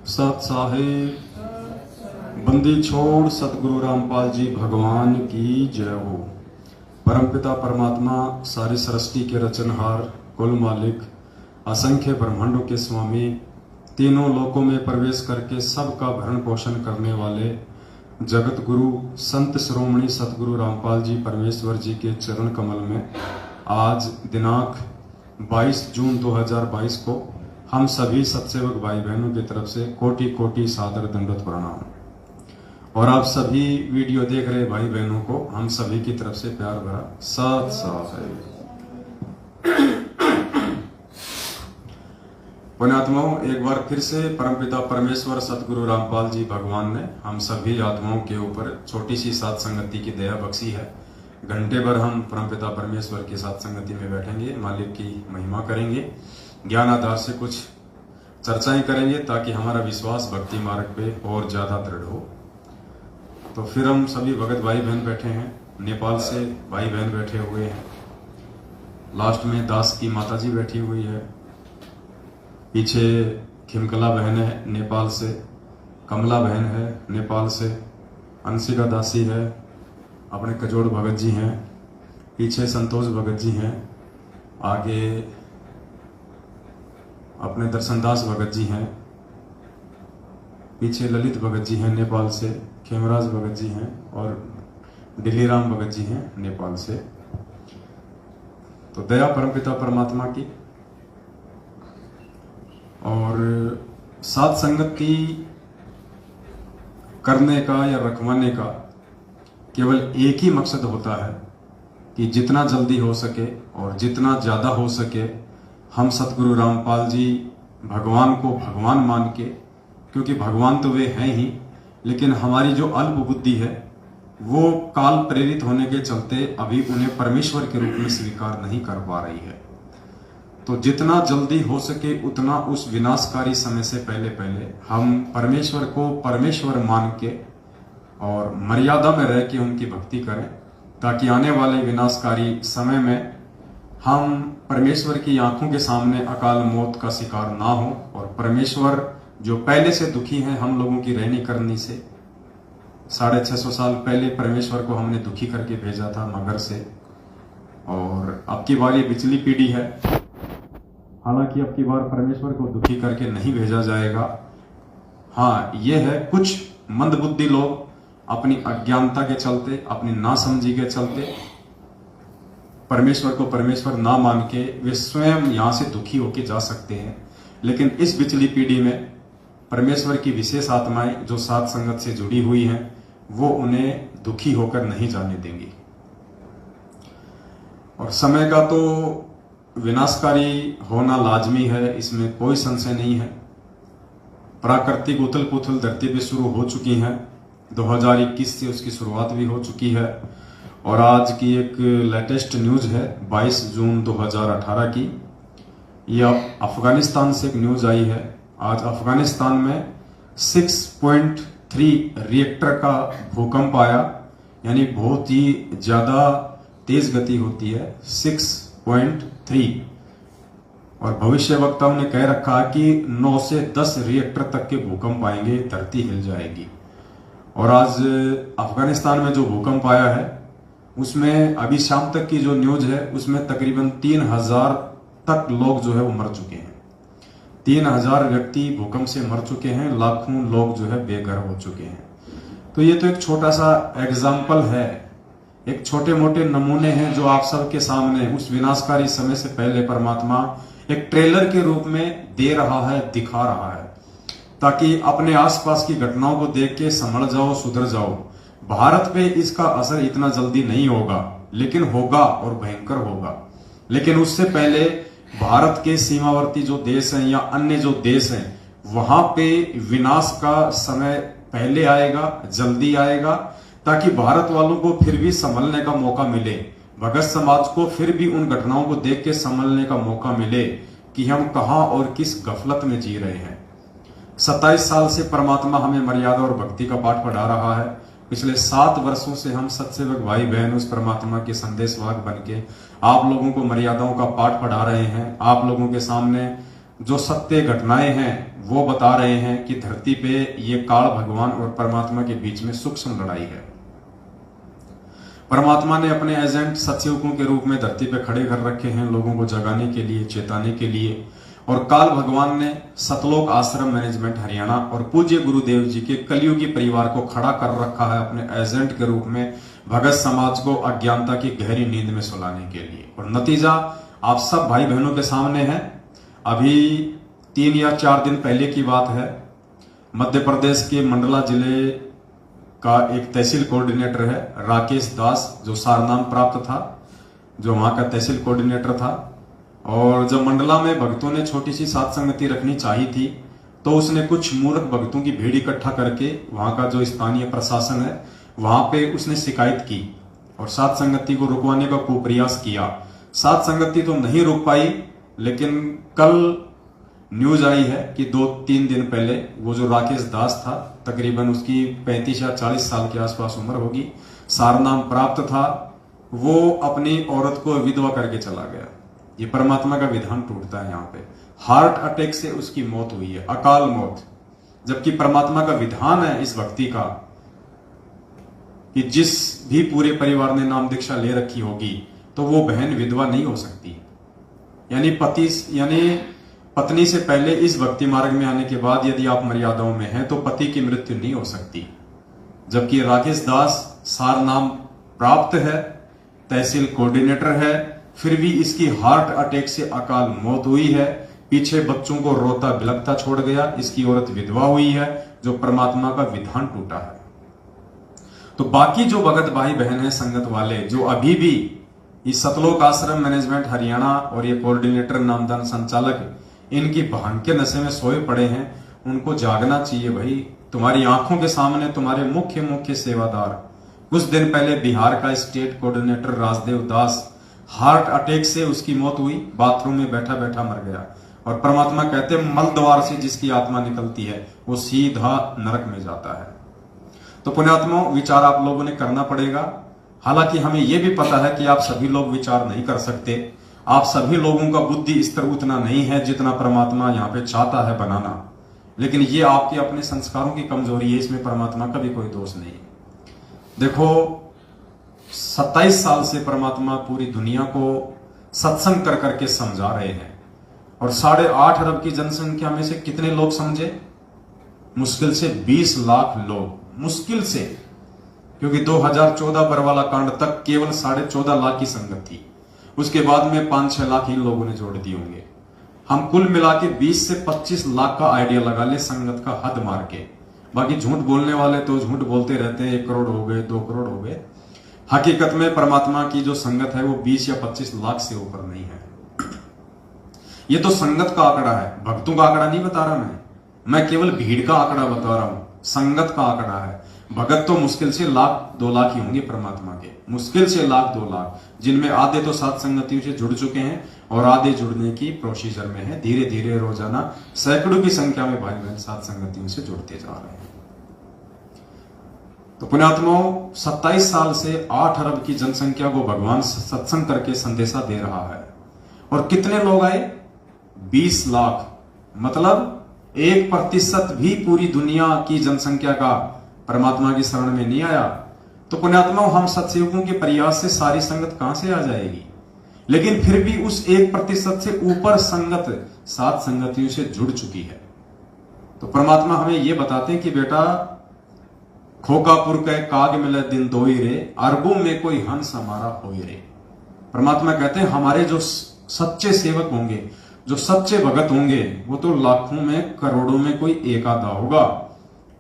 सत साहिब बंदी छोड़ सतगुरु रामपाल जी भगवान की जय हो। परमपिता परमात्मा सारी सृष्टि के रचनहार, कुल मालिक, असंख्य ब्रह्मांडों के स्वामी, तीनों लोकों में प्रवेश करके सबका भरण पोषण करने वाले जगत गुरु संत श्रोमणी सतगुरु रामपाल जी परमेश्वर जी के चरण कमल में आज दिनांक 22 जून 2022 को हम सभी सत्सेवक भाई बहनों की तरफ से कोटि कोटि सादर दंडवत प्रणाम। और आप सभी वीडियो देख रहे भाई बहनों को हम सभी की तरफ से प्यार भरा सत साहिब। पुण्यात्माओं, एक बार फिर से परमपिता परमेश्वर सतगुरु रामपाल जी भगवान ने हम सभी आत्माओं के ऊपर छोटी सी सात संगति की दया बख्शी है। घंटे भर हम परमपिता परमेश्वर की सात संगति में बैठेंगे, मालिक की महिमा करेंगे, ज्ञान आधार से कुछ चर्चाएं करेंगे ताकि हमारा विश्वास भक्ति मार्ग पे और ज्यादा दृढ़ हो। तो फिर हम सभी भगत भाई बहन बैठे हैं, नेपाल से भाई बहन बैठे हुए हैं, लास्ट में दास की माता जी बैठी हुई है, पीछे खिमकला बहन है नेपाल से, कमला बहन है नेपाल से, अंशिका दासी है, अपने कजोड़ भगत जी हैं, पीछे संतोष भगत जी हैं, आगे अपने दर्शनदास भगत जी हैं, पीछे ललित भगत जी हैं नेपाल से, खेमराज भगत जी हैं और दिल्लीराम भगत जी हैं नेपाल से। तो दया परमपिता परमात्मा की और सात संगति करने का या रखवाने का केवल एक ही मकसद होता है कि जितना जल्दी हो सके और जितना ज्यादा हो सके हम सतगुरु रामपाल जी भगवान को भगवान मान के, क्योंकि भगवान तो वे हैं ही, लेकिन हमारी जो अल्प बुद्धि है वो काल प्रेरित होने के चलते अभी उन्हें परमेश्वर के रूप में स्वीकार नहीं कर पा रही है। तो जितना जल्दी हो सके उतना उस विनाशकारी समय से पहले पहले हम परमेश्वर को परमेश्वर मान के और मर्यादा में रह के उनकी भक्ति करें, ताकि आने वाले विनाशकारी समय में हम परमेश्वर की आंखों के सामने अकाल मौत का शिकार ना हो। और परमेश्वर जो पहले से दुखी हैं हम लोगों की रहनी करनी से, 650 साल पहले परमेश्वर को हमने दुखी करके भेजा था मगर से, और अब की बार ये पिछली पीढ़ी है, हालांकि अब की बार परमेश्वर को दुखी करके नहीं भेजा जाएगा। हाँ, ये है कुछ मंदबुद्धि लोग अपनी अज्ञानता के चलते, अपनी नासमझी के चलते परमेश्वर को परमेश्वर ना मान के वे स्वयं यहां से दुखी होके जा सकते हैं, लेकिन इस पिछली पीढ़ी में परमेश्वर की विशेष आत्माएं जो सात संगत से जुड़ी हुई हैं वो उन्हें दुखी होकर नहीं जाने देंगी। और समय का तो विनाशकारी होना लाजमी है, इसमें कोई संशय नहीं है। प्राकृतिक उथल पुथल धरती पे शुरू हो चुकी है, 2021 से उसकी शुरुआत भी हो चुकी है। और आज की एक लेटेस्ट न्यूज है 22 जून 2018 की, यह अफगानिस्तान से एक न्यूज आई है। आज अफगानिस्तान में 6.3 रिएक्टर का भूकंप आया, यानी बहुत ही ज्यादा तेज गति होती है, 6.3। और भविष्य वक्ताओं ने कह रखा कि 9 से 10 रिएक्टर तक के भूकंप आएंगे, धरती हिल जाएगी। और आज अफगानिस्तान में जो भूकंप आया है उसमें अभी शाम तक की जो न्यूज है उसमें तकरीबन 3000 तक लोग जो है वो मर चुके हैं। 3000 व्यक्ति भूकंप से मर चुके हैं, लाखों लोग जो है बेघर हो चुके हैं। तो ये तो एक छोटा सा एग्जाम्पल है, एक छोटे मोटे नमूने हैं जो आप सबके सामने उस विनाशकारी समय से पहले परमात्मा एक ट्रेलर के रूप में दे रहा है, दिखा रहा है, ताकि अपने आसपास की घटनाओं को देख के संभल जाओ, सुधर जाओ। भारत पे इसका असर इतना जल्दी नहीं होगा, लेकिन होगा और भयंकर होगा। लेकिन उससे पहले भारत के सीमावर्ती जो देश हैं या अन्य जो देश हैं वहां पे विनाश का समय पहले आएगा, जल्दी आएगा, ताकि भारत वालों को फिर भी संभलने का मौका मिले, भगत समाज को फिर भी उन घटनाओं को देख के संभलने का मौका मिले कि हम कहां और किस गफलत में जी रहे हैं। 27 साल से परमात्मा हमें मर्यादा और भक्ति का पाठ पढ़ा रहा है। पिछले 7 वर्षों से हम सत्सेवक भाई बहन उस परमात्मा के संदेशवाहक बन के आप लोगों को मर्यादाओं का पाठ पढ़ा रहे हैं, आप लोगों के सामने जो सत्य घटनाएं हैं वो बता रहे हैं कि धरती पे ये काल भगवान और परमात्मा के बीच में सूक्ष्म लड़ाई है। परमात्मा ने अपने एजेंट सत्सयुगों के रूप में धरती पे खड़े कर रखे हैं, लोगों को जगाने के लिए, चेताने के लिए। और काल भगवान ने सतलोक आश्रम मैनेजमेंट हरियाणा और पूज्य गुरुदेव जी के कलयुगी परिवार को खड़ा कर रखा है अपने एजेंट के रूप में, भगत समाज को अज्ञानता की गहरी नींद में सुलाने के लिए। और नतीजा आप सब भाई बहनों के सामने है। अभी 3 या 4 दिन पहले की बात है, मध्य प्रदेश के मंडला जिले का एक तहसील कोऑर्डिनेटर है राकेश दास, जो सारनाम प्राप्त था, जो वहां का तहसील कोऑर्डिनेटर था। और जब मंडला में भक्तों ने छोटी सी सात संगति रखनी चाहिए थी, तो उसने कुछ मूर्ख भक्तों की भीड़ इकट्ठा करके वहां का जो स्थानीय प्रशासन है वहां पे उसने शिकायत की और सात संगति को रुकवाने का कुप्रयास किया। सात संगति तो नहीं रुक पाई, लेकिन कल न्यूज आई है कि 2-3 दिन पहले वो जो राकेश दास था, तकरीबन उसकी 35 या 40 साल के आसपास उम्र होगी, सारनाम प्राप्त था, वो अपनी औरत को विधवा करके चला गया। ये परमात्मा का विधान टूटता है। यहाँ पे हार्ट अटैक से उसकी मौत हुई है, अकाल मौत। जबकि परमात्मा का विधान है इस व्यक्ति का कि जिस भी पूरे परिवार ने नाम दीक्षा ले रखी होगी तो वो बहन विधवा नहीं हो सकती। यानी पत्नी से पहले इस भक्ति मार्ग में आने के बाद यदि आप मर्यादाओं में हैं तो पति की मृत्यु नहीं हो सकती। जबकि राकेश दास सार नाम प्राप्त है, तहसील कोऑर्डिनेटर है, फिर भी इसकी हार्ट अटैक से अकाल मौत हुई है। पीछे बच्चों को रोता बिलखता छोड़ गया। इसकी औरत विधवा हुई है, जो परमात्मा का विधान टूटा है। तो बाकी जो भगत भाई बहन है, संगत वाले, जो अभी भी इस सतलोक आश्रम मैनेजमेंट हरियाणा और ये कोऑर्डिनेटर नामदान संचालक इनकी भांग के नशे में सोए पड़े हैं, उनको जागना चाहिए भाई। तुम्हारी आंखों के सामने तुम्हारे मुख्य सेवादार, कुछ दिन पहले बिहार का स्टेट कोऑर्डिनेटर राजदेव दास, हार्ट अटैक से उसकी मौत हुई, बाथरूम में बैठा बैठा मर गया। और परमात्मा कहते हैं मल द्वार से जिसकी आत्मा निकलती है वो सीधा नरक में जाता है। तो पुण्यात्मा, विचार आप लोगों ने करना पड़ेगा। हालांकि हमें यह भी पता है कि आप सभी लोग विचार नहीं कर सकते, आप सभी लोगों का बुद्धि स्तर उतना नहीं है जितना परमात्मा यहाँ पे चाहता है बनाना। लेकिन ये आपके अपने संस्कारों की कमजोरी है, इसमें परमात्मा का भी कोई दोष नहीं। देखो, 27 साल से परमात्मा पूरी दुनिया को सत्संग कर करके समझा रहे हैं, और 8.5 अरब की जनसंख्या में से कितने लोग समझे? मुश्किल से 20 लाख लोग, मुश्किल से। क्योंकि 2014 बरवाला कांड तक केवल 14.5 लाख की संगत थी। उसके बाद में 5-6 लाख इन लोगों ने जोड़ दिए होंगे। हम कुल मिला के 20 से 25 लाख का आइडिया लगा ले संगत का हद मार के। बाकी झूठ बोलने वाले तो झूठ बोलते रहते हैं, 1 करोड़ हो गए, 2 करोड़ हो गए। हकीकत में परमात्मा की जो संगत है वो 20 या 25 लाख से ऊपर नहीं है। ये तो संगत का आंकड़ा है, भक्तों का आंकड़ा नहीं बता रहा मैं केवल भीड़ का आंकड़ा बता रहा हूं, संगत का आंकड़ा है। भगत तो मुश्किल से 1-2 लाख ही होंगे परमात्मा के, मुश्किल से 1-2 लाख, जिनमें आधे तो सात संगतियों से जुड़ चुके हैं और आधे जुड़ने की प्रोसीजर में है। धीरे धीरे रोजाना सैकड़ों की संख्या में भाई बहन सात संगतियों से जुड़ते जा रहे हैं। तो पुण्यात्माओं, 27 साल से 8 अरब की जनसंख्या को भगवान सत्संग करके संदेशा दे रहा है। और कितने लोग आए? 20 लाख। मतलब 1% भी पूरी दुनिया की जनसंख्या का परमात्मा की शरण में नहीं आया। तो पुण्यात्माओं, हम सत्सयुगों के प्रयास से सारी संगत कहां से आ जाएगी? लेकिन फिर भी उस 1% से ऊपर संगत सात संगतियों से जुड़ चुकी है। तो परमात्मा हमें यह बताते हैं कि बेटा, खोकापुर के काग मिले दिन दोई रे, अरबों में कोई हंस हमारा होई रे। परमात्मा कहते हैं हमारे जो सच्चे सेवक होंगे, जो सच्चे भगत होंगे, वो तो लाखों में करोड़ों में कोई एक आधा होगा।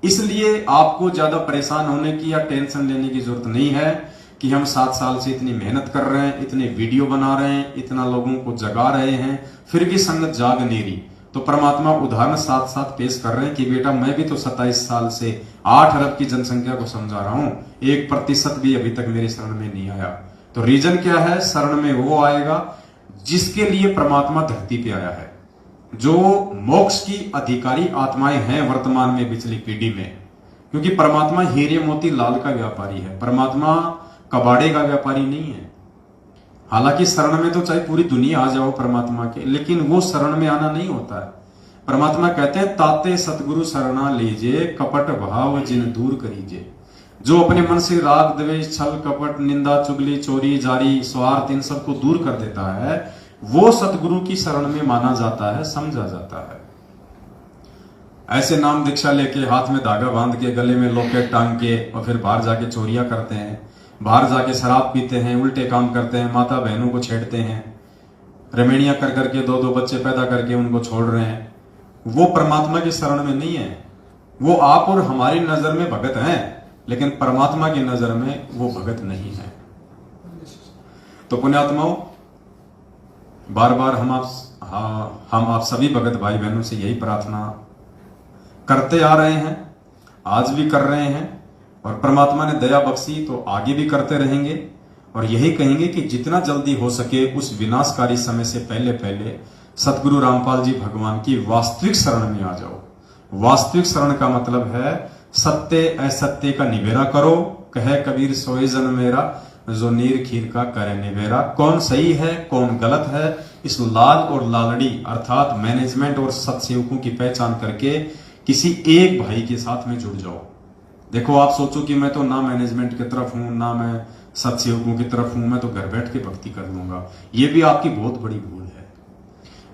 इसलिए आपको ज्यादा परेशान होने की या टेंशन लेने की जरूरत नहीं है कि हम 7 साल से इतनी मेहनत कर रहे हैं, इतने वीडियो बना रहे हैं, इतना लोगों को जगा रहे हैं, फिर भी संगत जाग नहीं रही। तो परमात्मा उदाहरण साथ साथ पेश कर रहे हैं कि बेटा, मैं भी तो 27 साल से 8 अरब की जनसंख्या को समझा रहा हूं, 1% भी अभी तक मेरी शरण में नहीं आया। तो रीजन क्या है? शरण में वो आएगा जिसके लिए परमात्मा धरती पे आया है, जो मोक्ष की अधिकारी आत्माएं हैं वर्तमान में पिछली पीढ़ी में। क्योंकि परमात्मा हीरे मोती लाल का व्यापारी है, परमात्मा कबाड़े का व्यापारी नहीं है। हालांकि शरण में तो चाहे पूरी दुनिया आ जाओ परमात्मा के, लेकिन वो शरण में आना नहीं होता है। परमात्मा कहते हैं ताते सतगुरु शरणा लीजिए, कपट भाव जिन दूर करीजिए। जो अपने मन से राग द्वेष छल कपट निंदा चुगली चोरी जारी स्वार्थ इन सबको दूर कर देता है, वो सतगुरु की शरण में माना जाता है, समझा जाता है। ऐसे नाम दीक्षा लेके हाथ में धागा बांध के गले में लॉकेट टांग के और फिर बाहर जाके चोरियां करते हैं, बाहर जाके शराब पीते हैं, उल्टे काम करते हैं, माता बहनों को छेड़ते हैं, रमेणियां कर करके 2-2 बच्चे पैदा करके उनको छोड़ रहे हैं, वो परमात्मा की शरण में नहीं है। वो आप और हमारी नजर में भगत हैं, लेकिन परमात्मा की नजर में वो भगत नहीं है। तो पुण्यात्माओं, बार बार हम आप सभी भगत भाई बहनों से यही प्रार्थना करते आ रहे हैं, आज भी कर रहे हैं, और परमात्मा ने दया बख्शी तो आगे भी करते रहेंगे। और यही कहेंगे कि जितना जल्दी हो सके उस विनाशकारी समय से पहले पहले सतगुरु रामपाल जी भगवान की वास्तविक शरण में आ जाओ। वास्तविक शरण का मतलब है सत्य असत्य का निबेरा करो। कहे कबीर सोए जन मेरा, जो नीर खीर का करे निबेरा। कौन सही है कौन गलत है, इस लाल और लालड़ी अर्थात मैनेजमेंट और सत्सेवकों की पहचान करके किसी एक भाई के साथ में जुड़ जाओ। देखो, आप सोचो कि मैं तो ना मैनेजमेंट की तरफ हूं ना मैं सत्सेवकों की तरफ हूं, मैं तो घर बैठ के भक्ति कर लूंगा। ये भी आपकी बहुत बड़ी भूल है।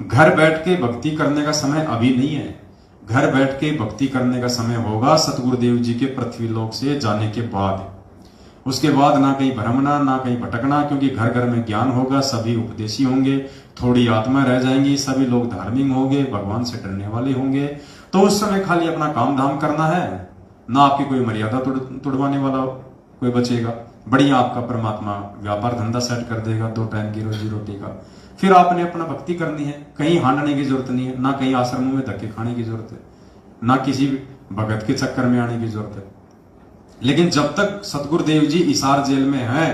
घर बैठ के भक्ति करने का समय अभी नहीं है। घर बैठ के भक्ति करने का समय होगा सतगुरुदेव जी के पृथ्वी लोक से जाने के बाद। उसके बाद ना कहीं भ्रमना ना कहीं भटकना, क्योंकि घर घर में ज्ञान होगा, सभी उपदेशी होंगे, थोड़ी आत्मा रह जाएंगी, सभी लोग धार्मिक होंगे, भगवान से डरने वाले होंगे। तो उस समय खाली अपना काम धाम करना है, ना आपकी कोई मर्यादा तोड़वाने वाला कोई बचेगा। बढ़िया आपका परमात्मा व्यापार धंधा सेट कर देगा, 2 टाइम की रोजी रोटी का। फिर आपने अपना भक्ति करनी है, कहीं हांडने की जरूरत नहीं है, ना कहीं आश्रमों में धक्के खाने की जरूरत है, ना किसी भगत के चक्कर में आने की जरूरत है। लेकिन जब तक सतगुरुदेव जी इसार जेल में हैं,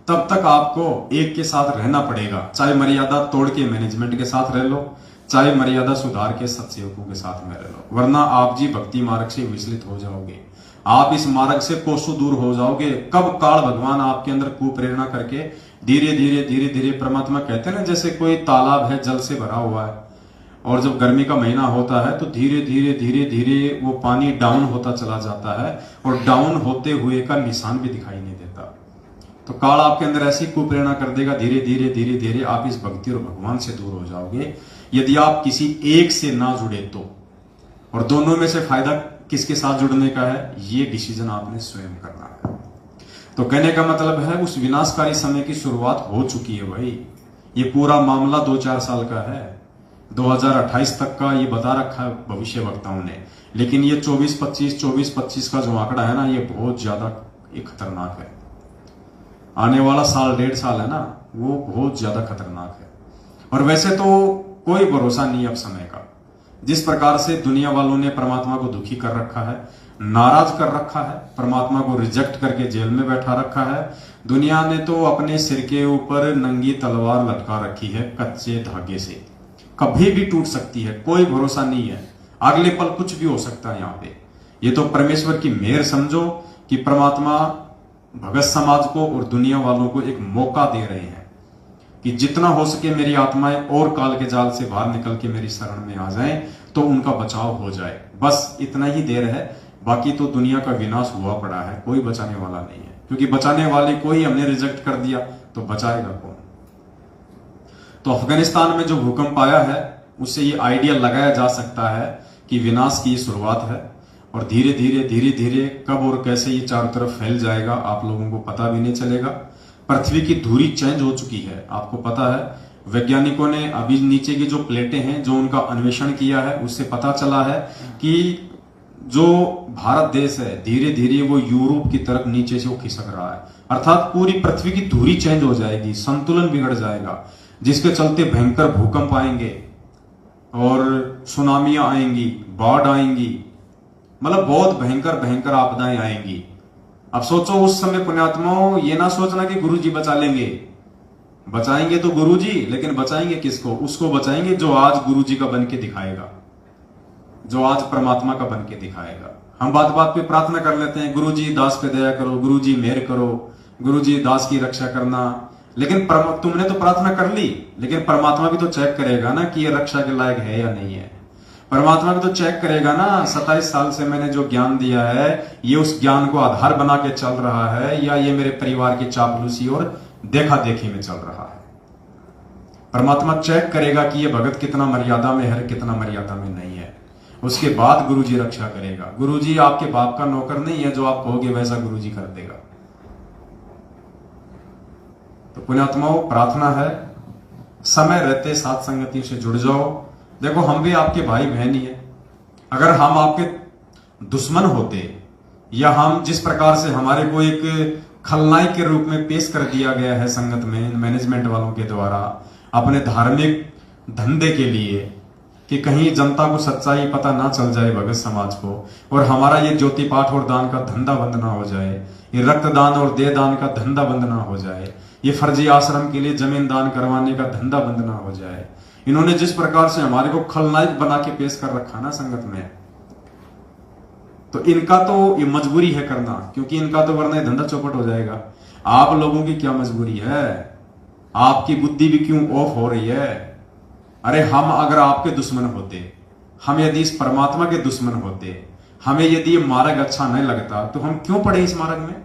तब तक आपको एक के साथ रहना पड़ेगा। चाहे मर्यादा तोड़ के मैनेजमेंट के साथ रह लो, चाहे मर्यादा सुधार के सत्सेवकों के साथ में रह लो, वरना आप जी भक्ति मार्ग से विचलित हो जाओगे। आप इस मार्ग से कोसों दूर हो जाओगे। कब काल भगवान आपके अंदर कुप्रेरणा करके धीरे धीरे परमात्मा कहते हैं ना, जैसे कोई तालाब है जल से भरा हुआ है, और जब गर्मी का महीना होता है तो धीरे धीरे वो पानी डाउन होता चला जाता है, और डाउन होते हुए का निशान भी दिखाई नहीं देता। तो काल आपके अंदर ऐसी कुप्रेरणा कर देगा, धीरे धीरे आप इस भक्ति और भगवान से दूर हो जाओगे, यदि आप किसी एक से ना जुड़े तो। और दोनों में से फायदा किसके साथ जुड़ने का है, ये डिसीजन आपने स्वयं करना है। तो कहने का मतलब है उस विनाशकारी समय की शुरुआत हो चुकी है भाई। ये पूरा मामला 2-4 साल का है, 2028 तक का ये बता रखा है भविष्य वक्ताओं ने। लेकिन ये 24-25 का जो आंकड़ा है ना, ये बहुत ज्यादा खतरनाक है। आने वाला साल 1.5 साल है ना, वो बहुत ज्यादा खतरनाक है। और वैसे तो कोई भरोसा नहीं अब समय का। जिस प्रकार से दुनिया वालों ने परमात्मा को दुखी कर रखा है, नाराज कर रखा है, परमात्मा को रिजेक्ट करके जेल में बैठा रखा है, दुनिया ने तो अपने सिर के ऊपर नंगी तलवार लटका रखी है कच्चे धागे से। कभी भी टूट सकती है, कोई भरोसा नहीं है, अगले पल कुछ भी हो सकता है यहाँ पे। ये तो परमेश्वर की मेहर समझो कि परमात्मा भगत समाज को और दुनिया वालों को एक मौका दे रहे हैं कि जितना हो सके मेरी आत्माएं और काल के जाल से बाहर निकल के मेरी शरण में आ जाएं, तो उनका बचाव हो जाए। बस इतना ही देर है, बाकी तो दुनिया का विनाश हुआ पड़ा है, कोई बचाने वाला नहीं है। क्योंकि बचाने वाले को ही हमने रिजेक्ट कर दिया, तो बचाएगा कौन। तो अफगानिस्तान में जो भूकंप आया है, उससे ये आइडिया लगाया जा सकता है कि विनाश की शुरुआत है, और धीरे धीरे कब और कैसे ये चारों तरफ फैल जाएगा आप लोगों को पता भी नहीं चलेगा। पृथ्वी की धुरी चेंज हो चुकी है, आपको पता है। वैज्ञानिकों ने अभी नीचे की जो प्लेटें हैं, जो उनका अन्वेषण किया है, उससे पता चला है कि जो भारत देश है धीरे धीरे वो यूरोप की तरफ नीचे से वो खिसक रहा है। अर्थात पूरी पृथ्वी की धुरी चेंज हो जाएगी, संतुलन बिगड़ जाएगा, जिसके चलते भयंकर भूकंप आएंगे और सुनामियां आएंगी, बाढ़ आएंगी, मतलब बहुत भयंकर आपदाएं आएंगी। अब सोचो उस समय पुण्यात्माओं, ये ना सोचना कि गुरुजी बचा लेंगे। बचाएंगे तो गुरुजी, लेकिन बचाएंगे किसको? उसको बचाएंगे जो आज गुरुजी का बन के दिखाएगा, जो आज परमात्मा का बन के दिखाएगा। हम बात बात पे प्रार्थना कर लेते हैं, गुरुजी दास पे दया करो, गुरुजी मेहर करो, गुरुजी दास की रक्षा करना। लेकिन तुमने तो प्रार्थना कर ली, लेकिन परमात्मा भी तो चेक करेगा ना कि ये रक्षा के लायक है या नहीं है। परमात्मा को तो चेक करेगा ना, 27 साल से मैंने जो ज्ञान दिया है ये उस ज्ञान को आधार बना के चल रहा है या ये मेरे परिवार की चापलूसी और देखा देखी में चल रहा है। परमात्मा चेक करेगा कि ये भगत कितना मर्यादा में है, कितना मर्यादा में नहीं है। उसके बाद गुरुजी रक्षा करेगा। गुरुजी आपके बाप का नौकर नहीं है, जो आप कहोगे वैसा गुरुजी कर देगा। तो पुण्यात्माओं, प्रार्थना है समय रहते साथ संगति से जुड़ जाओ। देखो, हम भी आपके भाई बहन ही है। अगर हम आपके दुश्मन होते या हम जिस प्रकार से हमारे को एक खलनायक के रूप में पेश कर दिया गया है संगत में मैनेजमेंट वालों के द्वारा अपने धार्मिक धंधे के लिए, कि कहीं जनता को सच्चाई पता ना चल जाए भगत समाज को, और हमारा ये ज्योति पाठ और दान का धंधा बंद ना हो जाए, ये रक्तदान और देह दान का धंधा बंद ना हो जाए, ये फर्जी आश्रम के लिए जमीन दान करवाने का धंधा बंद ना हो जाए। इन्होंने जिस प्रकार से हमारे को खलनायक बना के पेश कर रखा ना संगत में, तो इनका तो ये मजबूरी है करना, क्योंकि इनका तो वरना धंधा चौपट हो जाएगा। आप लोगों की क्या मजबूरी है? आपकी बुद्धि भी क्यों ऑफ हो रही है? अरे हम अगर आपके दुश्मन होते, हम यदि इस परमात्मा के दुश्मन होते, हमें यदि ये मार्ग अच्छा नहीं लगता, तो हम क्यों पड़े इस मार्ग में?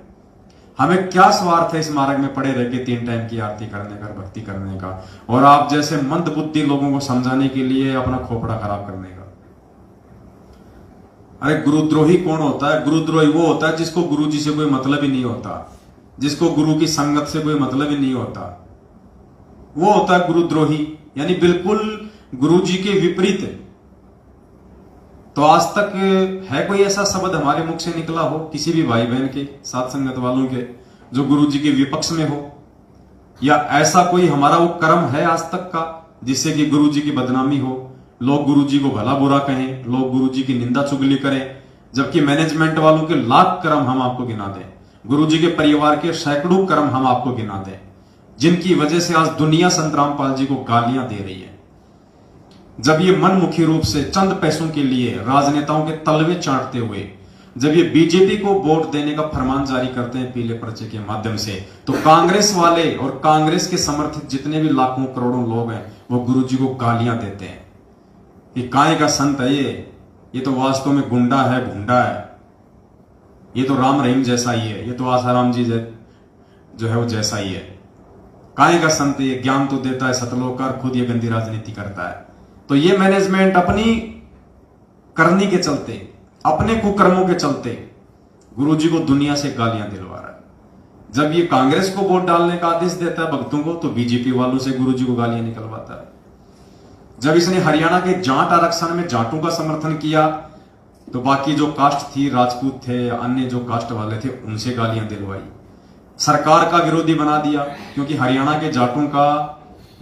हमें क्या स्वार्थ है इस मार्ग में पड़े रह के 3 टाइम की आरती करने का, भक्ति करने का, और आप जैसे मंद बुद्धि लोगों को समझाने के लिए अपना खोपड़ा खराब करने का? अरे गुरुद्रोही कौन होता है? गुरुद्रोही वो होता है जिसको गुरु जी से कोई मतलब ही नहीं होता, जिसको गुरु की संगत से कोई मतलब ही नहीं होता, वो होता है गुरुद्रोही, यानी बिल्कुल गुरु जी के विपरीत। तो आज तक है कोई ऐसा शब्द हमारे मुख से निकला हो किसी भी भाई बहन के, साथ संगत वालों के, जो गुरु जी के विपक्ष में हो? या ऐसा कोई हमारा वो कर्म है आज तक का जिससे कि गुरु जी की बदनामी हो, लोग गुरु जी को भला बुरा कहें, लोग गुरु जी की निंदा चुगली करें, जबकि मैनेजमेंट वालों के लाख कर्म हम आपको गिना दें, गुरु जी के परिवार के सैकड़ों कर्म हम आपको गिना दें, जिनकी वजह से आज दुनिया संत रामपाल जी को गालियां दे रही है। जब ये मनमुखी रूप से चंद पैसों के लिए राजनेताओं के तलवे चाटते हुए जब ये बीजेपी को वोट देने का फरमान जारी करते हैं पीले पर्चे के माध्यम से, तो कांग्रेस वाले और कांग्रेस के समर्थित जितने भी लाखों करोड़ों लोग हैं वो गुरुजी को गालियां देते हैं। ये काय का संत है, ये तो वास्तव में गुंडा है, भुंडा है, ये तो राम रहीम जैसा ही है, ये तो आसाराम जी जो है वो जैसा ही है। काय का संत, ये ज्ञान तो देता है सतलोकार, खुद ये गंदी राजनीति करता है। तो ये मैनेजमेंट अपनी करनी के चलते, अपने कुकर्मों के चलते गुरुजी को दुनिया से गालियां दिलवा रहा है। जब ये कांग्रेस को वोट डालने का आदेश देता है भक्तों को, तो बीजेपी वालों से गुरुजी को गालियां निकलवाता है। जब इसने हरियाणा के जाट आरक्षण में जाटों का समर्थन किया, तो बाकी जो कास्ट थी, राजपूत थे, अन्य जो कास्ट वाले थे, उनसे गालियां दिलवाई। सरकार का विरोधी बना दिया, क्योंकि हरियाणा के जाटों का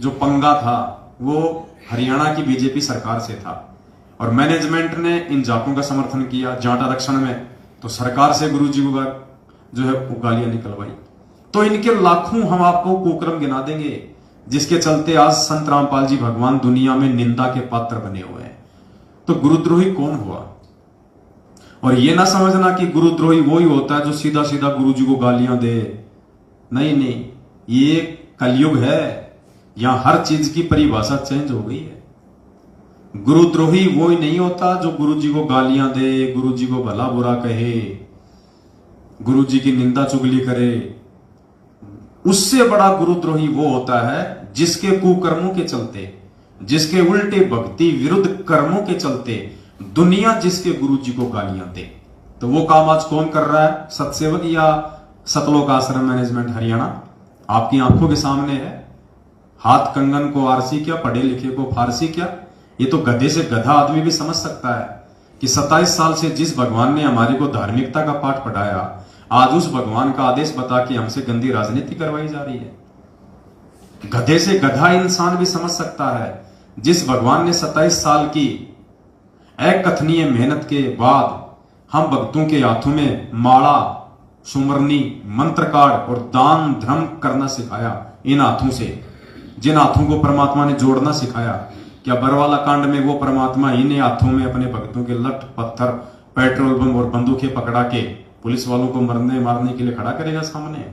जो पंगा था वो हरियाणा की बीजेपी सरकार से था, और मैनेजमेंट ने इन जाटों का समर्थन किया जाट आरक्षण में, तो सरकार से गुरुजी को जो है वो गालियां निकलवाई। तो इनके लाखों हम आपको कुकर्म गिना देंगे, जिसके चलते आज संत रामपाल जी भगवान दुनिया में निंदा के पात्र बने हुए हैं। तो गुरुद्रोही कौन हुआ? और ये ना समझना कि गुरुद्रोही वो ही होता है जो सीधा सीधा गुरुजी को गालियां दे। नहीं नहीं, ये कलयुग है, यहां हर चीज की परिभाषा चेंज हो गई है। गुरुद्रोही वो ही नहीं होता जो गुरुजी को गालियां दे, गुरुजी को भला बुरा कहे, गुरुजी की निंदा चुगली करे। उससे बड़ा गुरुद्रोही वो होता है जिसके कुकर्मों के चलते, जिसके उल्टे भक्ति विरुद्ध कर्मों के चलते दुनिया जिसके गुरुजी को गालियां दे। तो वो काम आज कौन कर रहा है? सतसेवक या सतलोक आश्रम मैनेजमेंट हरियाणा आपकी आंखों के सामने है। हाथ कंगन को आरसी क्या, पढ़े लिखे को फारसी क्या? ये तो गधे से गधा आदमी भी समझ सकता है कि 27 साल से जिस भगवान ने हमारे को धार्मिकता का पाठ पढ़ाया, आज उस भगवान का आदेश बता के हमसे गंदी राजनीति करवाई जा रही है। गधे से गधा इंसान भी समझ सकता है, जिस भगवान ने 27 साल की अकथनीय मेहनत के बाद हम भक्तों के हाथों में माला, सुमरनी, मंत्र कार्ड और दान धर्म करना सिखाया। इन हाथों से, जिन हाथों को परमात्मा ने जोड़ना सिखाया, क्या बरवाला कांड में वो परमात्मा इन्हीं हाथों में अपने भक्तों के लठ पत्थर, पेट्रोल बम और बंदूकें पकड़ा के पुलिस वालों को मारने के लिए खड़ा करेगा सामने?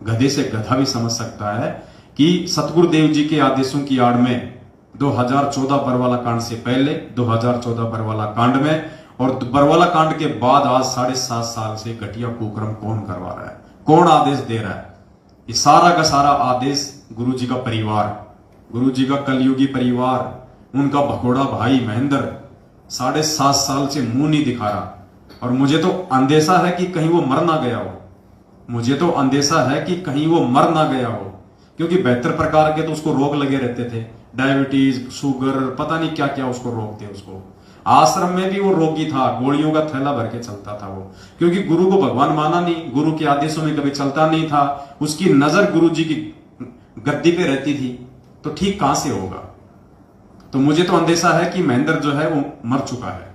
गधे से गधा भी समझ सकता है कि सतगुरुदेव जी के आदेशों की आड़ में 2014 बरवाला कांड से पहले, 2014 बरवाला कांड में, और बरवाला कांड के बाद आज 7.5 साल से घटिया कुकर्म कौन करवा रहा है, कौन आदेश दे रहा है? ये सारा का सारा आदेश गुरु जी का परिवार, गुरु जी का कलयुगी परिवार, उनका भगोड़ा भाई महेंद्र 7.5 साल से मुंह नहीं दिखा रहा। और मुझे तो अंदेशा है कि कहीं वो मर ना गया हो, मुझे तो अंदेशा है कि कहीं वो मर ना गया हो, क्योंकि 72 प्रकार के तो उसको रोग लगे रहते थे, डायबिटीज, शुगर, पता नहीं क्या क्या उसको रोग थे। उसको आश्रम में भी वो रोगी था, गोलियों का थैला भर के चलता था वो, क्योंकि गुरु को भगवान माना नहीं, गुरु के आदेशों में कभी चलता नहीं था, उसकी नजर गुरु जी की गद्दी पे रहती थी, तो ठीक कहां से होगा? तो मुझे तो अंदेशा है कि महेंद्र जो है वो मर चुका है।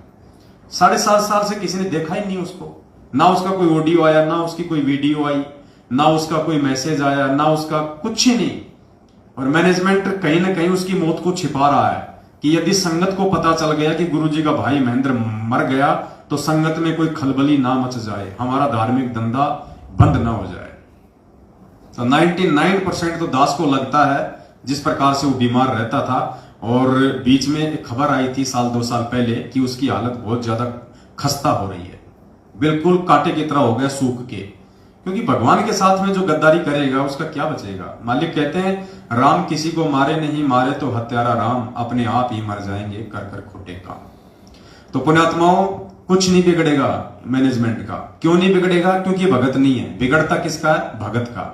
7.5 साल से किसी ने देखा ही नहीं उसको, ना उसका कोई ऑडियो आया, ना उसकी कोई वीडियो आई, ना उसका कोई मैसेज आया, ना उसका कुछ ही नहीं। और मैनेजमेंट कहीं ना कहीं उसकी मौत को छिपा रहा है कि यदि संगत को पता चल गया कि गुरुजी का भाई महेंद्र मर गया तो संगत में कोई खलबली ना मच जाए, हमारा धार्मिक धंधा बंद ना हो जाए। तो 99% तो दास को लगता है जिस प्रकार से वो बीमार रहता था। और बीच में एक खबर आई थी 1-2 साल पहले कि उसकी हालत बहुत ज्यादा खस्ता हो रही है, बिल्कुल कांटे की तरह हो गया सूख के, क्योंकि भगवान के साथ में जो गद्दारी करेगा उसका क्या बचेगा। मालिक कहते हैं राम किसी को मारे नहीं, मारे तो हत्यारा राम, अपने आप ही मर जाएंगे कर कर खोटे काम। तो पुण्यात्माओं, कुछ नहीं बिगड़ेगा मैनेजमेंट का। क्यों नहीं बिगड़ेगा? क्योंकि भगत नहीं है। बिगड़ता किसका है? भगत का।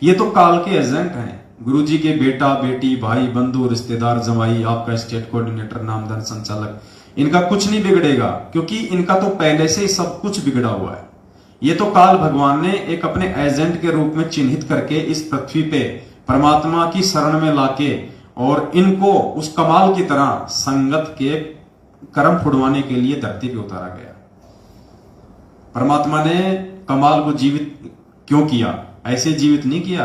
ये तो काल के एजेंट हैं, गुरुजी के बेटा बेटी भाई बंधु रिश्तेदार जमाई, आपका स्टेट कोऑर्डिनेटर नामदान संचालक, इनका कुछ नहीं बिगड़ेगा, क्योंकि इनका तो पहले से ही सब कुछ बिगड़ा हुआ है। ये तो काल भगवान ने एक अपने एजेंट के रूप में चिन्हित करके इस पृथ्वी पे परमात्मा की शरण में लाके और इनको उस कमाल की तरह संगत के कर्म फुड़वाने के लिए धरती पे उतारा गया। परमात्मा ने कमाल को जीवित क्यों किया? ऐसे जीवित नहीं किया।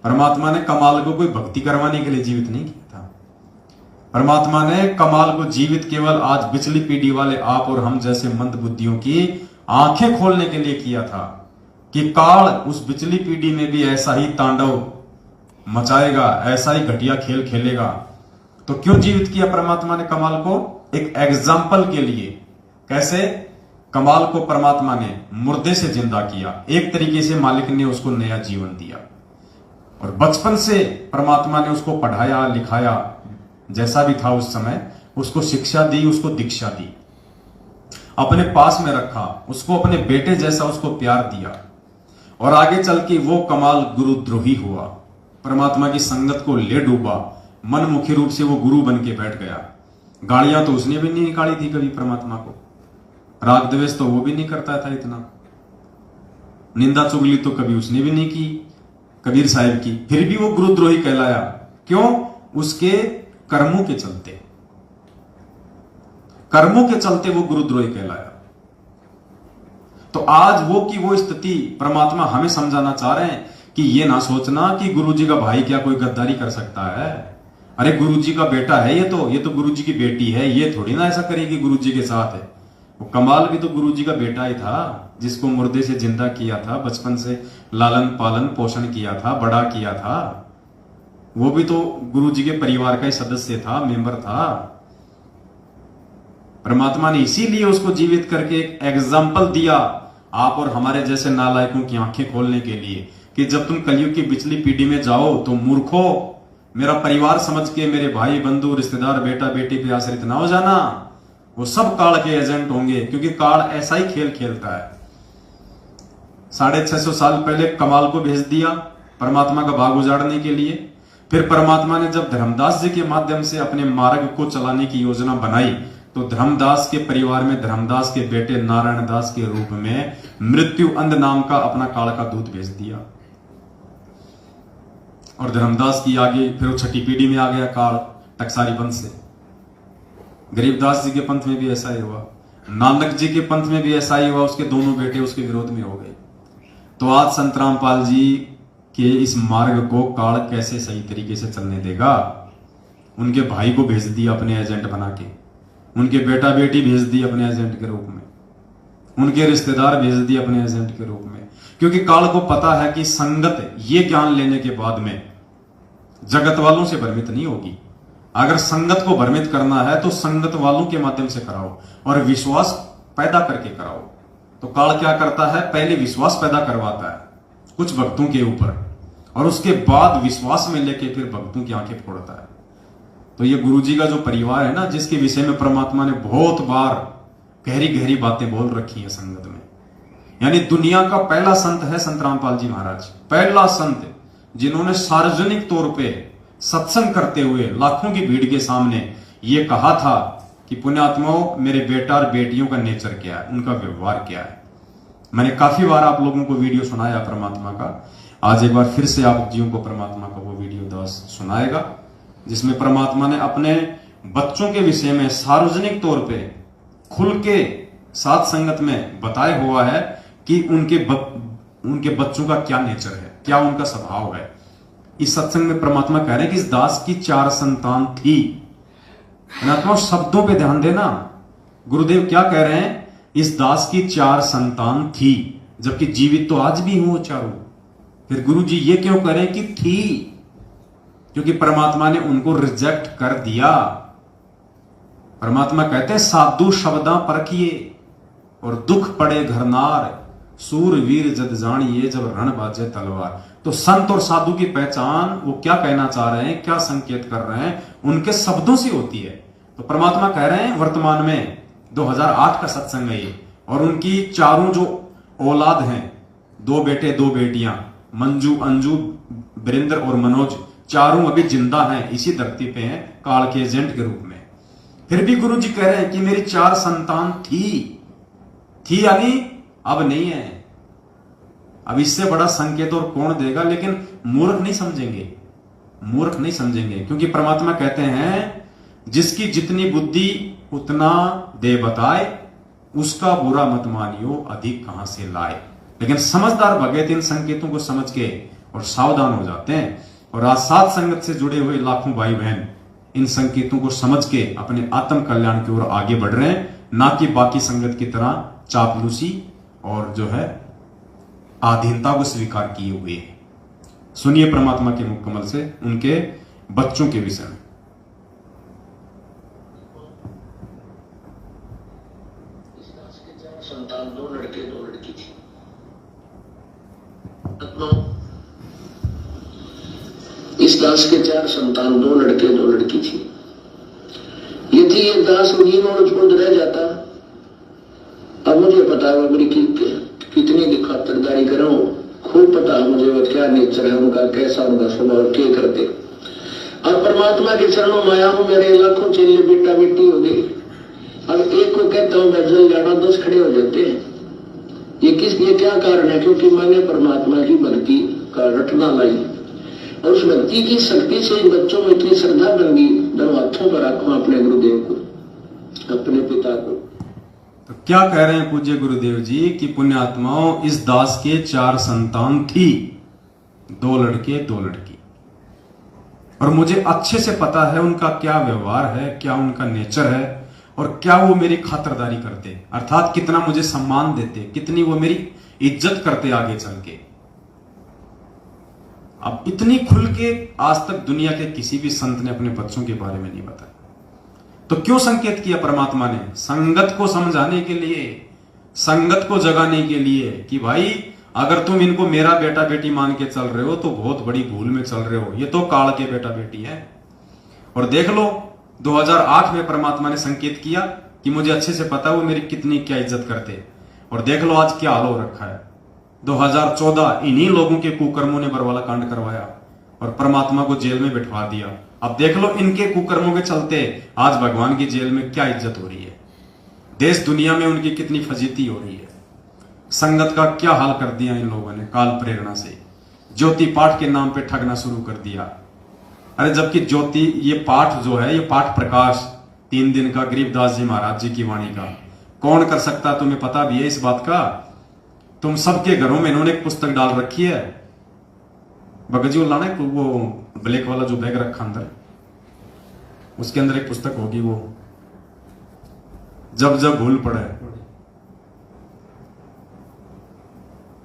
परमात्मा ने कमाल को कोई भक्ति करवाने के लिए जीवित नहीं किया था। परमात्मा ने कमाल को जीवित केवल आज पिछली पीढ़ी वाले आप और हम जैसे मंद बुद्धियों की आंखें खोलने के लिए किया था कि काल उस पिछली पीढ़ी में भी ऐसा ही तांडव मचाएगा, ऐसा ही घटिया खेल खेलेगा। तो क्यों जीवित किया परमात्मा ने कमाल को? एक एग्जाम्पल के लिए। कैसे? कमाल को परमात्मा ने मुर्दे से जिंदा किया, एक तरीके से मालिक ने उसको नया जीवन दिया। और बचपन से परमात्मा ने उसको पढ़ाया लिखाया, जैसा भी था उस समय, उसको शिक्षा दी, उसको दीक्षा दी, अपने पास में रखा, उसको अपने बेटे जैसा उसको प्यार दिया। और आगे चल के वो कमाल गुरुद्रोही हुआ, परमात्मा की संगत को ले डूबा, मनमुखी रूप से वो गुरु बन के बैठ गया। गालियां तो उसने भी नहीं निकाली थी कभी परमात्मा को, राग द्वेष तो वो भी नहीं करता था इतना, निंदा चुगली तो कभी उसने भी नहीं की कबीर साहिब की, फिर भी वो गुरुद्रोही कहलाया। क्यों? उसके कर्मों के चलते, कर्मों के चलते वो गुरुद्रोही कहलाया। तो आज वो की वो स्थिति परमात्मा हमें समझाना चाह रहे हैं कि ये ना सोचना कि गुरुजी का भाई क्या कोई गद्दारी कर सकता है। अरे गुरुजी का बेटा है ये तो गुरुजी की बेटी है, ये थोड़ी ना ऐसा करेगी गुरुजी के साथ है। वो कमाल भी तो गुरुजी का बेटा ही था, जिसको मुर्दे से जिंदा किया था, बचपन से लालन पालन पोषण किया था, बड़ा किया था। वो भी तो गुरुजी के परिवार का ही सदस्य था, मेंबर था। परमात्मा ने इसीलिए उसको जीवित करके एक एग्जाम्पल दिया आप और हमारे जैसे नालायकों की आंखें खोलने के लिए कि जब तुम कलयुग की पिछली पीढ़ी में जाओ तो मूर्खो, मेरा परिवार समझ के मेरे भाई बंधु रिश्तेदार बेटा बेटी पे आश्रित ना हो जाना। वो सब काल के एजेंट होंगे, क्योंकि काल ऐसा ही खेल खेलता है। 650 साल पहले कमाल को भेज दिया परमात्मा का भाग उजाड़ने के लिए। फिर परमात्मा ने जब धर्मदास जी के माध्यम से अपने मार्ग को चलाने की योजना बनाई तो धर्मदास के परिवार में धर्मदास के बेटे नारायण दास के रूप में मृत्यु अंध नाम का अपना काल का दूत भेज दिया। और धर्मदास की आगे फिर वो छठी पीढ़ी में आ गया काल टकसारी पंथ से। गरीबदास जी के पंथ में भी ऐसा ही हुआ, नानक जी के पंथ में भी ऐसा ही हुआ, उसके दोनों बेटे उसके विरोध में हो गए। तो आज संत रामपाल जी के इस मार्ग को काल कैसे सही तरीके से चलने देगा? उनके भाई को भेज दिया अपने एजेंट बना के, उनके बेटा बेटी भेज दी अपने एजेंट के रूप में, उनके रिश्तेदार भेज दिए अपने एजेंट के रूप में, क्योंकि काल को पता है कि संगत ये ज्ञान लेने के बाद में जगत वालों से भ्रमित नहीं होगी। अगर संगत को भ्रमित करना है तो संगत वालों के माध्यम से कराओ और विश्वास पैदा करके कराओ। तो काल क्या करता है, पहले विश्वास पैदा करवाता है कुछ भक्तों के ऊपर और उसके बाद विश्वास में लेके फिर भक्तों की आंखें फोड़ता है। तो ये गुरुजी का जो परिवार है ना, जिसके विषय में परमात्मा ने बहुत बार गहरी गहरी बातें बोल रखी है संगत में, यानी दुनिया का पहला संत है संत रामपाल जी महाराज, पहला संत जिन्होंने सार्वजनिक तौर पे सत्संग करते हुए लाखों की भीड़ के सामने ये कहा था कि पुण्यात्माओं, मेरे बेटा और बेटियों का नेचर क्या है, उनका व्यवहार क्या है। मैंने काफी बार आप लोगों को वीडियो सुनाया परमात्मा का, आज एक बार फिर से आप जीवों को परमात्मा का वो वीडियो दास सुनाएगा, जिसमें परमात्मा ने अपने बच्चों के विषय में सार्वजनिक तौर पे खुल के साथ संगत में बताया हुआ है कि उनके बच्चों का क्या नेचर है, क्या उनका स्वभाव है। इस सत्संग में परमात्मा कह रहे हैं कि इस दास की 4 संतान थी। शब्दों पे ध्यान देना, गुरुदेव क्या कह रहे हैं, इस दास की 4 संतान थी, जबकि जीवित तो आज भी हो चारों। फिर गुरु जी ये क्यों कह रहे हैं कि थी, क्योंकि परमात्मा ने उनको रिजेक्ट कर दिया। परमात्मा कहते हैं साधु शब्दा परखिए और दुख पड़े घरनार, सूरवीर जद जानिए जब रण बाजे तलवार। तो संत और साधु की पहचान वो क्या कहना चाह रहे हैं, क्या संकेत कर रहे हैं, उनके शब्दों से होती है। तो परमात्मा कह रहे हैं वर्तमान में 2008 का सत्संग है ये, और उनकी चारों जो औलाद हैं, 2 बेटे 2 बेटियां, मंजू, अंजू, वीरेंद्र और मनोज, चारों अभी जिंदा हैं, इसी धरती पे हैं काल के एजेंट के रूप में। फिर भी गुरु जी कह रहे हैं कि मेरी 4 संतान थी यानी अब नहीं है। अब इससे बड़ा संकेत और कौन देगा, लेकिन मूर्ख नहीं समझेंगे, क्योंकि परमात्मा कहते हैं जिसकी जितनी बुद्धि उतना दे बताए, उसका बुरा मत मानियो अधिक कहां से लाए। लेकिन समझदार भगत इन संकेतों को समझ के और सावधान हो जाते हैं, और आज साथ संगत से जुड़े हुए लाखों भाई बहन इन संकेतों को समझ के अपने आत्म कल्याण की ओर आगे बढ़ रहे हैं, ना कि बाकी संगत की तरह चापलूसी और जो है आधीनता को स्वीकार किए हुए हैं। सुनिए परमात्मा के मुख कमल से उनके बच्चों के विषय में। संतान 2 लड़के 2 लड़की थी। इस दास के 4 संतान 2 लड़के 2 लड़की थी। यदि ये दास उन्हीं में उलझ रह जाता, अब मुझे पता है मेरी कितनी खातिरदारी करूं, खूब पता है मुझे वो क्या नेचर है उनका, कैसा उनका स्वभाव, क्या करते। अब परमात्मा के चरणों में आया हूं, मेरे लाखों चेले बेटा बेटी हो गए। अब एक को कहता हूं मैं जल जाना, 10 खड़े हो जाते हैं। ये क्या कारण है? क्योंकि मैंने परमात्मा की भक्ति का रटना लाई, और उस भक्ति की शक्ति से इन बच्चों में इतनी श्रद्धा बन गई, दोनों हाथों पर रखो अपने गुरुदेव को, अपने पिता को। तो क्या कह रहे हैं पूज्य गुरुदेव जी कि पुण्यात्माओं, इस दास के 4 संतान थी, 2 लड़के 2 लड़की, और मुझे अच्छे से पता है उनका क्या व्यवहार है, क्या उनका नेचर है, और क्या वो मेरी खातिरदारी करते, अर्थात कितना मुझे सम्मान देते, कितनी वो मेरी इज्जत करते आगे चल के। अब इतनी खुल के आज तक दुनिया के किसी भी संत ने अपने बच्चों के बारे में नहीं बताया। तो क्यों संकेत किया परमात्मा ने? संगत को समझाने के लिए, संगत को जगाने के लिए कि भाई अगर तुम इनको मेरा बेटा बेटी मान के चल रहे हो तो बहुत बड़ी भूल में चल रहे हो, ये तो काल के बेटा बेटी है। और देख लो 2008 में परमात्मा ने संकेत किया कि मुझे अच्छे से पता है वो मेरी कितनी क्या इज्जत करते, और देख लो आज क्या हाल हो रखा है। 2014 इन्हीं लोगों के कुकर्मों ने बरवाला कांड करवाया और परमात्मा को जेल में बिठवा दिया। अब देख लो इनके कुकर्मों के चलते आज भगवान की जेल में क्या इज्जत हो रही है, देश दुनिया में उनकी कितनी फजीती हो रही है। संगत का क्या हाल कर दिया इन लोगों ने काल प्रेरणा से, ज्योति पाठ के नाम पे ठगना शुरू कर दिया। अरे जबकि ज्योति ये पाठ जो है, ये पाठ प्रकाश 3 दिन का गरीबदास जी महाराज जी की वाणी का कौन कर सकता, तुम्हें पता भी है इस बात का। तुम सबके घरों में इन्होंने एक पुस्तक डाल रखी है, बगजी लाना है वो ब्लैक वाला जो बैग रखा अंदर, उसके अंदर एक पुस्तक होगी, वो जब जब भूल पड़े।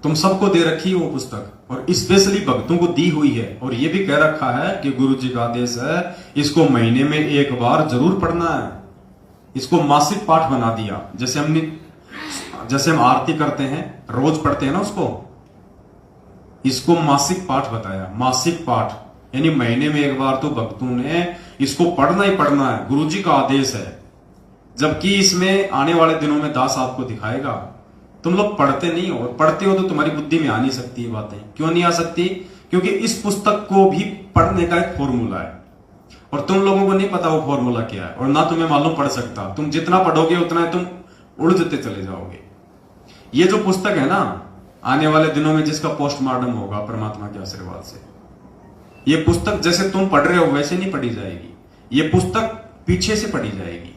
तुम सबको दे रखी है वो पुस्तक, और स्पेशली भक्तों को दी हुई है। और ये भी कह रखा है कि गुरु जी का आदेश है इसको महीने में एक बार जरूर पढ़ना है। इसको मासिक पाठ बना दिया, जैसे हम आरती करते हैं रोज पढ़ते हैं ना उसको, इसको मासिक पाठ बताया। मासिक पाठ यानी महीने में एक बार तो भक्तों ने इसको पढ़ना ही पढ़ना है, गुरु जी का आदेश है। जबकि इसमें आने वाले दिनों में दास आपको दिखाएगा। तुम लोग पढ़ते नहीं हो, और पढ़ते हो तो तुम्हारी बुद्धि में आ नहीं सकती ये बातें। क्यों नहीं आ सकती? क्योंकि इस पुस्तक को भी पढ़ने का एक फॉर्मूला है, और तुम लोगों को नहीं पता वो फॉर्मूला क्या है, और ना तुम्हें मालूम पड़ सकता। तुम जितना पढ़ोगे उतना तुम उलझते चले जाओगे। ये जो पुस्तक है ना, आने वाले दिनों में जिसका पोस्टमार्टम होगा परमात्मा के आशीर्वाद से, ये पुस्तक जैसे तुम पढ़ रहे हो वैसे नहीं पढ़ी जाएगी। ये पुस्तक पीछे से पढ़ी जाएगी।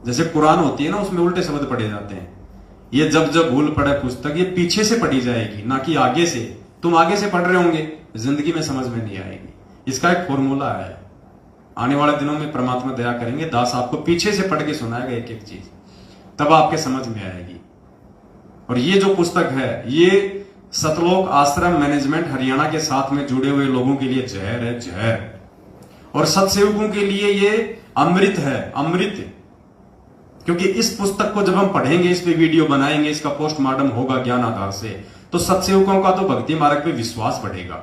जैसे कुरान होती है ना, उसमें उल्टे शब्द पढ़े जाते हैं। ये जब भूल पड़े पुस्तक, ये पीछे से पढ़ी जाएगी, ना कि आगे से। तुम आगे से पढ़ रहे होंगे, जिंदगी में समझ में नहीं आएगी। इसका एक फॉर्मूला है। आने वाले दिनों में परमात्मा दया करेंगे, दास आपको पीछे से पढ़ के सुनाएगा एक एक चीज, तब आपके समझ में आएगी। और ये जो पुस्तक है, ये सतलोक आश्रम मैनेजमेंट हरियाणा के साथ में जुड़े हुए लोगों के लिए जहर है, जहर। और सत्सेवकों के लिए ये अमृत है, अमृत। क्योंकि इस पुस्तक को जब हम पढ़ेंगे, इस पे वीडियो बनाएंगे, इसका पोस्टमार्टम होगा ज्ञान आधार से, तो सत्सेवकों का तो भक्ति मार्ग पे विश्वास बढ़ेगा।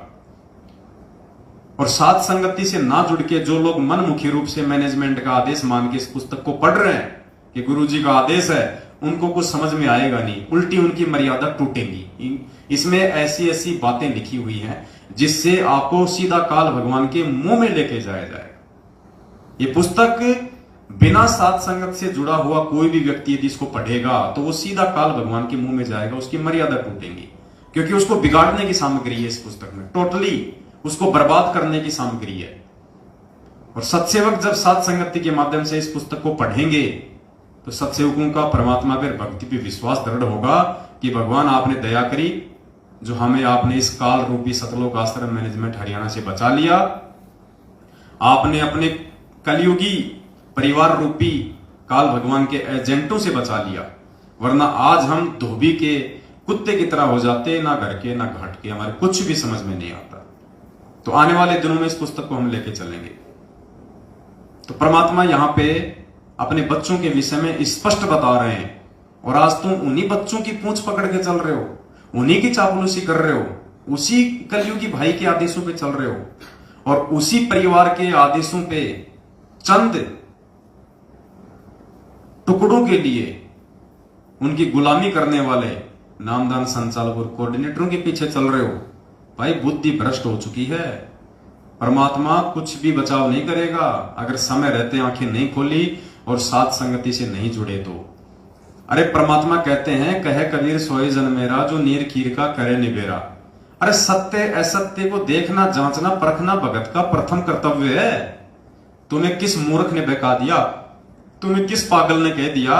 और साथ संगति से ना जुड़ के जो लोग मनमुखी रूप से मैनेजमेंट का आदेश मान के इस पुस्तक को पढ़ रहे हैं कि गुरु जी का आदेश है, उनको कुछ समझ में आएगा नहीं, उल्टी उनकी मर्यादा टूटेंगी। इसमें ऐसी ऐसी बातें लिखी हुई हैं जिससे आपको सीधा काल भगवान के मुंह में लेके जाया जाएगा। ये पुस्तक बिना साथ संगत से जुड़ा हुआ कोई भी व्यक्ति यदि इसको पढ़ेगा तो वो सीधा काल भगवान के मुंह में जाएगा, उसकी मर्यादा टूटेंगी। क्योंकि उसको बिगाड़ने की सामग्री है इस पुस्तक में, टोटली उसको बर्बाद करने की सामग्री है। और सत्सेवक जब साथ संगति के माध्यम से इस पुस्तक को पढ़ेंगे तो सत्सेवकों का परमात्मा पर भक्ति पे विश्वास दृढ़ होगा कि भगवान आपने दया करी, जो हमें आपने इस काल रूपी सतलोक आश्रम मैनेजमेंट हरियाणा से बचा लिया। आपने अपने कलयुगी परिवार रूपी काल भगवान के एजेंटों से बचा लिया, वरना आज हम धोबी के कुत्ते की तरह हो जाते, ना घर के ना घाट के, हमारे कुछ भी समझ में नहीं आता। तो आने वाले दिनों में इस पुस्तक को हम लेके चलेंगे। तो परमात्मा यहां पे अपने बच्चों के विषय में स्पष्ट बता रहे हैं, और आज तुम उन्हीं बच्चों की पूंछ पकड़ के चल रहे हो, उन्हीं की चापलूसी कर रहे हो, उसी कलयुगी भाई के आदेशों पे चल रहे हो, और उसी परिवार के आदेशों पे चंद टुकड़ों के लिए उनकी गुलामी करने वाले नामदान संचालक और कोऑर्डिनेटरों के पीछे चल रहे हो। भाई बुद्धि भ्रष्ट हो चुकी है। परमात्मा कुछ भी बचाव नहीं करेगा अगर समय रहते आंखें नहीं खोली और साथ संगति से नहीं जुड़े तो। अरे परमात्मा कहते हैं, कहे कबीर सोए जन मेरा, जो नीर खीर का करे निबेरा। अरे सत्य असत्य को देखना, जांचना, परखना भगत का प्रथम कर्तव्य है। तुम्हें किस मूर्ख ने बहका दिया? तुम्हें किस पागल ने कह दिया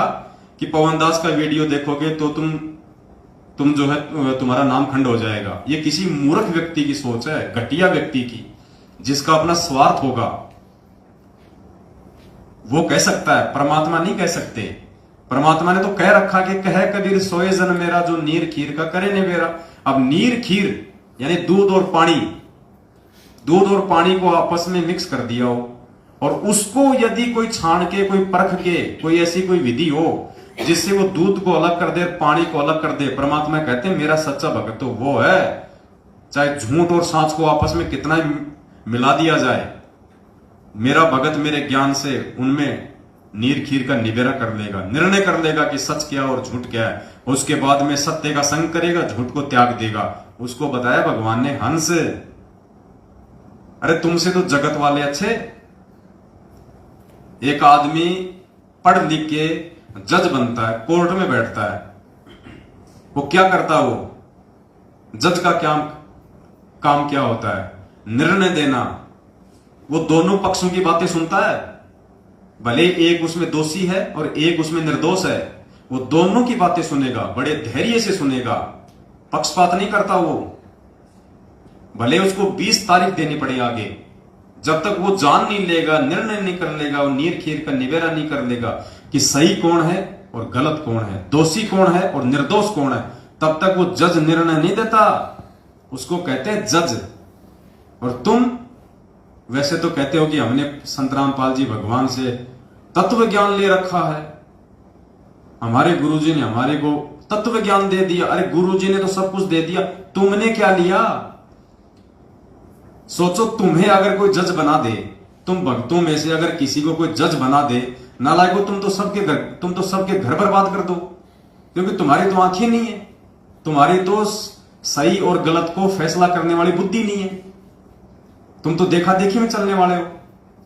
कि पवनदास का वीडियो देखोगे तो तुम जो है तुम्हारा नाम खंड हो जाएगा? ये किसी मूर्ख व्यक्ति की सोच है, घटिया व्यक्ति की, जिसका अपना स्वार्थ होगा। वो कह सकता है, परमात्मा नहीं कह सकते। परमात्मा ने तो कह रखा कि कहे कबीर सोए जन मेरा, जो नीर खीर का करे निबेरा। अब नीर खीर यानी दूध और पानी, दूध और पानी को आपस में मिक्स कर दिया हो, और उसको यदि कोई छान के, कोई परख के, कोई ऐसी कोई विधि हो जिससे वो दूध को अलग कर दे, पानी को अलग कर दे, परमात्मा कहते हैं मेरा सच्चा भगत तो वो है। चाहे झूठ और सांच को आपस में कितना मिला दिया जाए, मेरा भगत मेरे ज्ञान से उनमें नीर खीर का निबेरा कर लेगा, निर्णय कर लेगा कि सच क्या और झूठ क्या है। उसके बाद में सत्य का संग करेगा, झूठ को त्याग देगा। उसको बताया भगवान ने हंस। अरे तुमसे तो जगत वाले अच्छे। एक आदमी पढ़ लिख के जज बनता है, कोर्ट में बैठता है, वो क्या करता है? वो जज का क्या काम क्या होता है? निर्णय देना। वो दोनों पक्षों की बातें सुनता है, भले एक उसमें दोषी है और एक उसमें निर्दोष है, वो दोनों की बातें सुनेगा, बड़े धैर्य से सुनेगा, पक्षपात नहीं करता वो। भले उसको 20 तारीख देनी पड़े आगे, जब तक वो जान नहीं लेगा, निर्णय नहीं कर लेगा, वो नीर खीर का निबेरा नहीं कर लेगा कि सही कौन है और गलत कौन है, दोषी कौन है और निर्दोष कौन है, तब तक वो जज निर्णय नहीं देता, उसको कहते हैं जज। और तुम वैसे तो कहते हो कि हमने संत रामपाल जी भगवान से तत्व ज्ञान ले रखा है, हमारे गुरुजी ने हमारे को तत्व ज्ञान दे दिया। अरे गुरुजी ने तो सब कुछ दे दिया, तुमने क्या लिया? सोचो, तुम्हें अगर कोई जज बना दे, तुम भक्तों में से अगर किसी को कोई जज बना दे, नालायको तुम तो सबके घर बर्बाद कर दो, क्योंकि तुम्हारी तो आंखें नहीं है, तुम्हारी तो सही और गलत को फैसला करने वाली बुद्धि नहीं है, तुम तो देखा देखी में चलने वाले हो।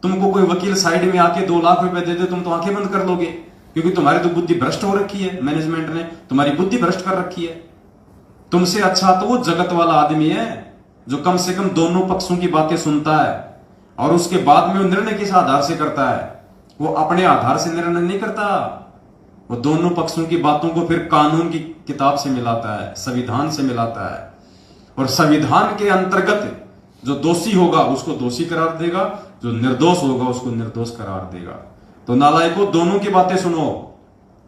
तुमको कोई वकील साइड में आके 2 लाख रुपए दे दे, तुम तो आंखें बंद कर लोगे, क्योंकि तुम्हारी तो बुद्धि भ्रष्ट हो रखी है, मैनेजमेंट ने तुम्हारी बुद्धि भ्रष्ट कर रखी है। तुमसे अच्छा तो वो जगत वाला आदमी है जो कम से कम दोनों पक्षों की बातें सुनता है और उसके बाद में वो निर्णय किस आधार से करता है। वो अपने आधार से निर्णय नहीं करता, वो दोनों पक्षों की बातों को फिर कानून की किताब से मिलाता है, संविधान से मिलाता है, और संविधान के अंतर्गत जो दोषी होगा उसको दोषी करार देगा, जो निर्दोष होगा उसको निर्दोष करार देगा। तो नालायकों, दोनों की बातें सुनो,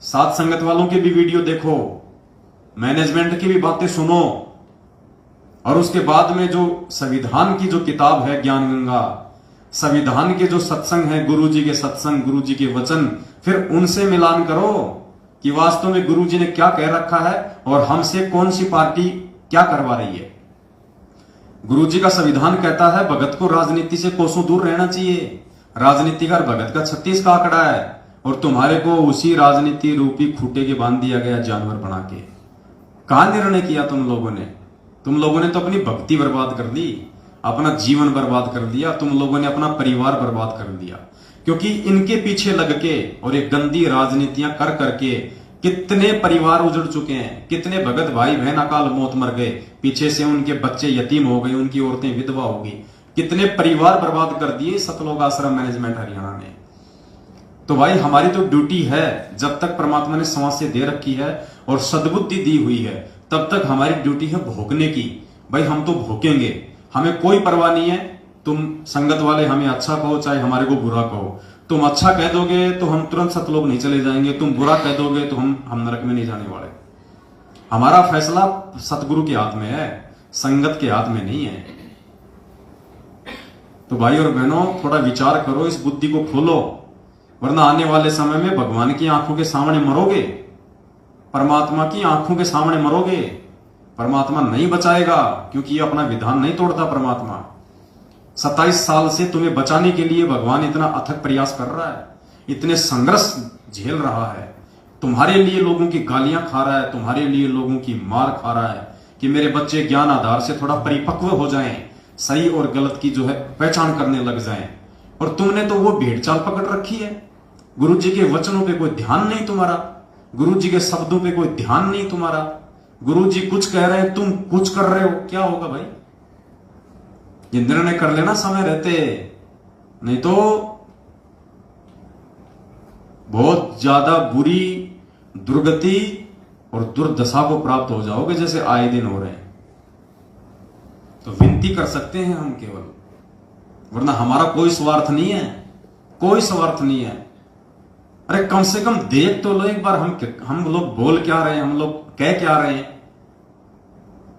साथ संगत वालों की भी वीडियो देखो, मैनेजमेंट की भी बातें सुनो, और उसके बाद में जो संविधान की जो किताब है ज्ञान गंगा, संविधान के जो सत्संग है, गुरुजी के सत्संग, गुरुजी के वचन, फिर उनसे मिलान करो कि वास्तव में गुरुजी ने क्या कह रखा है और हमसे कौन सी पार्टी क्या करवा रही है। गुरुजी का संविधान कहता है भगत को राजनीति से कोसों दूर रहना चाहिए, राजनीति का भगत का 36 का आंकड़ा है, और तुम्हारे को उसी राजनीति रूपी खूटे के बांध दिया गया जानवर बना के। कहां निर्णय किया तुम लोगों ने? तुम लोगों ने तो अपनी भक्ति बर्बाद कर दी, अपना जीवन बर्बाद कर दिया, तुम लोगों ने अपना परिवार बर्बाद कर दिया, क्योंकि इनके पीछे लग के और ये गंदी राजनीतियां कर करके कितने परिवार उजड़ चुके हैं, कितने भगत भाई बहन अकाल मौत मर गए, पीछे से उनके बच्चे यतीम हो गए, उनकी औरतें विधवा हो गई, कितने परिवार बर्बाद कर दिए सतलोक आश्रम मैनेजमेंट हरियाणा ने। तो भाई हमारी तो ड्यूटी है, जब तक परमात्मा ने समाज से दे रखी है और सद्बुद्धि दी हुई है, तब तक हमारी ड्यूटी है भोगने की। भाई हम तो भोगेंगे, हमें कोई परवाह नहीं है। तुम संगत वाले हमें अच्छा कहो चाहे हमारे को बुरा कहो, तुम अच्छा कह दोगे तो हम तुरंत सतलोक नहीं चले जाएंगे, तुम बुरा कह दोगे तो हम नरक में नहीं जाने वाले। हमारा फैसला सतगुरु के हाथ में है, संगत के हाथ में नहीं है। तो भाई और बहनों, थोड़ा विचार करो, इस बुद्धि को खोलो, वरना आने वाले समय में भगवान की आंखों के सामने मरोगे, परमात्मा की आंखों के सामने मरोगे। परमात्मा नहीं बचाएगा, क्योंकि ये अपना विधान नहीं तोड़ता। परमात्मा 27 साल से तुम्हें बचाने के लिए भगवान इतना अथक प्रयास कर रहा है, इतने संघर्ष झेल रहा है, तुम्हारे लिए लोगों की गालियां खा रहा है, तुम्हारे लिए लोगों की मार खा रहा है कि मेरे बच्चे ज्ञान आधार से थोड़ा परिपक्व हो जाएं, सही और गलत की जो है पहचान करने लग जाएं। और तुमने तो वो भेड़ चाल पकड़ रखी है, गुरु जी के वचनों पे कोई ध्यान नहीं तुम्हारा, गुरु जी के शब्दों पे कोई ध्यान नहीं तुम्हारा। गुरु जी कुछ कह रहे हैं, तुम कुछ कर रहे हो, क्या होगा भाई? ये निर्णय कर लेना समय रहते, नहीं तो बहुत ज्यादा बुरी दुर्गति और दुर्दशा को प्राप्त हो जाओगे, जैसे आए दिन हो रहे हैं। तो विनती कर सकते हैं हम केवल, वरना हमारा कोई स्वार्थ नहीं है, कोई स्वार्थ नहीं है। अरे कम से कम देख तो लो एक बार, हम लोग बोल क्या रहे हैं, हम लोग कह क्या रहे हैं।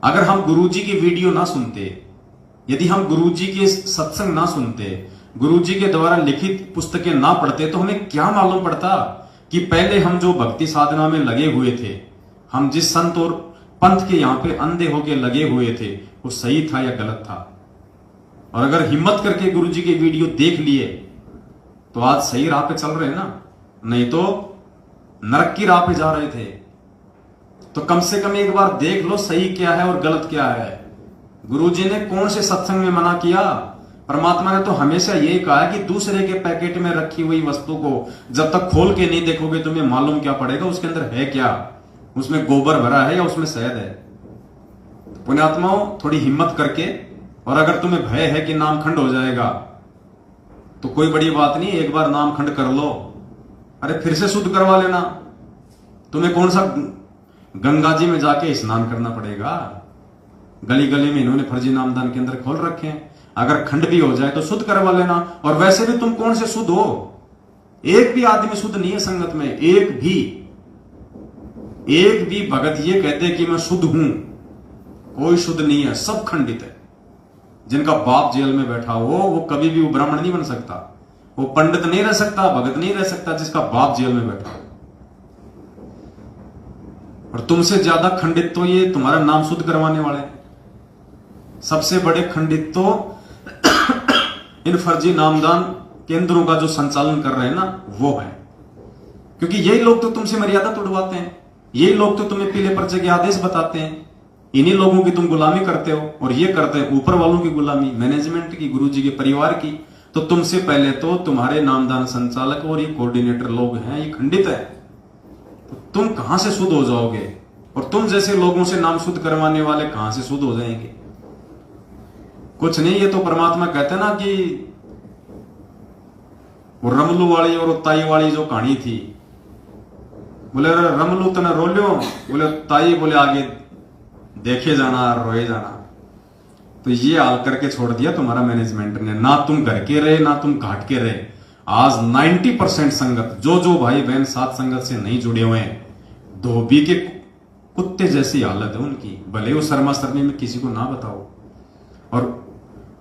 अगर हम गुरुजी की वीडियो ना सुनते, यदि हम गुरुजी के सत्संग ना सुनते, गुरुजी के द्वारा लिखित पुस्तकें ना पढ़ते, तो हमें क्या मालूम पड़ता कि पहले हम जो भक्ति साधना में लगे हुए थे, हम जिस संत और पंथ के यहां पे अंधे होके लगे हुए थे, वो सही था या गलत था। और अगर हिम्मत करके गुरुजी के वीडियो देख लिए तो आज सही राह पे चल रहे हैं ना, नहीं तो नरक की राह पे जा रहे थे। तो कम से कम एक बार देख लो सही क्या है और गलत क्या है। गुरुजी ने कौन से सत्संग में मना किया? परमात्मा ने तो हमेशा यही कहा है कि दूसरे के पैकेट में रखी हुई वस्तु को जब तक खोल के नहीं देखोगे तुम्हें मालूम क्या पड़ेगा उसके अंदर है क्या, उसमें गोबर भरा है या उसमें शहद है। पुण्यात्माओं, थोड़ी हिम्मत करके, और अगर तुम्हें भय है कि नामखंड हो जाएगा तो कोई बड़ी बात नहीं, एक बार नामखंड कर लो, अरे फिर से शुद्ध करवा लेना। तुम्हें कौन सा गंगा जी में जाके स्नान करना पड़ेगा? गली गली में इन्होंने फर्जी नामदान के अंदर खोल रखे हैं, अगर खंड भी हो जाए तो शुद्ध करवा लेना। और वैसे भी तुम कौन से शुद्ध हो? एक भी आदमी शुद्ध नहीं है संगत में, एक भी। एक भी भगत ये कहते कि मैं शुद्ध हूं, कोई शुद्ध नहीं है, सब खंडित है। जिनका बाप जेल में बैठा हो वो कभी भी वो ब्राह्मण नहीं बन सकता, वो पंडित नहीं रह सकता, भगत नहीं रह सकता जिसका बाप जेल में बैठा हो। और तुमसे ज्यादा खंडित तो ये तुम्हारा नाम शुद्ध करवाने वाले हैं। सबसे बड़े खंडित तो इन फर्जी नामदान केंद्रों का जो संचालन कर रहे हैं ना वो है, क्योंकि यही लोग तो तुमसे मर्यादा तोड़वाते हैं, यही लोग तो तुम्हें पीले पर्चे के आदेश बताते हैं, इन्हीं लोगों की तुम गुलामी करते हो। और ये करते हैं ऊपर वालों की गुलामी, मैनेजमेंट की, गुरुजी के परिवार की। तो तुमसे पहले तो तुम्हारे नामदान संचालक और ये कोऑर्डिनेटर लोग हैं, ये खंडित है। तो तुम कहां से शुद्ध हो जाओगे? और तुम जैसे लोगों से नाम शुद्ध करवाने वाले कहां से शुद्ध हो जाएंगे? कुछ नहीं, ये तो परमात्मा कहते हैं ना कि वो रमलू वाली और ताई वाली जो कहानी थी, बोले रमलू तने रो लो, बोले ताई बोले आगे देखे जाना, रोए जाना। तो ये हाल करके छोड़ दिया तुम्हारा मैनेजमेंट ने, ना तुम घर के रहे ना तुम घाट के रहे। आज 90% संगत, जो भाई बहन सात संगत से नहीं जुड़े हुए हैं, धोबी के कुत्ते जैसी हालत है उनकी, भले वो शर्मा शर्मी में किसी को ना बताओ। और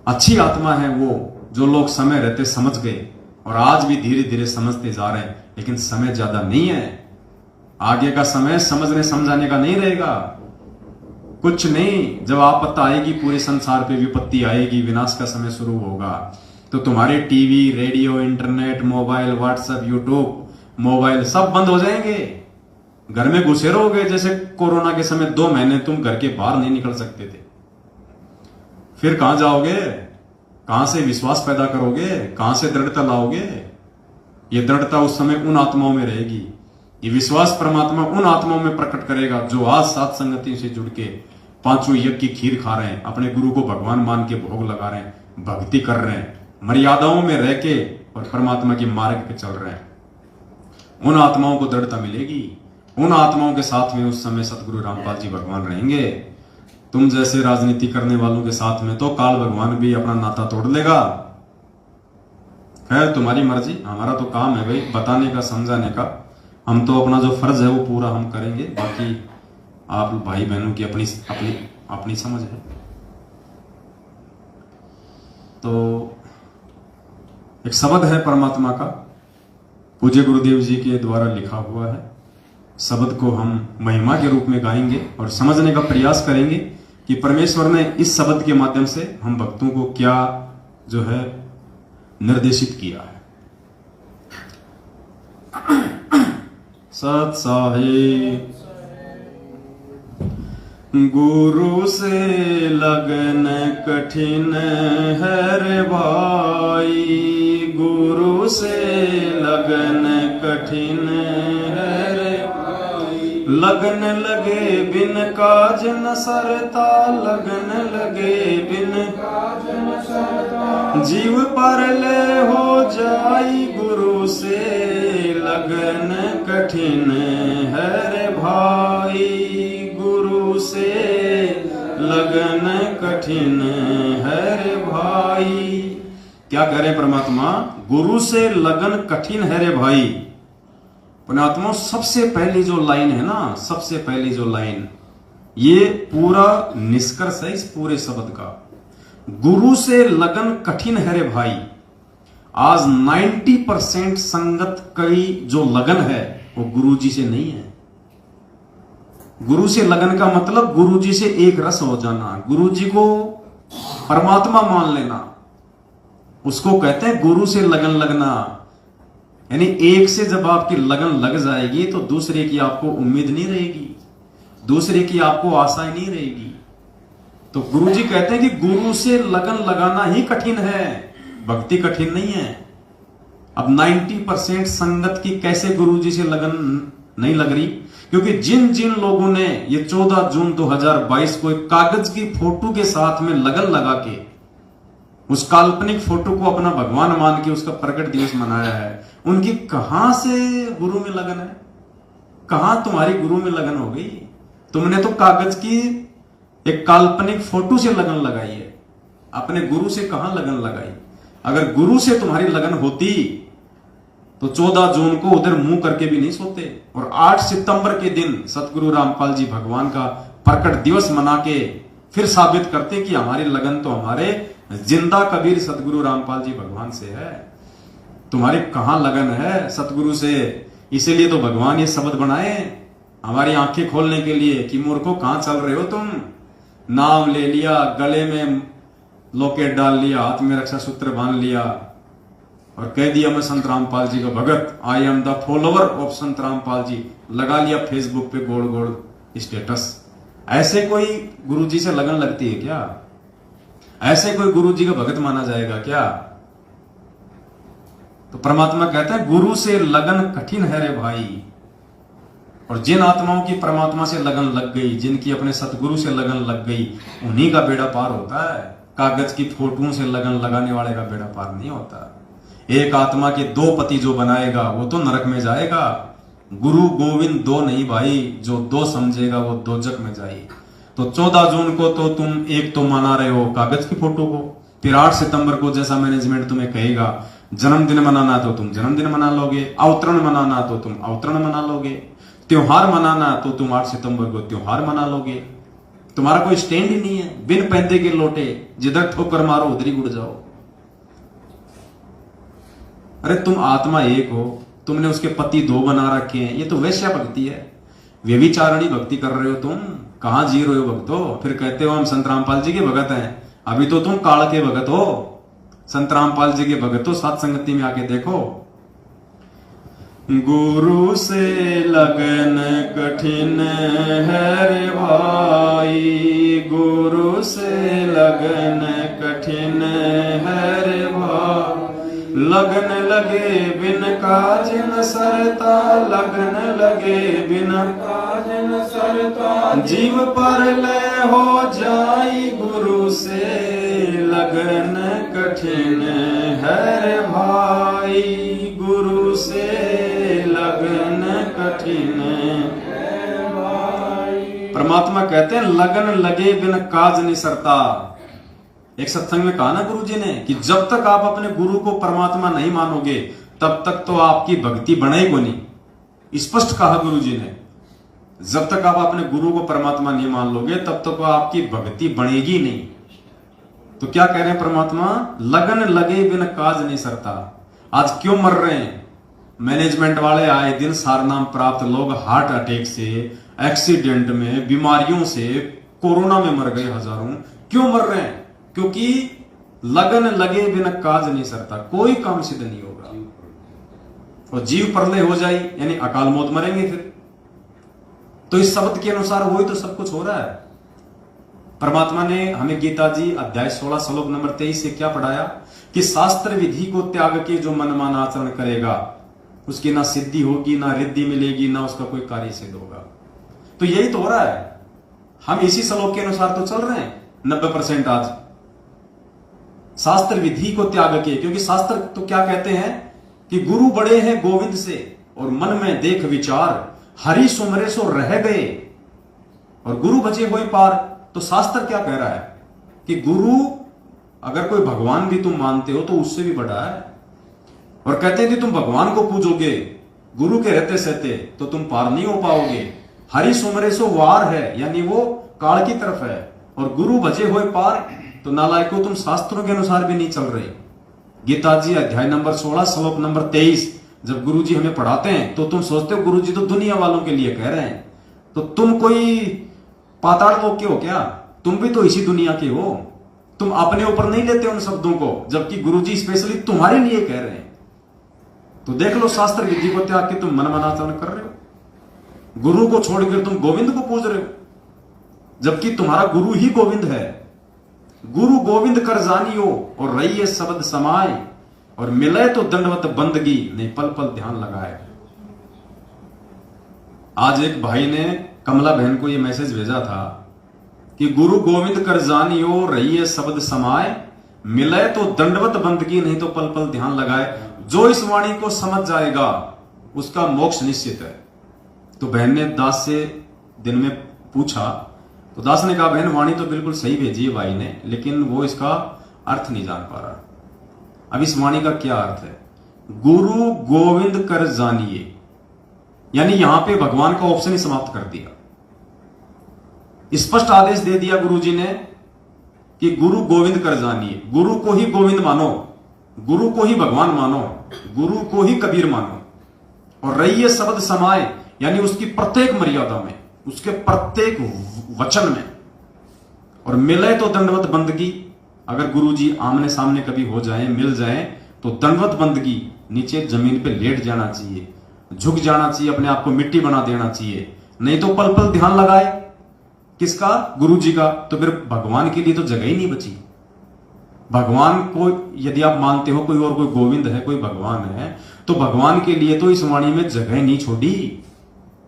अच्छी आत्मा है वो जो लोग समय रहते समझ गए, और आज भी धीरे धीरे समझते जा रहे हैं, लेकिन समय ज्यादा नहीं है। आगे का समय समझने समझाने का नहीं रहेगा, कुछ नहीं। जब आपत्ति आएगी, पूरे संसार पे विपत्ति आएगी, विनाश का समय शुरू होगा, तो तुम्हारे TV, radio, internet, mobile, WhatsApp, YouTube, mobile सब बंद हो जाएंगे। घर में घुसे रहोगे जैसे कोरोना के समय 2 महीने तुम घर के बाहर नहीं निकल सकते थे। फिर कहां जाओगे? कहां से विश्वास पैदा करोगे? कहां से दृढ़ता लाओगे? ये दृढ़ता उस समय उन आत्माओं में रहेगी। ये विश्वास परमात्मा उन आत्माओं में प्रकट करेगा जो आज सात संगतियों से जुड़ के पांचों यज्ञ की खीर खा रहे हैं, अपने गुरु को भगवान मान के भोग लगा रहे हैं, भक्ति कर रहे हैं, मर्यादाओं में रह के और परमात्मा के मार्ग पे चल रहे हैं। उन आत्माओं को दृढ़ता मिलेगी। उन आत्माओं के साथ में उस समय सतगुरु रामपाल जी भगवान रहेंगे। तुम जैसे राजनीति करने वालों के साथ में तो काल भगवान भी अपना नाता तोड़ लेगा। खैर तुम्हारी मर्जी, हमारा तो काम है भाई बताने का, समझाने का। हम तो अपना जो फर्ज है वो पूरा हम करेंगे, बाकी आप भाई बहनों की अपनी अपनी अपनी समझ है। तो एक शब्द है परमात्मा का, पूज्य गुरुदेव जी के द्वारा लिखा हुआ है। शब्द को हम महिमा के रूप में गाएंगे और समझने का प्रयास करेंगे कि परमेश्वर ने इस शब्द के माध्यम से हम भक्तों को क्या जो है निर्देशित किया है। सत साहिब गुरु से लगन कठिन है रे भाई, गुरु से लगन कठिन है रे भाई। लगन लगे बिन काज न सरता, लगन लगे बिन काज न सरता। जीव पर ले हो जाई गुरु से लगन कठिन है रे भाई, गुरु से लगन कठिन है रे भाई। क्या कह रहे परमात्मा? गुरु से लगन कठिन है रे भाई। पुण्यात्मा सबसे पहली जो लाइन है ना, सबसे पहली जो लाइन, ये पूरा निष्कर्ष है इस पूरे शब्द का। गुरु से लगन कठिन है रे भाई। आज 90% संगत की जो लगन है वो गुरुजी से नहीं है। गुरु से लगन का मतलब गुरुजी से एक रस हो जाना, गुरुजी को परमात्मा मान लेना, उसको कहते हैं गुरु से लगन लगना। यानी एक से जब आपकी लगन लग जाएगी तो दूसरे की आपको उम्मीद नहीं रहेगी, दूसरे की आपको आशा नहीं रहेगी। तो गुरुजी कहते हैं कि गुरु से लगन लगाना ही कठिन है, भक्ति कठिन नहीं है। अब 90% संगत की कैसे गुरुजी से लगन नहीं लग रही? क्योंकि जिन जिन लोगों ने ये 14 जून 2022 को एक कागज की फोटो के साथ में लगन लगा के उस काल्पनिक फोटो को अपना भगवान मान के उसका प्रकट दिवस मनाया है, उनकी कहां से गुरु में लगन है? कहां तुम्हारी गुरु में लगन हो गई? तुमने तो कागज की एक काल्पनिक फोटो से लगन लगाई है, अपने गुरु से कहां लगन लगाई? अगर गुरु से तुम्हारी लगन होती तो 14 जून को उधर मुंह करके भी नहीं सोते। और 8 सितंबर के दिन सतगुरु रामपाल जी भगवान का प्रकट दिवस मना के फिर साबित करते कि हमारी लगन तो हमारे जिंदा कबीर सतगुरु रामपाल जी भगवान से है। तुम्हारी कहां लगन है सतगुरु से? इसीलिए तो भगवान ये शब्द बनाए हमारी आंखें खोलने के लिए कि मूर्खों कहां चल रहे हो तुम? नाम ले लिया, गले में लोकेट डाल लिया, हाथ में रक्षा सूत्र बांध लिया और कह दिया मैं संत रामपाल जी का भगत, I am the follower of Sant Rampal जी, लगा लिया फेसबुक पे गोड़ गोड़ स्टेटस। ऐसे कोई गुरुजी से लगन लगती है क्या? ऐसे कोई गुरुजी का भगत माना जाएगा क्या? तो परमात्मा कहते हैं गुरु से लगन कठिन है रे भाई। और जिन आत्माओं की परमात्मा से लगन लग गई, जिनकी अपने सतगुरु से लगन लग गई, उन्हीं का बेड़ा पार होता है। कागज की फोटों से लगन लगाने वाले का बेड़ा पार नहीं होता। एक आत्मा के 2 पति जो बनाएगा वो तो नरक में जाएगा। गुरु गोविंद 2 नहीं भाई, जो 2 समझेगा वो दोजक में जाएगी। तो 14 जून को तो तुम एक तो मना रहे हो कागज की फोटो को, फिर 8 सितंबर को जैसा मैनेजमेंट तुम्हें कहेगा जन्मदिन मनाना तो तुम जन्मदिन मना लोगे, अवतरण मनाना तो तुम अवतरण मना लोगे, त्योहार मनाना तो तुम 8 सितंबर को त्योहार मना लोगे। तुम्हारा कोई स्टैंड ही नहीं है। बिन पैदे के लोटे, जिधर ठोकर मारो उधर ही उड़ जाओ। अरे तुम आत्मा एक हो, तुमने उसके पति 2 बना रखे हैं। ये तो वैश्या भक्ति है, व्यभिचारणी भक्ति कर रहे हो तुम। कहां जी रहे हो भक्तो? फिर कहते हो हम संत रामपाल जी के भगत हैं। अभी तो तुम काल के भगत हो। संत रामपाल जी के भगत हो, सात संगति में आके देखो। गुरु से लगन कठिन है रे भाई, गुरु से लगन कठिन है रे भाई। लगन लगे बिन काज न सरता, लगन लगे बिन काज न सरता। जीव पर ले हो जाई गुरु से, लगन कठिन है रे भाई, गुरु से लगन कठिन है भाई। परमात्मा कहते हैं लगन लगे बिन काज नहीं सरता। एक सत्संग में कहा ना गुरु जी ने कि जब तक आप अपने गुरु को परमात्मा नहीं मानोगे तब तक तो आपकी भक्ति बनेगी नहीं। स्पष्ट कहा गुरु जी ने, जब तक आप अपने गुरु को परमात्मा नहीं मान लोगे तब तक आपकी भक्ति बनेगी नहीं। तो क्या कह रहे हैं परमात्मा? लगन लगे बिन काज नहीं सरता। आज क्यों मर रहे हैं मैनेजमेंट वाले? आए दिन सारनाम प्राप्त लोग हार्ट अटैक से, एक्सीडेंट में, बीमारियों से, कोरोना में मर गए हजारों। क्यों मर रहे हैं? क्योंकि लगन लगे बिना काज नहीं सरता, कोई काम सिद्ध नहीं होगा। और जीव प्रलय हो जाए यानी अकाल मौत, मरेंगे फिर। तो इस शब्द के अनुसार वही तो सब कुछ हो रहा है। परमात्मा ने हमें गीता जी अध्याय 16 श्लोक नंबर 23 से क्या पढ़ाया कि शास्त्र विधि को त्याग के जो मनमाना आचरण करेगा उसकी ना सिद्धि होगी, ना रिद्धि मिलेगी, ना उसका कोई कार्य सिद्ध होगा। तो यही तो हो रहा है। हम इसी श्लोक के अनुसार तो चल रहे हैं 90% आज। शास्त्र विधि को त्याग के, क्योंकि शास्त्र तो क्या कहते हैं कि गुरु बड़े हैं गोविंद से और मन में देख विचार, हरि सुमरे सो रह गए और गुरु बचे हुए पार। तो शास्त्र क्या कह रहा है कि गुरु, अगर कोई भगवान भी तुम मानते हो तो उससे भी बड़ा है। और कहते हैं कि तुम भगवान को पूजोगे गुरु के रहते सहते तो तुम पार नहीं हो पाओगे। हरि सुमरे सो वार है यानी वो काल की तरफ है, और गुरु बचे हुए पार। तो नालायकों तुम शास्त्रों के अनुसार भी नहीं चल रहे। गीता जी अध्याय नंबर 16 श्लोक नंबर 23 जब गुरु जी हमें पढ़ाते हैं तो तुम सोचते हो गुरु जी तो दुनिया वालों के लिए कह रहे हैं। तो तुम कोई पाताल लोक के हो क्या? तुम भी तो इसी दुनिया के हो। तुम अपने ऊपर नहीं लेते उन शब्दों को, जबकि गुरु जी स्पेशली तुम्हारे लिए कह रहे हैं। तो देख लो, शास्त्र विधि को त्याग के तुम मनमानाचरण कर रहे हो। गुरु को छोड़कर तुम गोविंद को पूज रहे हो, जबकि तुम्हारा गुरु ही गोविंद है। गुरु गोविंद कर जानियो और रहिए शब्द समाए, और मिले तो दंडवत बंदगी नहीं पल पल ध्यान लगाए। आज एक भाई ने कमला बहन को यह मैसेज भेजा था कि गुरु गोविंद कर जानियो रहिए शब्द समाए, मिले तो दंडवत बंदगी नहीं तो पल पल ध्यान लगाए। जो इस वाणी को समझ जाएगा उसका मोक्ष निश्चित है। तो बहन ने दास से दिन में पूछा, तो दास ने कहा बहन वाणी तो बिल्कुल सही भेजी है भाई ने, लेकिन वो इसका अर्थ नहीं जान पा रहा। अब इस वाणी का क्या अर्थ है? गुरु गोविंद कर जानिए, यानी यहां पे भगवान का ऑप्शन ही समाप्त कर दिया। स्पष्ट आदेश दे दिया गुरु जी ने कि गुरु गोविंद कर जानिए, गुरु को ही गोविंद मानो, गुरु को ही भगवान मानो, गुरु को ही कबीर मानो, और रहिए शब्द समाये, यानी उसकी प्रत्येक मर्यादा में, उसके प्रत्येक वचन में, और मिले तो दंडवत बंदगी। अगर गुरु जी आमने सामने कभी हो जाए, मिल जाए, तो दंडवत बंदगी, नीचे जमीन पे लेट जाना चाहिए, झुक जाना चाहिए, अपने आप को मिट्टी बना देना चाहिए। नहीं तो पल पल ध्यान लगाए किसका? गुरु जी का। तो फिर भगवान के लिए तो जगह ही नहीं बची। भगवान को यदि आप मानते हो कोई और कोई गोविंद है, कोई भगवान है, तो भगवान के लिए तो इस वाणी में जगह नहीं छोड़ी।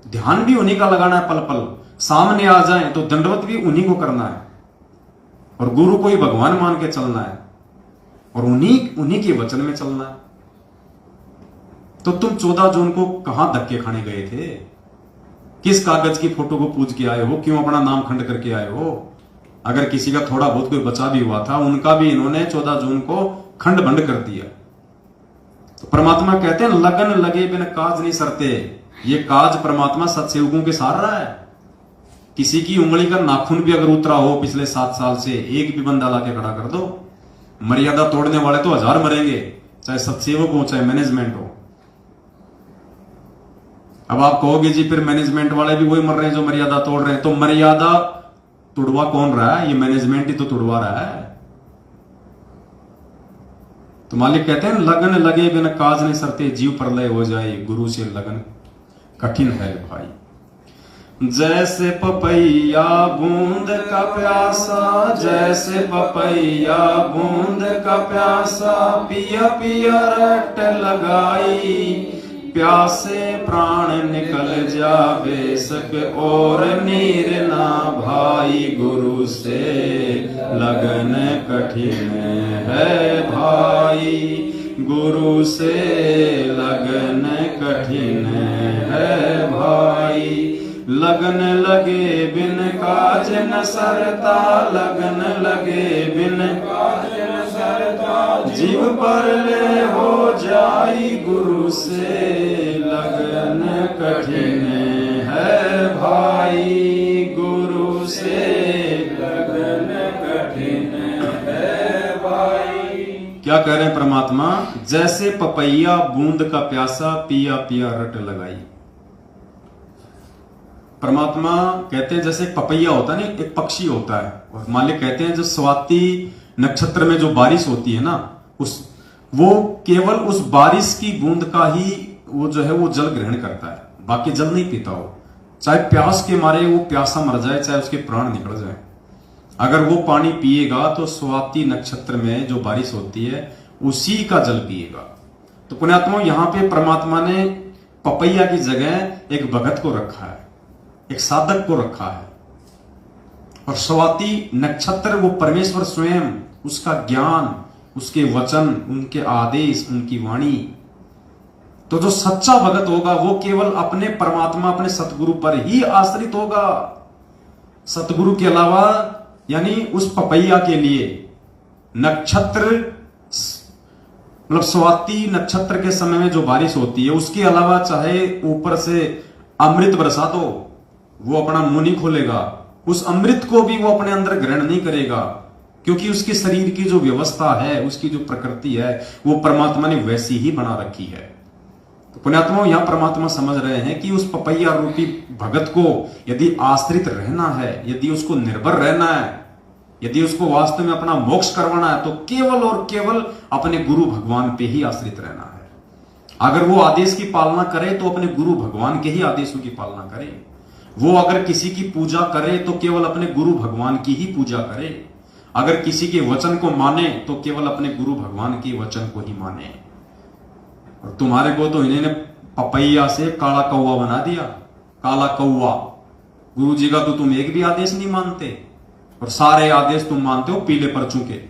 ध्यान भी उन्हीं का लगाना है, पल पल सामने आ जाए तो दंडवत भी उन्हीं को करना है, और गुरु को ही भगवान मान के चलना है, और उन्हीं के वचन में चलना है। तो तुम 14 जून को कहां धक्के खाने गए थे? किस कागज की फोटो को पूज के आए हो? क्यों अपना नाम खंड करके आए हो? अगर किसी का थोड़ा बहुत कोई बचा भी हुआ था, उनका भी इन्होंने 14 जून को खंड भंड कर दिया। तो परमात्मा कहते हैं लगन लगे बिन काज नहीं सरते। ये काज परमात्मा सत्सेवकों के सार रहा है। किसी की उंगली का नाखून भी अगर उतरा हो पिछले 7 साल से, एक भी बंदा लाके खड़ा कर दो। मर्यादा तोड़ने वाले तो 1000 मरेंगे, चाहे सत्सेवक हो चाहे मैनेजमेंट हो। अब आप कहोगे जी फिर मैनेजमेंट वाले भी वही मर रहे हैं जो मर्यादा तोड़ रहे हैं। तो मर्यादा तुड़वा कौन रहा है? ये मैनेजमेंट ही तो तुड़वा रहा है। तो मालिक कहते हैं लगन लगे बिन काज नहीं सरते, जीव प्रलय हो जाए, गुरु से लगन कठिन है भाई। जैसे पपैया बूंद का प्यासा, जैसे पपैया बूंद का प्यासा, पिया पिया रट लगाई, प्यासे प्राण निकल जावे सक और नीर ना भाई, गुरु से लगन कठिन है भाई, गुरु से लगन कठिन है भाई। लगन लगे बिन काज न सरता, लगन लगे बिन काज न सरता, जीव पर ले हो जाई, गुरु से लगन कठिन है भाई, गुरु से लगन कठिन है भाई। क्या कह रहे हैं परमात्मा? जैसे पपैया बूंद का प्यासा, पिया पिया रट लगाई। परमात्मा कहते हैं जैसे पपैया होता है ना, एक पक्षी होता है, और मालिक कहते हैं जो स्वाति नक्षत्र में जो बारिश होती है ना, वो केवल उस बारिश की बूंद का ही वो जो है वो जल ग्रहण करता है, बाकी जल नहीं पीता हो। चाहे प्यास के मारे वो प्यासा मर जाए, चाहे उसके प्राण निकल जाए, अगर वो पानी पिएगा तो स्वाति नक्षत्र में जो बारिश होती है उसी का जल पिएगा। तो पुण्यात्मा यहां पे परमात्मा ने पपैया की जगह एक भगत को रखा है, एक साधक को रखा है, और स्वाति नक्षत्र वो परमेश्वर स्वयं, उसका ज्ञान, उसके वचन, उनके आदेश, उनकी वाणी। तो जो सच्चा भगत होगा वो केवल अपने परमात्मा, अपने सतगुरु पर ही आश्रित होगा। सतगुरु के अलावा, यानी उस पपैया के लिए नक्षत्र, मतलब स्वाति नक्षत्र के समय में जो बारिश होती है उसके अलावा चाहे ऊपर से अमृत बरसा दो, वो अपना मुंह नहीं खोलेगा, उस अमृत को भी वो अपने अंदर ग्रहण नहीं करेगा, क्योंकि उसके शरीर की जो व्यवस्था है, उसकी जो प्रकृति है, वो परमात्मा ने वैसी ही बना रखी है। तो पुण्यात्मा यहां परमात्मा समझ रहे हैं कि उस पपैया रूपी भगत को यदि आश्रित रहना है, यदि उसको निर्भर रहना है, यदि उसको वास्तव में अपना मोक्ष करवाना है, तो केवल और केवल अपने गुरु भगवान पे ही आश्रित रहना है। अगर वो आदेश की पालना करे तो अपने गुरु भगवान के ही आदेशों की पालना करे। वो अगर किसी की पूजा करे तो केवल अपने गुरु भगवान की ही पूजा करे। अगर किसी के वचन को माने तो केवल अपने गुरु भगवान के वचन को ही माने। और तुम्हारे को तो इन्होंने पपैया से काला कौवा बना दिया। काला कौवा, गुरु जी का तो तुम एक भी आदेश नहीं मानते, और सारे आदेश तुम मानते हो पीले पर्चों के,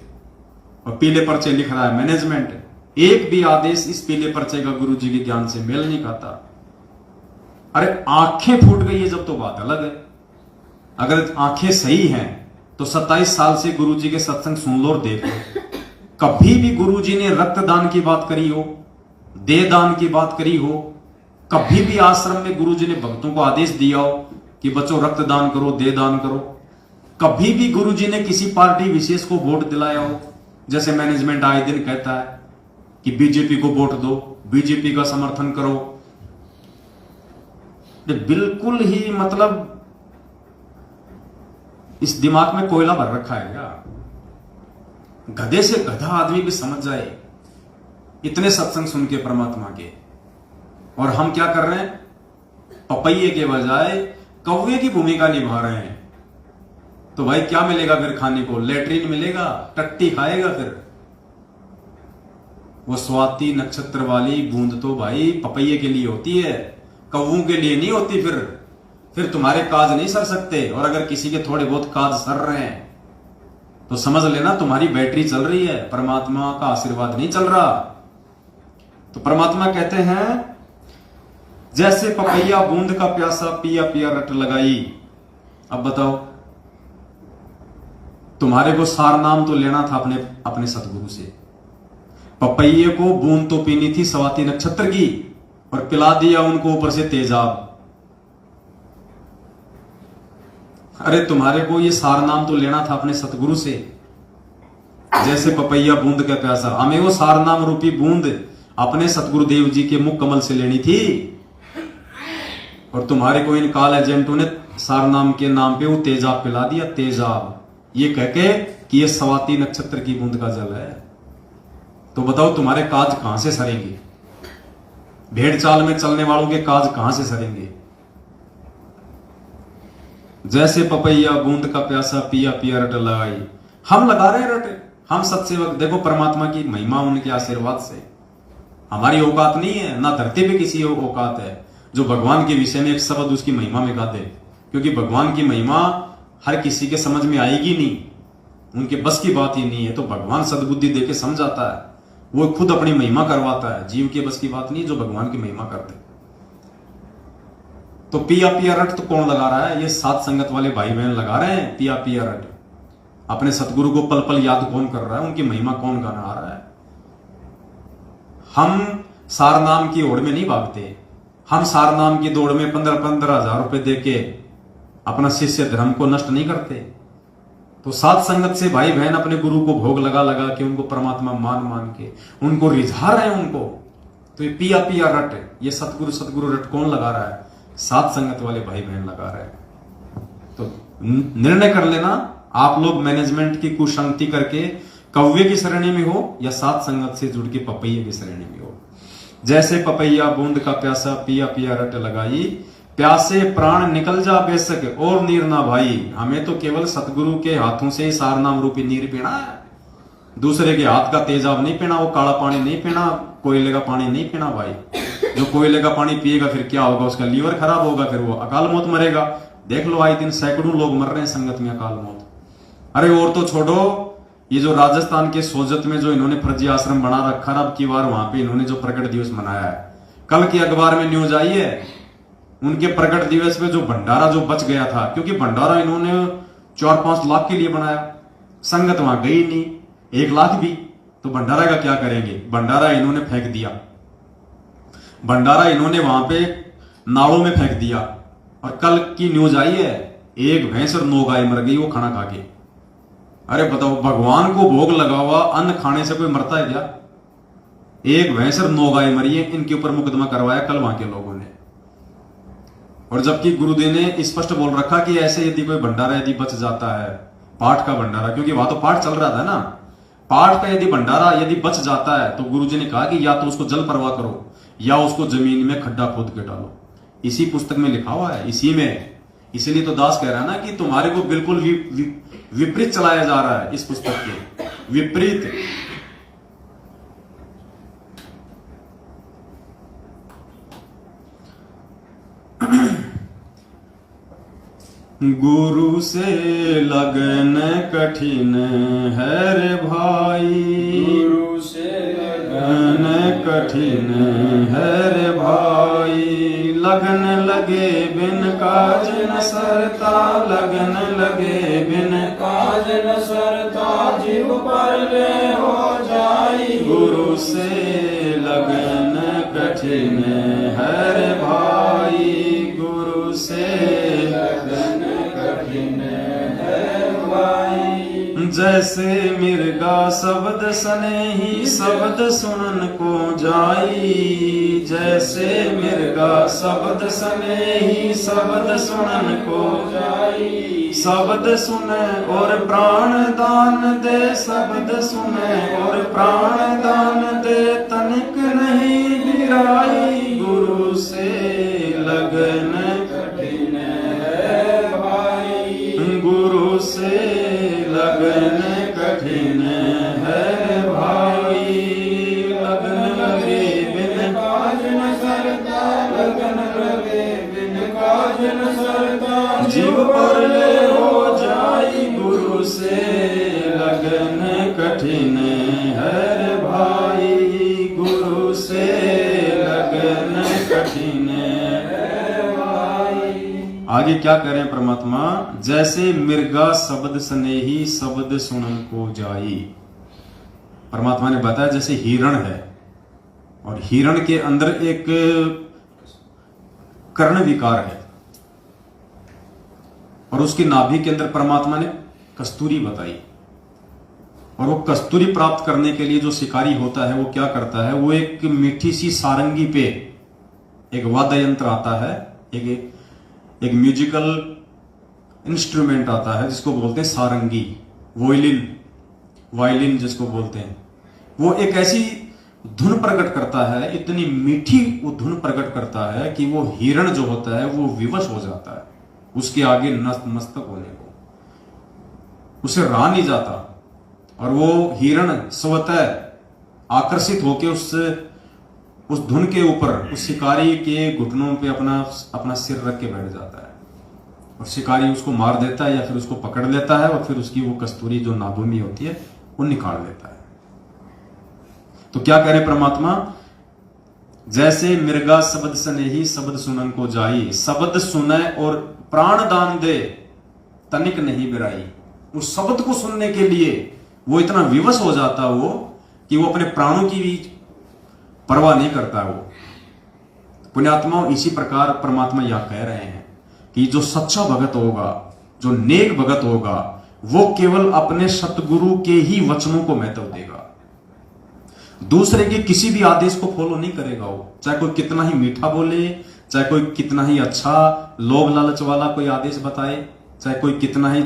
और पीले पर्चे लिख रहा है मैनेजमेंट। एक भी आदेश इस पीले पर्चे का गुरु जी के ज्ञान से मेल नहीं खाता। अरे आंखें फूट गई है जब तो बात अलग है। अगर आंखें सही हैं तो 27 साल से गुरु जी के सत्संग सुन लो और देख लो, कभी भी गुरु जी ने रक्तदान की बात करी हो? दे दान की बात करी हो, कभी भी आश्रम में गुरुजी ने भक्तों को आदेश दिया हो कि बच्चों रक्त दान करो, दे दान करो, कभी भी गुरुजी ने किसी पार्टी विशेष को वोट दिलाया हो? जैसे मैनेजमेंट आए दिन कहता है कि बीजेपी को वोट दो, बीजेपी का समर्थन करो, बिल्कुल ही मतलब इस दिमाग में कोयला भर रखा है क्या? गधे से गधा आदमी भी समझ जाए इतने सत्संग सुन के परमात्मा के, और हम क्या कर रहे हैं? पपैये के बजाय कौवे की भूमिका निभा रहे हैं। तो भाई क्या मिलेगा फिर खाने को? लेटरिन मिलेगा, टट्टी खाएगा फिर। वो स्वाति नक्षत्र वाली बूंद तो भाई पपैये के लिए होती है, कौवों के लिए नहीं होती। फिर तुम्हारे काज नहीं सर सकते, और अगर किसी के थोड़े बहुत काज सर रहे हैं तो समझ लेना तुम्हारी बैटरी चल रही है, परमात्मा का आशीर्वाद नहीं चल रहा। तो परमात्मा कहते हैं जैसे पपैया बूंद का प्यासा पिया पिया रट लगाई। अब बताओ, तुम्हारे को सार नाम तो लेना था अपने सतगुरु से। पपैये को बूंद तो पीनी थी स्वाति नक्षत्र की, और पिला दिया उनको ऊपर से तेजाब। अरे तुम्हारे को ये सार नाम तो लेना था अपने सतगुरु से। जैसे पपैया बूंद का प्यासा, हमें वो सार नाम रूपी बूंद अपने सतगुरुदेव जी के मुख कमल से लेनी थी, और तुम्हारे को इन काल एजेंटों ने सार नाम के नाम पे वो तेजाब पिला दिया। तेजाब ये कहके कि ये स्वाति नक्षत्र की बूंद का जल है। तो बताओ तुम्हारे काज कहां से सरेंगे? भेड़ चाल में चलने वालों के काज कहां से सरेंगे? जैसे पपैया बूंद का प्यासा पिया पिया रट लगाई। हम लगा रहे हैं रटे, हम सत्सेवक। देखो परमात्मा की महिमा उनके आशीर्वाद से। हमारी औकात नहीं है, ना धरती पे किसी औकात है जो भगवान के विषय में एक शब्द उसकी महिमा में गा दे, क्योंकि भगवान की महिमा हर किसी के समझ में आएगी नहीं, उनके बस की बात ही नहीं है। तो भगवान सद्बुद्धि देके समझाता है, वो खुद अपनी महिमा करवाता है। जीव के बस की बात नहीं जो भगवान की महिमा कर दे। तो पिया पिया रट तो कौन लगा रहा है? ये सात संगत वाले भाई बहन लगा रहे हैं पिया पिया रट। अपने सतगुरु को पल पल याद कौन कर रहा है? उनकी महिमा कौन गाना आ रहा है? हम सार नाम की ओर में नहीं भागते। हम सार नाम की दौड़ में 15-15 हजार रुपए देके अपना शिष्य धर्म को नष्ट नहीं करते। तो सात संगत से भाई बहन अपने गुरु को भोग लगा लगा के, उनको परमात्मा मान मान के उनको रिझा रहे हैं उनको। तो ये पिया पिया रट, ये सतगुरु सतगुरु रट कौन लगा रहा है? सात संगत वाले भाई बहन लगा रहे हैं। तो निर्णय कर लेना, आप लोग मैनेजमेंट की कुशांति करके कौवे की श्रेणी में हो या सात संगत से जुड़ के पपैये की श्रेणी में हो। जैसे पपैया बूंद का प्यासा पिया पिया रट लगाई, प्यासे प्राण निकल जा बेशक और नीर ना भाई। हमें तो केवल सतगुरु के हाथों से ही सार नाम रूपी नीर पीना है, दूसरे के हाथ का तेजाब नहीं पीना, वो काला पानी नहीं पीना, कोयले का पानी नहीं पीना भाई। जो कोयले का पानी पिएगा फिर क्या होगा? उसका लीवर खराब होगा, फिर वो अकाल मौत मरेगा। देख लो आए दिन सैकड़ों लोग मर रहे हैं संगत में अकाल मौत। अरे और तो छोड़ो, ये जो राजस्थान के सोजत में जो इन्होंने फर्जी आश्रम बना रखा, अब की बार वहां पे इन्होंने जो प्रकट दिवस मनाया है, कल के अखबार में न्यूज आई है उनके प्रकट दिवस में जो भंडारा जो बच गया था, क्योंकि भंडारा इन्होंने 4-5 लाख के लिए बनाया, संगत वहां गई नहीं 1 लाख भी, तो भंडारा का क्या करेंगे? भंडारा इन्होंने फेंक दिया, भंडारा इन्होंने वहां पे नालों में फेंक दिया। और कल की न्यूज आई है 1 भैंस और 9 गाय मर गई वो खाना खा के। अरे बताओ, भगवान को भोग लगा हुआ अन्न खाने से कोई मरता है क्या? 1 भैंस और 9 गाय मरी है, इनके ऊपर मुकदमा करवाया कल वहां के लोगों ने। और जबकि गुरुदेव ने स्पष्ट बोल रखा कि ऐसे यदि कोई भंडारा यदि बच जाता है, पाठ का भंडारा, क्योंकि वहां तो पाठ चल रहा था ना, पाठ का यदि भंडारा यदि बच जाता है तो गुरुजी ने कहा कि या तो उसको जल प्रवाह करो या उसको जमीन में खड्डा खोद के डालो। इसी पुस्तक में लिखा हुआ है, इसी में। इसीलिए तो दास कह रहा है ना कि तुम्हारे को बिल्कुल विपरीत चलाया जा रहा है, इस पुस्तक के विपरीत। गुरु से लगन कठिन है रे भाई, गुरु से लगन कठिन है रे भाई। लगन लगे बिन काज न सरता, लगन लगे बिन काज न सरता, जीव पर ले हो जाई। गुरु से लगन कठिन है रे भाई, गुरु से लगन कठिन है भाई। जैसे मिर्गा शब्द सनेही शब्द सुनन को जाई, जैसे मिर्गा शब्द सनेही शब्द सुनन को जाई। शब्द सुने और प्राण दान दे, शब्द सुने और प्राण दान दे, तनिक नहीं बिराई, गुरु से लगन कठिन है भाई, गुरु से लगन कठिन है भाई। लगन लगे बिन काज न सरता, लगन लगे बिन काज न सरता। जीव पर ले हो जाई, गुरु से लगन कठिन है भाई, गुरु से लगन कठिन है भाई। आगे क्या करें परमात्मा, जैसे मिर्गा शब्द स्नेही शब्द सुनन को जाई। परमात्मा ने बताया जैसे हिरण है, और हिरण के अंदर एक कर्ण विकार है, और उसकी नाभि के अंदर परमात्मा ने कस्तूरी बताई। और वो कस्तूरी प्राप्त करने के लिए जो शिकारी होता है वो क्या करता है, वो एक मीठी सी सारंगी पे एक वाद्य यंत्र आता है, एक म्यूजिकल इंस्ट्रूमेंट आता है जिसको बोलते हैं सारंगी, वायलिन जिसको बोलते हैं। वो एक ऐसी धुन प्रकट करता है, इतनी मीठी वो धुन प्रकट करता है कि वो हिरण जो होता है वो विवश हो जाता है उसके आगे नतमस्तक होने को, उसे रहा नहीं जाता। और वो हिरण स्वतः आकर्षित होकर उस धुन के ऊपर उस शिकारी के घुटनों पे अपना सिर रख के बैठ जाता है, और शिकारी उसको मार देता है या फिर उसको पकड़ लेता है, और फिर उसकी वो कस्तूरी जो नाभि में होती है वो निकाल लेता है। तो क्या करे परमात्मा, जैसे मिर्गा शब्द स्नेही शब्द सुनन को जाई, शब्द सुने और प्राण दान दे, तनिक नहीं बिराई। उस शब्द को सुनने के लिए वो इतना विवश हो जाता वो कि वो अपने प्राणों की भी परवाह नहीं करता। वो पुण्यात्मा इसी प्रकार परमात्मा यह कह रहे हैं कि जो सच्चा भगत होगा, जो नेक भगत होगा, वो केवल अपने सतगुरु के ही वचनों को महत्व देगा, दूसरे के किसी भी आदेश को फॉलो नहीं करेगा। वो चाहे कोई कितना ही मीठा बोले, चाहे कोई कितना ही अच्छा लोभ लालच वाला कोई आदेश बताए, चाहे कोई कितना ही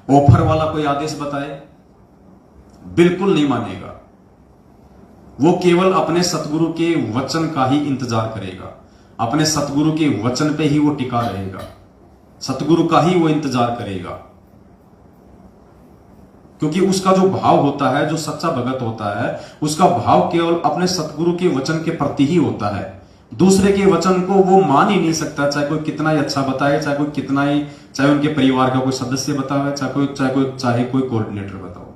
ऑफर वाला कोई आदेश बताए, बिल्कुल नहीं मानेगा। वो केवल अपने सतगुरु के वचन का ही इंतजार करेगा, अपने सतगुरु के वचन पे ही वो टिका रहेगा, सतगुरु का ही वो इंतजार करेगा। क्योंकि उसका जो भाव होता है, जो सच्चा भगत होता है, उसका भाव केवल अपने सतगुरु के वचन के प्रति ही होता है। दूसरे के वचन को वो मान ही नहीं सकता, चाहे कोई कितना ही अच्छा बताए, चाहे कोई कितना ही, चाहे उनके परिवार का कोई सदस्य बतावे, चाहे कोई कोऑर्डिनेटर बताओ,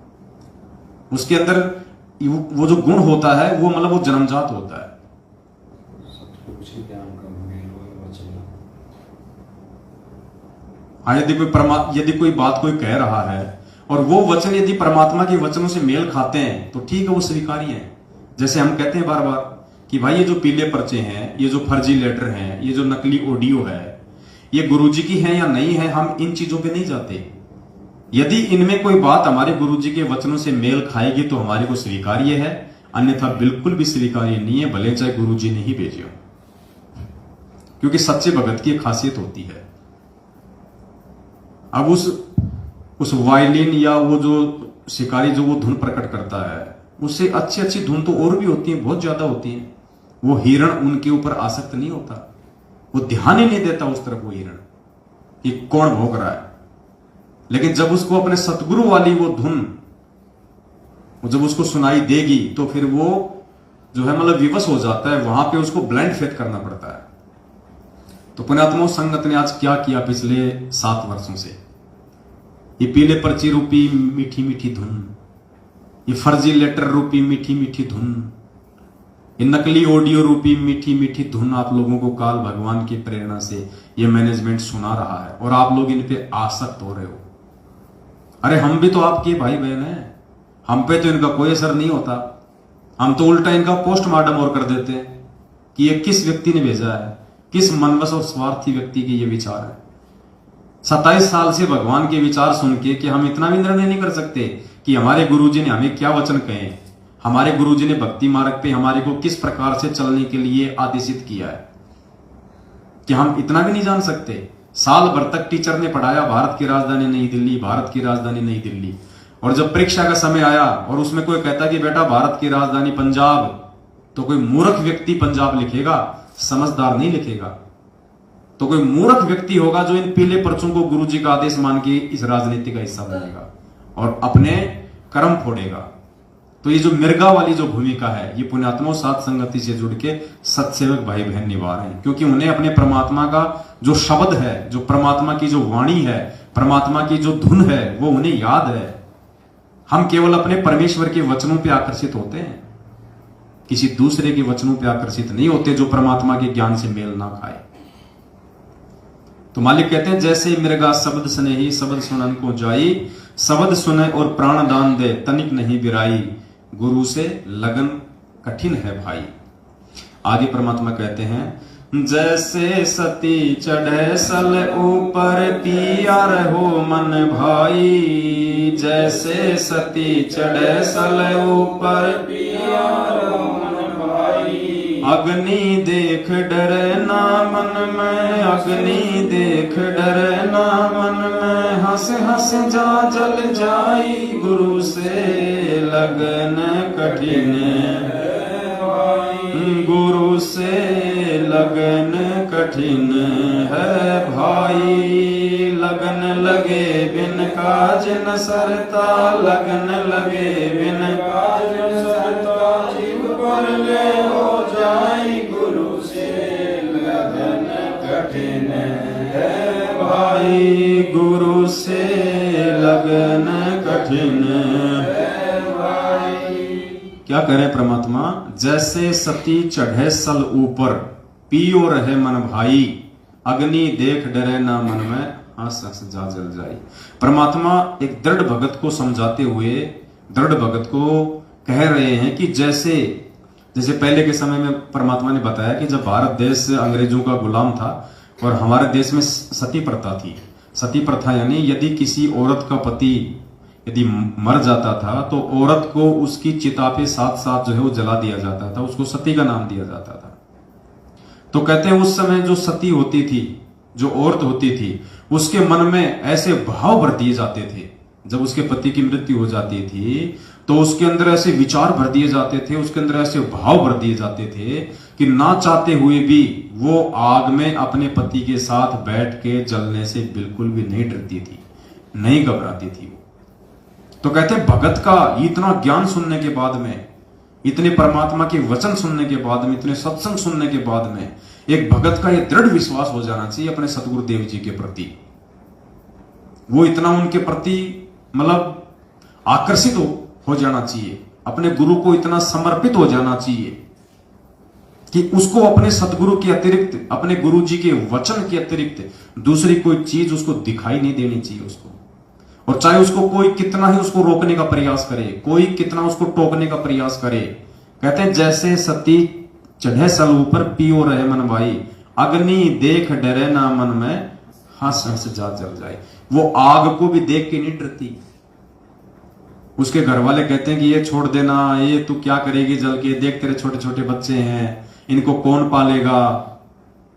उसके अंदर वो जो गुण होता है वो मतलब वो जन्मजात होता है। हाँ, यदि कोई बात कोई कह रहा है और वो वचन यदि परमात्मा के वचनों से मेल खाते हैं तो ठीक है, वो स्वीकार्य है। जैसे हम कहते हैं बार बार कि भाई ये जो पीले पर्चे हैं, ये जो फर्जी लेटर हैं, ये जो नकली ऑडियो है, ये गुरुजी की है या नहीं है, हम इन चीजों पे नहीं जाते। यदि इनमें कोई बात हमारे गुरुजी के वचनों से मेल खाएगी तो हमारे को स्वीकार्य है, अन्यथा बिल्कुल भी स्वीकार्य नहीं है, भले चाहे गुरुजी ने ही भेजे हो। क्योंकि सच्चे भगत की एक खासियत होती है, अब उस वायलिन या वो जो शिकारी जो वो धुन प्रकट करता है, उससे अच्छी अच्छी धुन तो और भी होती है, बहुत ज्यादा होती है। वो हिरण उनके ऊपर आसक्त नहीं होता, वो ध्यान ही नहीं देता उस तरफ वो हिरण कि कौन भोग रहा है। लेकिन जब उसको अपने सतगुरु वाली वो धुन जब उसको सुनाई देगी तो फिर वो जो है मतलब विवश हो जाता है, वहां पे उसको ब्लाइंड फेथ करना पड़ता है। तो पुण्यात्मा संगत ने आज क्या किया पिछले 7 वर्षों से, ये पीले पर्ची रूपी मीठी मीठी धुन, ये फर्जी लेटर रूपी मीठी मीठी धुन, ये नकली ऑडियो रूपी मीठी मीठी धुन आप लोगों को काल भगवान की प्रेरणा से ये मैनेजमेंट सुना रहा है और आप लोग इन पे आसक्त हो रहे हो। अरे हम भी तो आपके भाई बहन हैं, हम पे तो इनका कोई असर नहीं होता। हम तो उल्टा इनका पोस्टमार्टम और कर देते हैं कि ये किस व्यक्ति ने भेजा है, किस मनवश और स्वार्थी व्यक्ति के ये विचार है। 27 साल से भगवान के विचार सुन के कि हम इतना भी निर्णय नहीं कर सकते कि हमारे गुरुजी ने हमें क्या वचन कहे, हमारे गुरुजी ने भक्ति मार्ग पे हमारे को किस प्रकार से चलने के लिए आदेशित किया है, कि हम इतना भी नहीं जान सकते। साल भर तक टीचर ने पढ़ाया भारत की राजधानी नई दिल्ली, भारत की राजधानी नई दिल्ली, और जब परीक्षा का समय आया और उसमें कोई कहता कि बेटा भारत की राजधानी पंजाब, तो कोई मूर्ख व्यक्ति पंजाब लिखेगा, समझदार नहीं लिखेगा। तो कोई मूर्ख व्यक्ति होगा जो इन पीले पर्चों को गुरुजी का आदेश मान के इस राजनीति का हिस्सा बनेगा और अपने कर्म फोड़ेगा। तो ये जो मिर्गा वाली जो भूमिका है, ये पुण्यात्माओं साथ संगति से जुड़ के सत्सेवक भाई बहन निभा रहे हैं, क्योंकि उन्हें अपने परमात्मा का जो शब्द है, जो परमात्मा की जो वाणी है, परमात्मा की जो धुन है, वो उन्हें याद है। हम केवल अपने परमेश्वर के वचनों पे आकर्षित होते हैं, किसी दूसरे के वचनों पे आकर्षित नहीं होते जो परमात्मा के ज्ञान से मेल ना खाए। तो मालिक कहते हैं, जैसे मृगा शब्द स्नेही शब्द सुनन को जाई, शब्द सुने और प्राण दान दे तनिक नहीं बिराई, गुरु से लगन कठिन है भाई। आगे परमात्मा कहते हैं, जैसे सती चढ़े सल ऊपर पिया रहो मन भाई, जैसे सती चढ़े सल ऊपर पिया रहो मन भाई, अग्नि देख डरे ना मन में, अग्नि देख डरे ना मन में, हंस हंस जा जल जाई, गुरु से लगन कठिन गुरु से लगन कठिन है भाई। लगन लगे बिन काज न सरता, लगन लगे बिन काज न सरता, जीव पर ले हो जाई, गुरु से लगन कठिन है भाई, गुरु से लगन कठिन है भाई। क्या करें परमात्मा, जैसे सती चढ़े सल ऊपर पियो रहे मन भाई, अग्नि देख डरे ना मन में, हंस हंस जा जल जाई। परमात्मा एक दृढ़ भगत को समझाते हुए दृढ़ भगत को कह रहे हैं कि जैसे पहले के समय में परमात्मा ने बताया कि जब भारत देश अंग्रेजों का गुलाम था और हमारे देश में सती प्रथा थी। सती प्रथा यानी यदि किसी औरत का पति यदि मर जाता था तो औरत को उसकी चिता पे साथ साथ जो है वो जला दिया जाता था, उसको सती का नाम दिया जाता था। तो कहते हैं उस समय जो सती होती थी, जो औरत होती थी, उसके मन में ऐसे भाव भर दिए जाते थे। जब उसके पति की मृत्यु हो जाती थी तो उसके अंदर ऐसे विचार भर दिए जाते थे, उसके अंदर ऐसे भाव भर दिए जाते थे कि ना चाहते हुए भी वो आग में अपने पति के साथ बैठ के जलने से बिल्कुल भी नहीं डरती थी, नहीं घबराती थी। तो कहते हैं भगत का इतना ज्ञान सुनने के बाद में, इतने परमात्मा के वचन सुनने के बाद में, इतने सत्संग सुनने के बाद में, एक भगत का यह दृढ़ विश्वास हो जाना चाहिए अपने सतगुरुदेव जी के प्रति। वो इतना उनके प्रति मतलब आकर्षित हो जाना चाहिए, अपने गुरु को इतना समर्पित हो जाना चाहिए कि उसको अपने सतगुरु के अतिरिक्त, अपने गुरु जी के वचन के अतिरिक्त दूसरी कोई चीज उसको दिखाई नहीं देनी चाहिए उसको। और चाहे उसको कोई कितना ही उसको रोकने का प्रयास करे, कोई कितना उसको टोकने का प्रयास करे। कहते हैं जैसे सती चढ़े सल ऊपर पियो रहे मन भाई, अग्नि देख डरे ना मन में, हंस हंस जा जल जाए। वो आग को भी देख के नहीं डरती। उसके घर वाले कहते हैं कि ये छोड़ देना, ये तू क्या करेगी जल के, देख तेरे छोटे छोटे बच्चे हैं, इनको कौन पालेगा।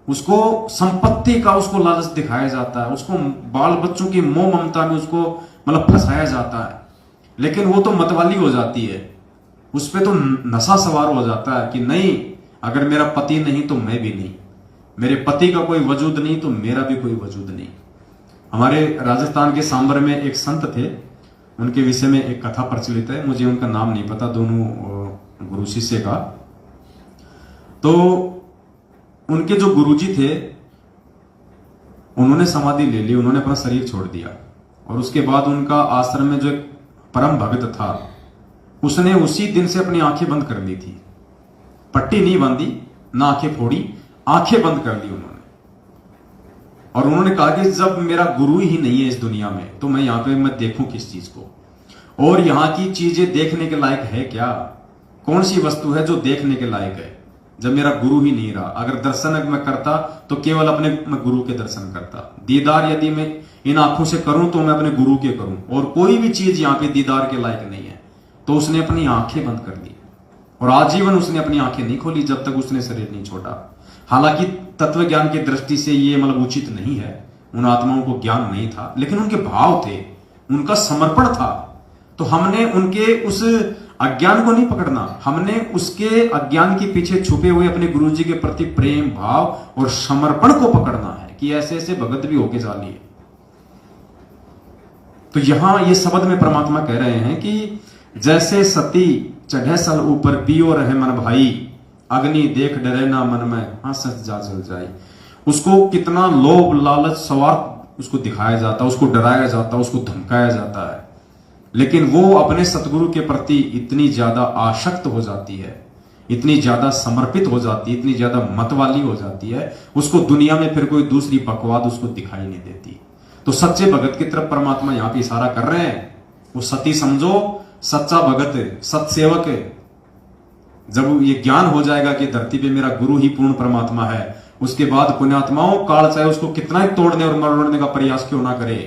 उसको संपत्ति का उसको लालच दिखाया जाता है, उसको बाल बच्चों की मोह ममता में उसको मतलब फंसाया जाता है। लेकिन वो तो मतवाली हो जाती है, उस पर तो नशा सवार हो जाता है कि नहीं, अगर मेरा पति नहीं तो मैं भी नहीं, मेरे पति का कोई वजूद नहीं तो मेरा भी कोई वजूद नहीं। हमारे राजस्थान के सांबर में एक संत थे, उनके विषय में एक कथा प्रचलित है, मुझे उनका नाम नहीं पता, दोनों गुरु शिष्य का। तो उनके जो गुरुजी थे उन्होंने समाधि ले ली, उन्होंने अपना शरीर छोड़ दिया। और उसके बाद उनका आश्रम में जो एक परम भक्त था, उसने उसी दिन से अपनी आंखें बंद कर ली थी। पट्टी नहीं बांधी, ना आंखें फोड़ी, आंखें बंद कर ली उन्होंने। और उन्होंने कहा कि जब मेरा गुरु ही नहीं है इस दुनिया में तो मैं यहां पे मैं देखूं किस चीज को, और यहां की चीजें देखने के लायक है क्या। कौन सी वस्तु है जो देखने के लायक है, जब मेरा गुरु ही नहीं रहा। अगर दर्शन मैं करता तो केवल अपने मैं गुरु के दर्शन करता। दीदार यदि मैं इन आंखों से करूं तो मैं अपने गुरु के करूं, और कोई भी चीज यहां पे दीदार के लायक नहीं है। तो उसने अपनी आंखें बंद कर दी और आजीवन उसने अपनी आंखें नहीं खोली जब तक उसने शरीर नहीं छोड़ा। हालांकि तत्व ज्ञान की दृष्टि से ये मतलब उचित नहीं है, उन आत्माओं को ज्ञान नहीं था, लेकिन उनके भाव थे, उनका समर्पण था। तो हमने उनके उस अज्ञान को नहीं पकड़ना, हमने उसके अज्ञान के पीछे छुपे हुए अपने गुरु जी के प्रति प्रेम भाव और समर्पण को पकड़ना है कि ऐसे ऐसे भगत भी होके जा लिए। तो यहां ये शब्द में परमात्मा कह रहे हैं कि जैसे सती चढ़े सल ऊपर पियो रहे मन भाई, अग्नि देख डरे ना मन में हंस जा जल जाए। उसको कितना लोभ लालच स्वार्थ उसको दिखाया जाता, उसको डराया जाता, उसको धमकाया जाता है, लेकिन वो अपने सतगुरु के प्रति इतनी ज्यादा आसक्त हो जाती है, इतनी ज्यादा समर्पित हो जाती है, इतनी ज्यादा मतवाली हो जाती है, उसको दुनिया में फिर कोई दूसरी बकवाद उसको दिखाई नहीं देती। तो सच्चे भगत की तरफ परमात्मा यहां पे इशारा कर रहे हैं। वो सती समझो, सच्चा भगत सत्सेवक है। जब ये ज्ञान हो जाएगा कि धरती पे मेरा गुरु ही पूर्ण परमात्मा है, उसके बाद पुण्यात्माओं काल चाहे उसको कितना ही तोड़ने और मरोड़ने का प्रयास क्यों ना करे,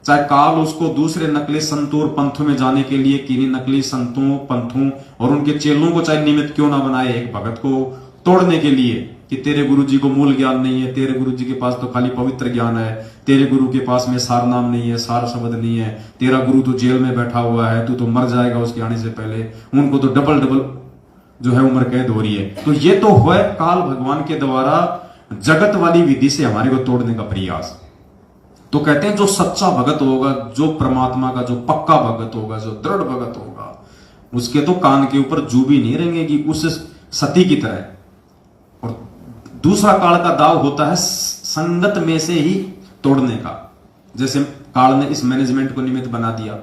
चाहे काल उसको दूसरे नकली संतों और पंथों में जाने के लिए किन्हीं नकली संतों पंथों और उनके चेलों को चाहे निमित्त क्यों ना बनाए एक भगत को तोड़ने के लिए कि तेरे गुरु जी को मूल ज्ञान नहीं है, तेरे गुरु जी के पास तो खाली पवित्र ज्ञान है, तेरे गुरु के पास में सार नाम नहीं है, सार शब्द नहीं है, तेरा गुरु तो जेल में बैठा हुआ है, तू तो मर जाएगा उसके आने से पहले, उनको तो डबल डबल जो है उम्र कैद हो रही है। तो ये तो हुआ काल भगवान के द्वारा जगत वाली विधि से हमारे को तोड़ने का प्रयास। तो कहते हैं जो सच्चा भगत होगा, जो परमात्मा का जो पक्का भगत होगा, जो दृढ़ भगत होगा, उसके तो कान के ऊपर जू भी नहीं रहेंगे कि उस सती की तरह। और दूसरा काल का दाव होता है संगत में से ही तोड़ने का। जैसे काल ने इस मैनेजमेंट को निमित्त बना दिया,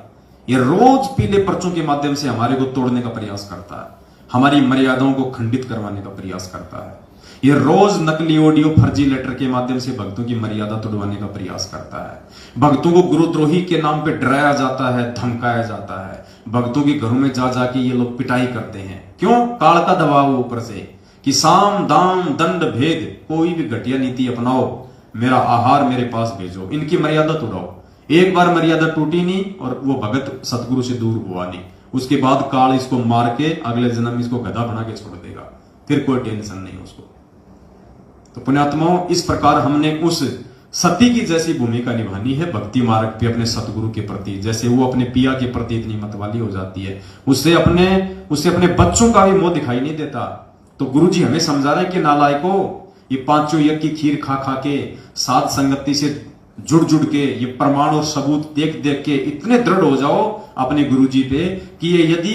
ये रोज पीले पर्चों के माध्यम से हमारे को तोड़ने का प्रयास करता है, हमारी मर्यादाओं को खंडित करवाने का प्रयास करता है। ये रोज नकली ऑडियो फर्जी लेटर के माध्यम से भक्तों की मर्यादा तोड़वाने का प्रयास करता है। भक्तों को गुरुद्रोही के नाम पे डराया जाता है, धमकाया जाता है। भक्तों के घरों में जा जाके ये लोग पिटाई करते हैं। क्यों? काल का दबाव ऊपर से कि साम दाम दंड भेद कोई भी घटिया नीति अपनाओ, मेरा आहार मेरे पास भेजो, इनकी मर्यादा तोड़ाओ। एक बार मर्यादा टूटी नहीं और वो भगत सतगुरु से दूर हुआ नहीं, उसके बाद काल इसको मार के अगले जन्म इसको गधा बना के छोड़ देगा, फिर कोई टेंशन नहीं उसको। तो पुण्यात्माओं, इस प्रकार हमने उस सती की जैसी भूमिका निभानी है भक्ति मार्ग पे अपने सतगुरु के प्रति। जैसे वो अपने पिया के प्रति इतनी मतवाली हो जाती है, उससे अपने बच्चों का भी मोह दिखाई नहीं देता। तो गुरु जी हमें समझा रहे हैं कि नालायको, ये पांचों यज्ञ की खीर खा खा के, साध संगति से जुड़ जुड़ के, ये प्रमाण और सबूत देख देख के इतने दृढ़ हो जाओ अपने गुरु जी पे कि ये यदि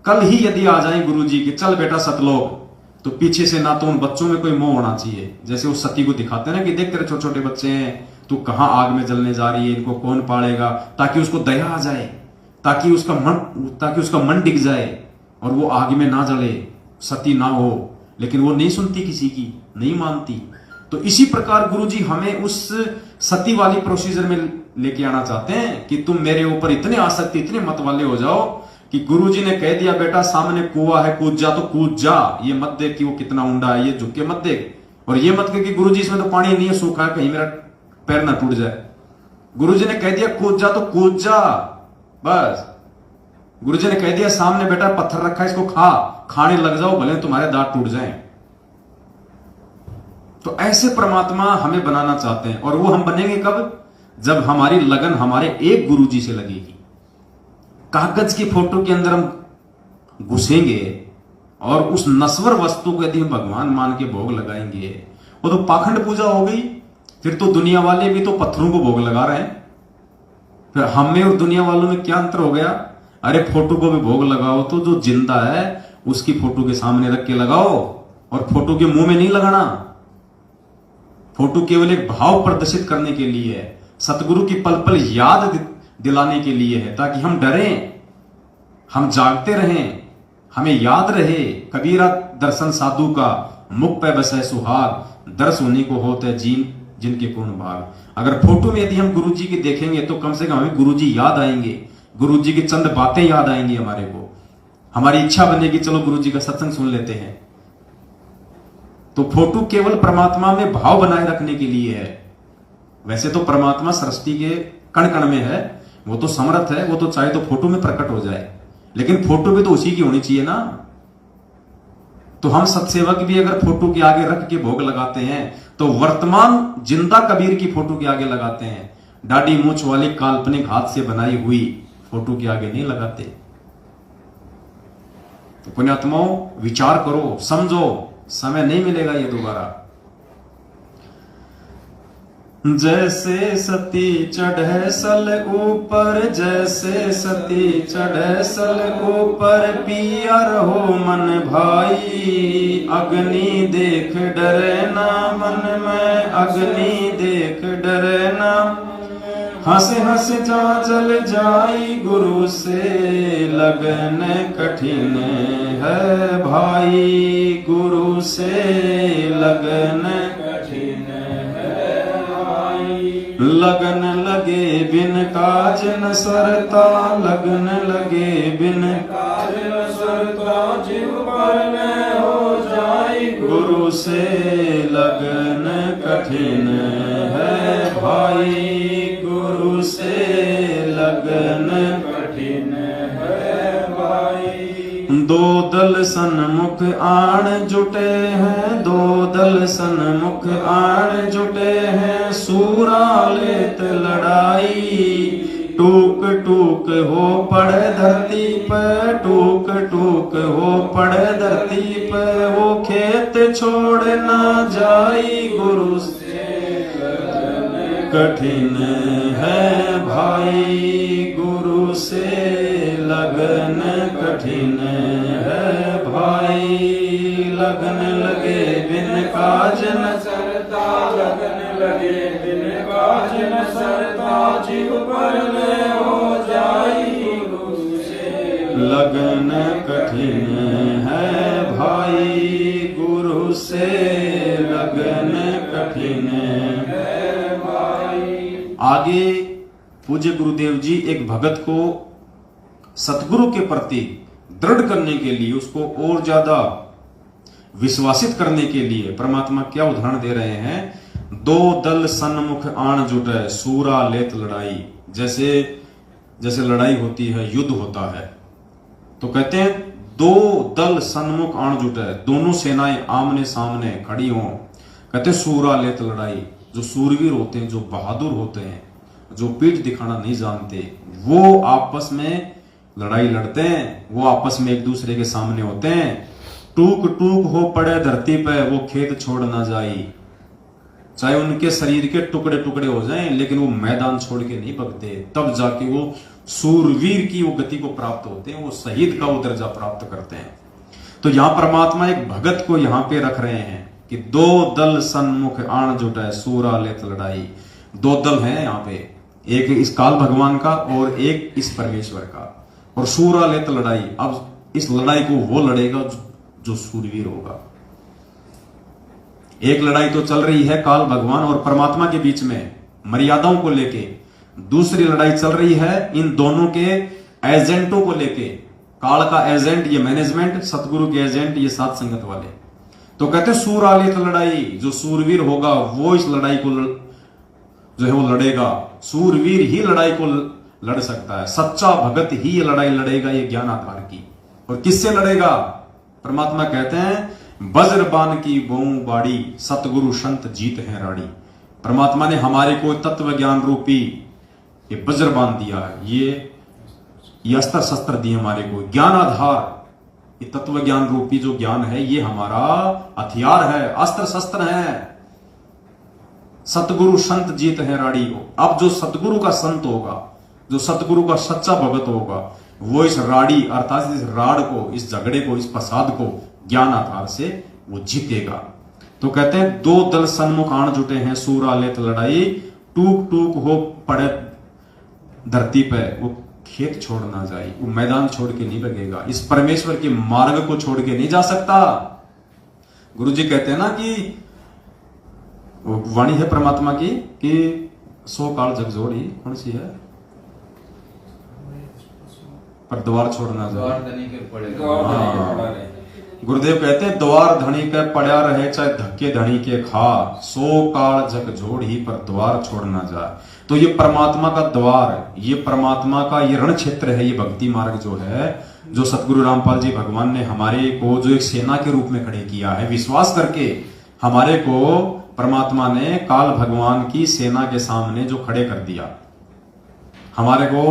कल ही यदि आ जाए गुरु जी के चल बेटा सतलोक, तो पीछे से ना तो उन बच्चों में कोई मोह होना चाहिए। जैसे वो सती को दिखाते हैं ना कि देख तेरे छोटे छोटे बच्चे हैं, तू कहां आग में जलने जा रही है, इनको कौन पालेगा, ताकि उसको दया आ जाए, ताकि उसका मन डिग जाए और वो आग में ना जले, सती ना हो। लेकिन वो नहीं सुनती किसी की, नहीं मानती। तो इसी प्रकार गुरु जी हमें उस सती वाली प्रोसीजर में लेके आना चाहते हैं कि तुम मेरे ऊपर इतने आसक्ति, इतने मतवाले हो जाओ कि गुरुजी ने कह दिया बेटा सामने कुआं है, कूद जा तो कूद जा, ये मत देख कि वो कितना ऊंडा है, ये झुक के मत देख, और ये मत कह कि गुरुजी इसमें तो पानी नहीं है, सूखा है, कहीं मेरा पैर ना टूट जाए। गुरुजी ने कह दिया कूद जा तो कूद जा, बस। गुरुजी ने कह दिया सामने बेटा पत्थर रखा है, इसको खाने लग जाओ, भले तुम्हारे दांत टूट जाएं। तो ऐसे परमात्मा हमें बनाना चाहते हैं, और वो हम बनेंगे कब? जब हमारी लगन हमारे एक गुरुजी से लगेगी। कागज की फोटो के अंदर हम घुसेंगे और उस नश्वर वस्तु को यदि हम भगवान मान के भोग लगाएंगे, वो तो पाखंड पूजा हो गई। फिर तो दुनिया वाले भी तो पत्थरों को भोग लगा रहे हैं। फिर हम में और दुनिया वालों में क्या अंतर हो गया? अरे फोटो को भी भोग लगाओ तो जो जिंदा है उसकी फोटो के सामने रख के लगाओ, और फोटो के मुंह में नहीं लगाना। फोटो केवल एक भाव प्रदर्शित करने के लिए है, सतगुरु की पल पल याद दिलाने के लिए है, ताकि हम डरें, हम जागते रहें, हमें याद रहे कबीरा दर्शन साधु का, मुख पे बसे सुहाग, दर्श उन्हीं को होते जिनके पूर्ण भाग। अगर फोटो में यदि हम गुरु जी की देखेंगे तो कम से कम हमें गुरु जी याद आएंगे, गुरु जी की चंद बातें याद आएंगी हमारे को। हमारी इच्छा बनेगी चलो गुरु जी का सत्संग सुन लेते हैं। तो फोटो केवल परमात्मा में भाव बनाए रखने के लिए है। वैसे तो परमात्मा सृष्टि के कण कण में है, वो तो समर्थ है, वो तो चाहे तो फोटो में प्रकट हो जाए, लेकिन फोटो भी तो उसी की होनी चाहिए ना। तो हम सत्सेवक भी अगर फोटो के आगे रख के भोग लगाते हैं तो वर्तमान जिंदा कबीर की फोटो के आगे लगाते हैं, दाढ़ी मूछ वाली काल्पनिक हाथ से बनाई हुई फोटो के आगे नहीं लगाते। तो पुण्यात्माओं विचार करो, समझो, समय नहीं मिलेगा ये दोबारा। जैसे सती चढ़े सल ऊपर, जैसे सती चढ़े सल ऊपर, पिया रहो मन भाई, अग्नि देख डरे ना मन में, अग्नि देख डरे ना, हंस हंस जा जल जाई, गुरु से लगन कठिन है भाई, गुरु से लगन कठिन है भाई। लगन लगे बिन काज न सरता, लगन लगे बिन काज न सरता, जीव पर न हो जाई, गुरु से लगन कठिन है भाई, गुरु से लगन कठिन है भाई। दो दल सन्मुख आण जुटे हैं, दो दल सन्मुख आण जुटे हैं, सूरा लेत लड़ाई, टूक टूक हो पड़े धरती पे, टूक टूक हो पड़े धरती पे, वो खेत छोड़ ना जाई, गुरु से कठिन है भाई, गुरु से लगन कठिन है भाई। लगन लगे बिन काज न सरता, लगन लगे बिन काज न सरता, जीव पर न हो जाई, गुरु से लगन कठिन है भाई, गुरु से लगन कठिन है। आगे पूज्य गुरुदेव जी एक भगत को सतगुरु के प्रति दृढ़ करने के लिए, उसको और ज्यादा विश्वासित करने के लिए परमात्मा क्या उदाहरण दे रहे हैं। दो दल सन्मुख आण जुटे, सूरा लेत लड़ाई। जैसे जैसे लड़ाई होती है, युद्ध होता है, तो कहते हैं दो दल सन्मुख आण जुटे, दोनों सेनाएं आमने सामने खड़ी हों। कहते हैं सूरा लेत लड़ाई। जो सूरवीर होते हैं, जो बहादुर होते हैं, जो पीठ दिखाना नहीं जानते, वो आपस में लड़ाई लड़ते हैं, वो आपस में एक दूसरे के सामने होते हैं। टूक टूक हो पड़े धरती पे, वो खेत छोड़ ना जाई। चाहे उनके शरीर के टुकड़े टुकड़े हो जाएं, लेकिन वो मैदान छोड़ के नहीं भगते। तब जाके वो सूरवीर की वो गति को प्राप्त होते हैं, वो शहीद का वो दर्जा प्राप्त करते हैं। तो यहां परमात्मा एक भगत को यहां पे रख रहे हैं कि दो दल सन्मुख आण जुटे, सूरा लेत लड़ाई। दो दल हैं यहाँ पे, एक इस काल भगवान का और एक इस परमेश्वर का, और सूरा लेत लड़ाई। अब इस लड़ाई को वो लड़ेगा जो सूरवीर होगा। एक लड़ाई तो चल रही है काल भगवान और परमात्मा के बीच में मर्यादाओं को लेके, दूसरी लड़ाई चल रही है इन दोनों के एजेंटों को लेके। काल का एजेंट ये मैनेजमेंट, सतगुरु के एजेंट ये साथ संगत वाले। तो कहते सूरा लेत लड़ाई, जो सूरवीर होगा वो इस लड़ाई को जो है वो लड़ेगा। सूरवीर ही लड़ाई को लड़ सकता है, सच्चा भगत ही ये लड़ाई लड़ेगा, ये ज्ञान आधार की। और किससे लड़ेगा? परमात्मा कहते हैं वज्रबान की बोऊ बाड़ी, सतगुरु संत जीत है राड़ी। परमात्मा ने हमारे को तत्व ज्ञान रूपी ये वज्रबान दिया है, ये अस्त्र शस्त्र दिए हमारे को, ज्ञान आधार। ये तत्व ज्ञान रूपी जो ज्ञान है ये हमारा हथियार है, अस्त्र शस्त्र है। सतगुरु संत जीत है राड़ी को। अब जो सतगुरु का संत होगा, जो सतगुरु का सच्चा भगत होगा, वो इस राड़ी अर्थात इस राड़ को, इस झगड़े को, इस फसाद को ज्ञान आधार से वो जीतेगा। तो कहते हैं दो दल सन्मुख आण जुटे हैं, सूरा लेत लड़ाई, टूक टूक हो पड़े धरती पे, वो खेत छोड़ ना जाए, वो मैदान छोड़ के नहीं लगेगा, इस परमेश्वर के मार्ग को छोड़ के नहीं जा सकता। गुरु जी कहते हैं ना कि वाणी है परमात्मा की कि 100 काल जग जोड़ी, कौन सी है? पर द्वार छोड़ना जाए। द्वार धनी के पड़े गुरुदेव कहते हैं द्वार धनी के पड़ा रहे चाहे धक्के धनी के खा, सो काल जग जोड़ ही पर द्वार छोड़ना जाए। तो ये परमात्मा का द्वार, ये परमात्मा का ये रण क्षेत्र है, ये भक्ति मार्ग जो है, जो सतगुरु रामपाल जी भगवान ने हमारे को जो एक सेना के रूप में खड़े किया है, विश्वास करके हमारे को परमात्मा ने काल भगवान की सेना के सामने जो खड़े कर दिया, हमारे को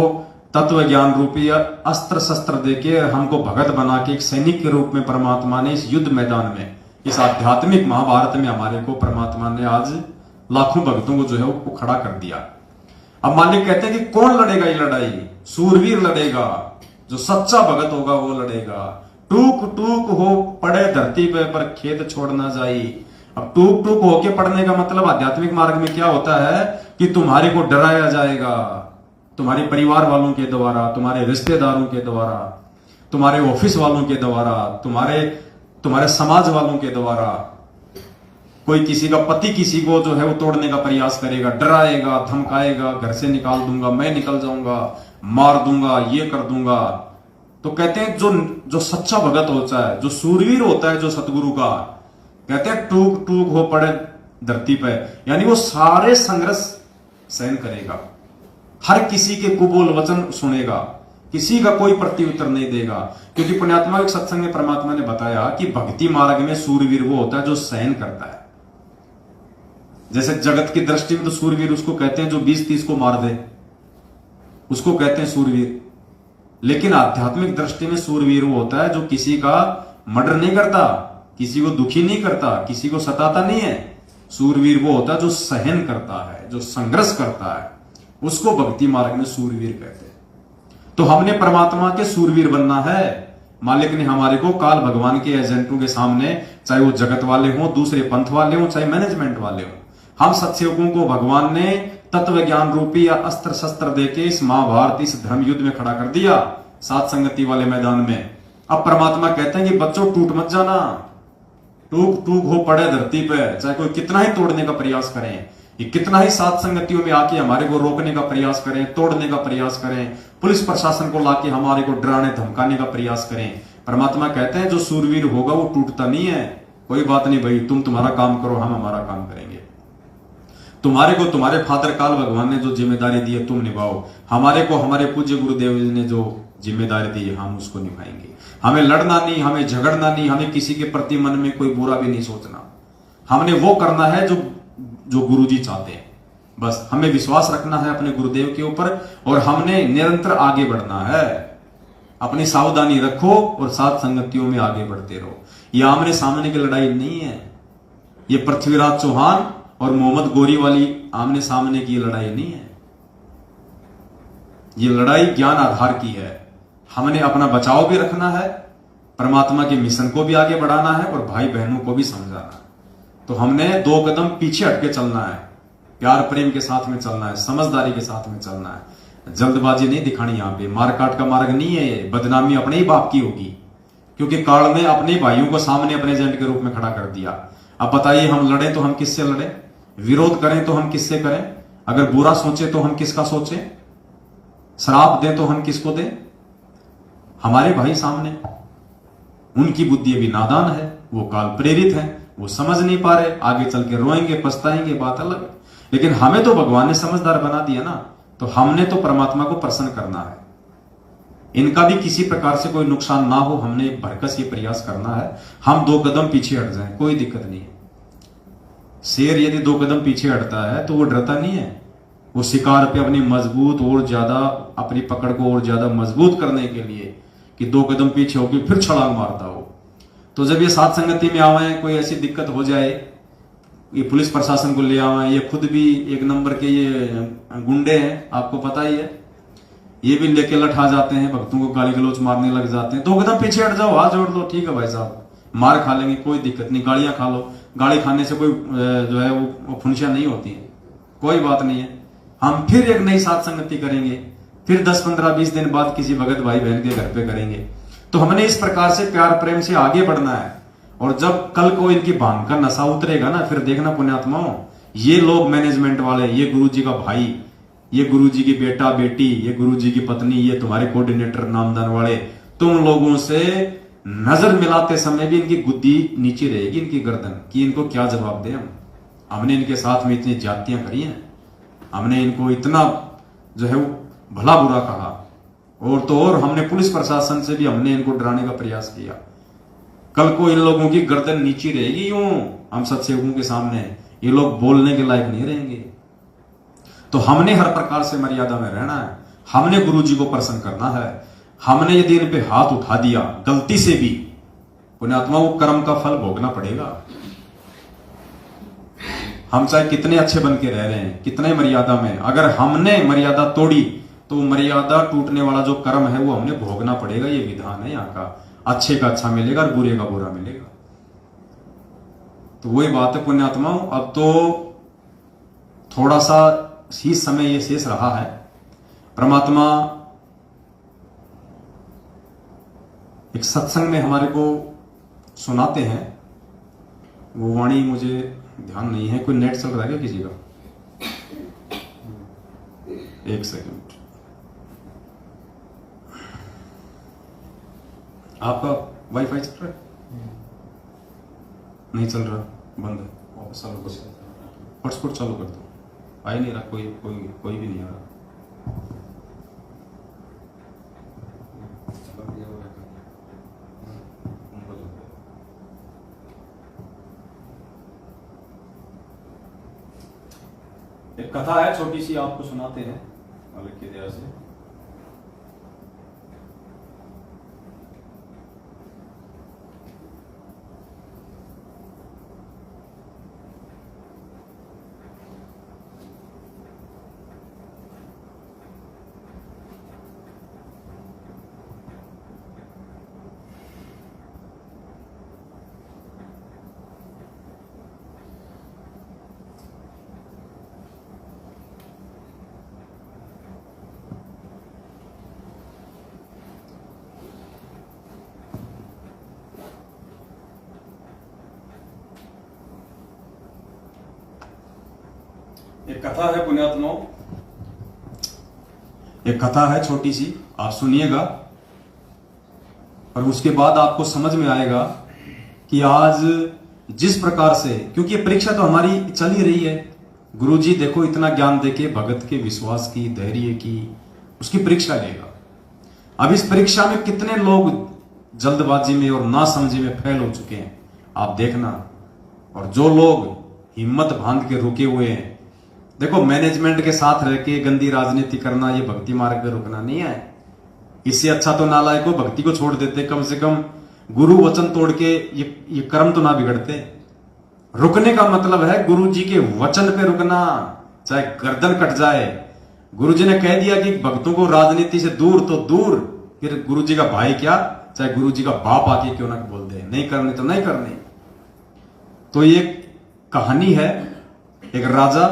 तत्व ज्ञान रूपी अस्त्र शस्त्र देके हमको भगत बना के एक सैनिक के रूप में परमात्मा ने इस युद्ध मैदान में, इस आध्यात्मिक महाभारत में हमारे को परमात्मा ने आज लाखों भक्तों को जो है वो खड़ा कर दिया। अब मालिक कहते हैं कि कौन लड़ेगा ये लड़ाई? सूरवीर लड़ेगा, जो सच्चा भगत होगा वो लड़ेगा। टूक टूक हो पड़े धरती पे पर खेत छोड़ना जाई। अब टूक टूक होके पड़ने का मतलब आध्यात्मिक मार्ग में क्या होता है कि तुम्हारे को डराया जाएगा, तुम्हारे परिवार वालों के द्वारा, तुम्हारे रिश्तेदारों के द्वारा, तुम्हारे ऑफिस वालों के द्वारा, तुम्हारे समाज वालों के द्वारा। कोई किसी का पति किसी को जो है वो तोड़ने का प्रयास करेगा, डराएगा, धमकाएगा, घर से निकाल दूंगा, मैं निकल जाऊंगा, मार दूंगा, ये कर दूंगा। तो कहते हैं जो सच्चा भगत होता है, जो सूरवीर होता है, जो सतगुरु का, कहते हैं टूक टूक हो पड़े धरती पे, यानी वो सारे संघर्ष सहन करेगा, हर किसी के कुबोल वचन सुनेगा, किसी का कोई प्रत्युत्तर नहीं देगा। क्योंकि पुण्यात्मा एक सत्संग में परमात्मा ने बताया कि भक्ति मार्ग में सूरवीर वो होता है जो सहन करता है। जैसे जगत की दृष्टि में तो सूरवीर उसको कहते हैं जो 20-30 को मार दे, उसको कहते हैं सूरवीर। लेकिन आध्यात्मिक दृष्टि में सूरवीर वो होता है जो किसी का मर्डर नहीं करता, किसी को दुखी नहीं करता, किसी को सताता नहीं है। सूरवीर वो होता है जो सहन करता है, जो संघर्ष करता है, उसको भक्ति मार्ग में सूरवीर कहते हैं। तो हमने परमात्मा के सूरवीर बनना है। मालिक ने हमारे को काल भगवान के एजेंटों के सामने, चाहे वो जगत वाले हों, दूसरे पंथ वाले हों, चाहे मैनेजमेंट वाले हों, हम सत्सेवकों को भगवान ने तत्व ज्ञान रूपी या अस्त्र शस्त्र देके इस महाभारत, इस धर्म युद्ध में खड़ा कर दिया, सात संगति वाले मैदान में। अब परमात्मा कहते हैं कि बच्चों टूट मत जाना, टूक टूक हो पड़े धरती पे, चाहे कोई कितना ही तोड़ने का प्रयास करें, ये कितना ही सात संगतियों में आके हमारे को रोकने का प्रयास करें, तोड़ने का प्रयास करें, पुलिस प्रशासन को लाके हमारे को डराने धमकाने का प्रयास करें, परमात्मा कहते हैं जो सूरवीर होगा वो टूटता नहीं है। कोई बात नहीं भाई, तुम तुम्हारा काम करो, हम हमारा काम करेंगे। तुम्हारे को तुम्हारे फादर काल भगवान ने जो जिम्मेदारी दी है तुम निभाओ, हमारे को हमारे पूज्य गुरुदेव जी ने जो जिम्मेदारी दी है हम उसको निभाएंगे। हमें लड़ना नहीं, हमें झगड़ना नहीं, हमें किसी के प्रति मन में कोई बुरा भी नहीं सोचना। हमने वो करना है जो गुरुजी चाहते हैं। बस हमें विश्वास रखना है अपने गुरुदेव के ऊपर और हमने निरंतर आगे बढ़ना है। अपनी सावधानी रखो और सात संगतियों में आगे बढ़ते रहो। ये आमने सामने की लड़ाई नहीं है, ये पृथ्वीराज चौहान और मोहम्मद गोरी वाली आमने सामने की लड़ाई नहीं है। ये लड़ाई ज्ञान आधार की है। हमने अपना बचाव भी रखना है, परमात्मा के मिशन को भी आगे बढ़ाना है और भाई बहनों को भी समझाना है। तो हमने 2 कदम पीछे हटके चलना है, प्यार प्रेम के साथ में चलना है, समझदारी के साथ में चलना है। जल्दबाजी नहीं दिखानी, यहां पे मारकाट का मार्ग नहीं है। बदनामी अपने ही बाप की होगी, क्योंकि काल ने अपने भाइयों को सामने अपने एजेंट के रूप में खड़ा कर दिया। अब बताइए, हम लड़े तो हम किससे लड़े, विरोध करें तो हम किससे करें, अगर बुरा सोचे तो हम किसका सोचें, श्राप दें तो हम किसको दें? हमारे भाई सामने, उनकी बुद्धि अभी नादान है, वो काल प्रेरित है, वो समझ नहीं पा रहे, आगे चल के रोएंगे पछताएंगे, बात अलग है। लेकिन हमें तो भगवान ने समझदार बना दिया ना, तो हमने तो परमात्मा को प्रसन्न करना है। इनका भी किसी प्रकार से कोई नुकसान ना हो, हमने भरकस ये प्रयास करना है। हम 2 कदम पीछे हट जाएं, कोई दिक्कत नहीं है। शेर यदि 2 कदम पीछे हटता है तो वो डरता नहीं है, वो शिकार पे अपनी मजबूत और ज्यादा अपनी पकड़ को और ज्यादा मजबूत करने के लिए कि 2 कदम पीछे होकर फिर छलांग मारता हो। तो जब ये सात संगति में आवे, कोई ऐसी दिक्कत हो जाए, ये पुलिस प्रशासन को ले आवे, ये खुद भी 1 नंबर के ये गुंडे हैं, आपको पता ही है, ये भी लेके लठा जाते हैं, भक्तों को गाली गलौच मारने लग जाते हैं। 2 कदम पीछे हट जाओ, हाथ जोड़ लो, ठीक है भाई साहब, मार खा लेंगे, कोई दिक्कत नहीं, गालियां खा लो, गाली खाने से कोई जो है वो फुंसियां नहीं होती है, कोई बात नहीं है। हम फिर एक नई सात संगति करेंगे, फिर 10, 15, 20 दिन बाद किसी भगत भाई बहन के घर पे करेंगे। तो हमने इस प्रकार से प्यार प्रेम से आगे बढ़ना है। और जब कल को इनकी भांग का नशा उतरेगा ना, फिर देखना पुण्यात्माओं, ये लोग मैनेजमेंट वाले, ये गुरु जी का भाई, ये गुरुजी की बेटा बेटी, ये गुरुजी की पत्नी, ये तुम्हारे कोऑर्डिनेटर नामदान वाले, तुम लोगों से नजर मिलाते समय भी इनकी गुद्दी नीचे रहेगी, इनकी गर्दन, कि इनको क्या जवाब दें हम। हमने इनके साथ में इतनी ज्यादतियां करी हैं, हमने इनको इतना जो है वो भला बुरा कहा, और तो और हमने पुलिस प्रशासन से भी हमने इनको डराने का प्रयास किया। कल को इन लोगों की गर्दन नीचे रहेगी यूं हम सत्सेवकों के सामने, ये लोग बोलने के लायक नहीं रहेंगे। तो हमने हर प्रकार से मर्यादा में रहना है, हमने गुरुजी को प्रसन्न करना है। हमने यदि इन पे हाथ उठा दिया गलती से भी, पुण्यात्मा वो कर्म का फल भोगना पड़ेगा। हम चाहे कितने अच्छे बन के रह रहे हैं, कितने मर्यादा में, अगर हमने मर्यादा तोड़ी तो मर्यादा टूटने वाला जो कर्म है वो हमने भोगना पड़ेगा। ये विधान है यहाँ का, अच्छे का अच्छा मिलेगा और बुरे का बुरा मिलेगा। तो वही बात है पुण्यात्माओं, अब तो थोड़ा सा ही समय ये शेष रहा है। परमात्मा एक सत्संग में हमारे को सुनाते हैं, वो वाणी मुझे ध्यान नहीं है। कोई नेट चल रहा है क्या किसी का? एक सेकंड, आपका वाईफाई चल रहा है? नहीं चल रहा, बंद है। वापस चालू कर, हॉटस्पॉट चालू कर दो। आ ही नहीं रहा, कोई भी नहीं आ रहा। एक कथा है छोटी सी, आपको सुनाते हैं मालिक की दया से। एक कथा है पुण्यात्माओं, एक कथा है छोटी सी, आप सुनिएगा और उसके बाद आपको समझ में आएगा कि आज जिस प्रकार से, क्योंकि ये परीक्षा तो हमारी चल ही रही है। गुरुजी देखो इतना ज्ञान देके भगत के विश्वास की, धैर्य की, उसकी परीक्षा लेगा। अब इस परीक्षा में कितने लोग जल्दबाजी में और नासमझी में फेल हो चुके हैं आप देखना, और जो लोग हिम्मत बांध के रुके हुए हैं। देखो, मैनेजमेंट के साथ रह के गंदी राजनीति करना ये भक्ति मार्ग पे रुकना नहीं है। इससे अच्छा तो नालायक को भक्ति को छोड़ देते, कम से कम गुरु वचन तोड़ के ये कर्म तो ना बिगड़ते। रुकने का मतलब है गुरु जी के वचन पे रुकना, चाहे गर्दन कट जाए। गुरु जी ने कह दिया कि भक्तों को राजनीति से दूर तो दूर, फिर गुरु जी का भाई क्या, चाहे गुरु जी का बाप आके क्यों ना बोल दे, नहीं करने तो नहीं करने। तो ये कहानी है एक राजा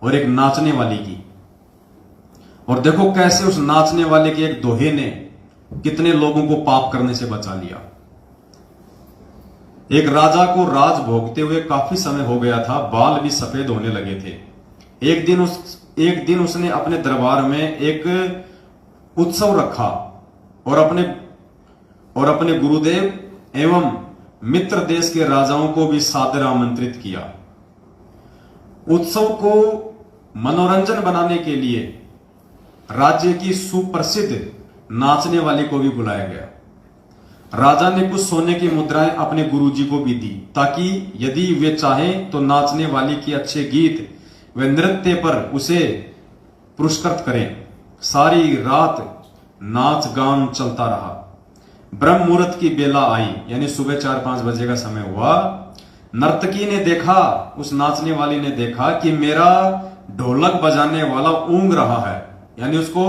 और एक नाचने वाली की, और देखो कैसे उस नाचने वाले के एक दोहे ने कितने लोगों को पाप करने से बचा लिया। एक राजा को राज भोगते हुए काफी समय हो गया था, बाल भी सफेद होने लगे थे। एक दिन उसने अपने दरबार में एक उत्सव रखा और अपने गुरुदेव एवं मित्र देश के राजाओं को भी सादर आमंत्रित किया। उत्सव को मनोरंजन बनाने के लिए राज्य की सुप्रसिद्ध नाचने वाली को भी बुलाया गया। राजा ने कुछ सोने की मुद्राएं अपने गुरुजी को भी दी, ताकि यदि वे चाहें तो नाचने वाली के अच्छे गीत व नृत्य पर उसे पुरस्कृत करें। सारी रात नाच गान चलता रहा। ब्रह्म मुहूर्त की बेला आई, यानी सुबह 4-5 बजे का समय हुआ। नर्तकी ने देखा, उस नाचने वाली ने देखा कि मेरा ढोलक बजाने वाला ऊंग रहा है, यानी उसको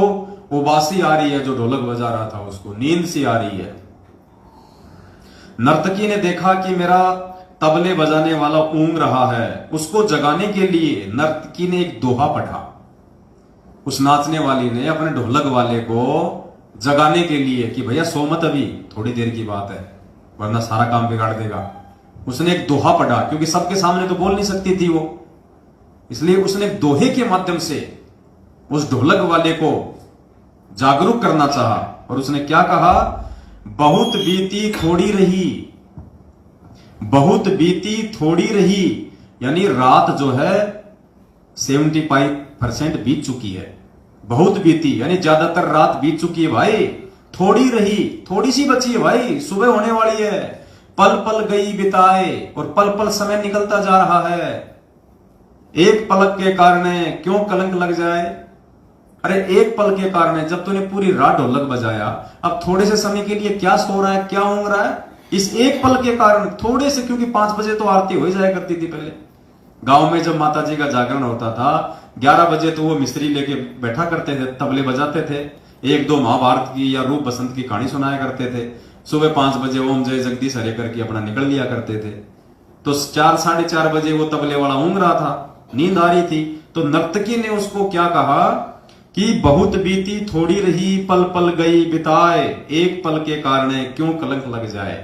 उबासी आ रही है, जो ढोलक बजा रहा था उसको नींद सी आ रही है। नर्तकी ने देखा कि मेरा तबले बजाने वाला ऊंग रहा है, उसको जगाने के लिए नर्तकी ने एक दोहा पढ़ा। उस नाचने वाली ने अपने ढोलक वाले को जगाने के लिए कि भैया सो मत, अभी थोड़ी देर की बात है, वरना सारा काम बिगाड़ देगा। उसने एक दोहा पढ़ा, क्योंकि सबके सामने तो बोल नहीं सकती थी वो, इसलिए उसने एक दोहे के माध्यम से उस ढोलक वाले को जागरूक करना चाहा और उसने क्या कहा, बहुत बीती थोड़ी रही, बहुत बीती थोड़ी रही, यानी रात जो है 75% बीत चुकी है। बहुत बीती यानी ज्यादातर रात बीत चुकी है भाई, थोड़ी रही, थोड़ी सी बची है भाई, सुबह होने वाली है। पल पल गई बिताए, और पल पल समय निकलता जा रहा है। एक पलक के कारण क्यों कलंक लग जाए। अरे एक पल के कारण, जब तूने पूरी रात ढोलक बजाया, अब थोड़े से समय के लिए क्या सो रहा है, क्या ऊँग रहा है, इस एक पल के कारण थोड़े से, क्योंकि 5 बजे तो आरती हो जाया करती थी पहले गांव में। जब माता जी का जागरण होता था 11 बजे तो वो मिस्त्री लेके बैठा करते थे, तबले बजाते थे, 1-2 महाभारत की या रूप बसंत की कहानी सुनाया करते थे। सुबह 5 बजे ओम जय जगदीश हरे करके अपना निकल लिया करते थे। तो 4-4:30 बजे वो तबले वाला ऊँग रहा था, नींद आ रही थी, तो नर्तकी ने उसको क्या कहा कि बहुत बीती थोड़ी रही, पल पल गई बिताए, एक पल के कारण क्यों कलंक लग जाए।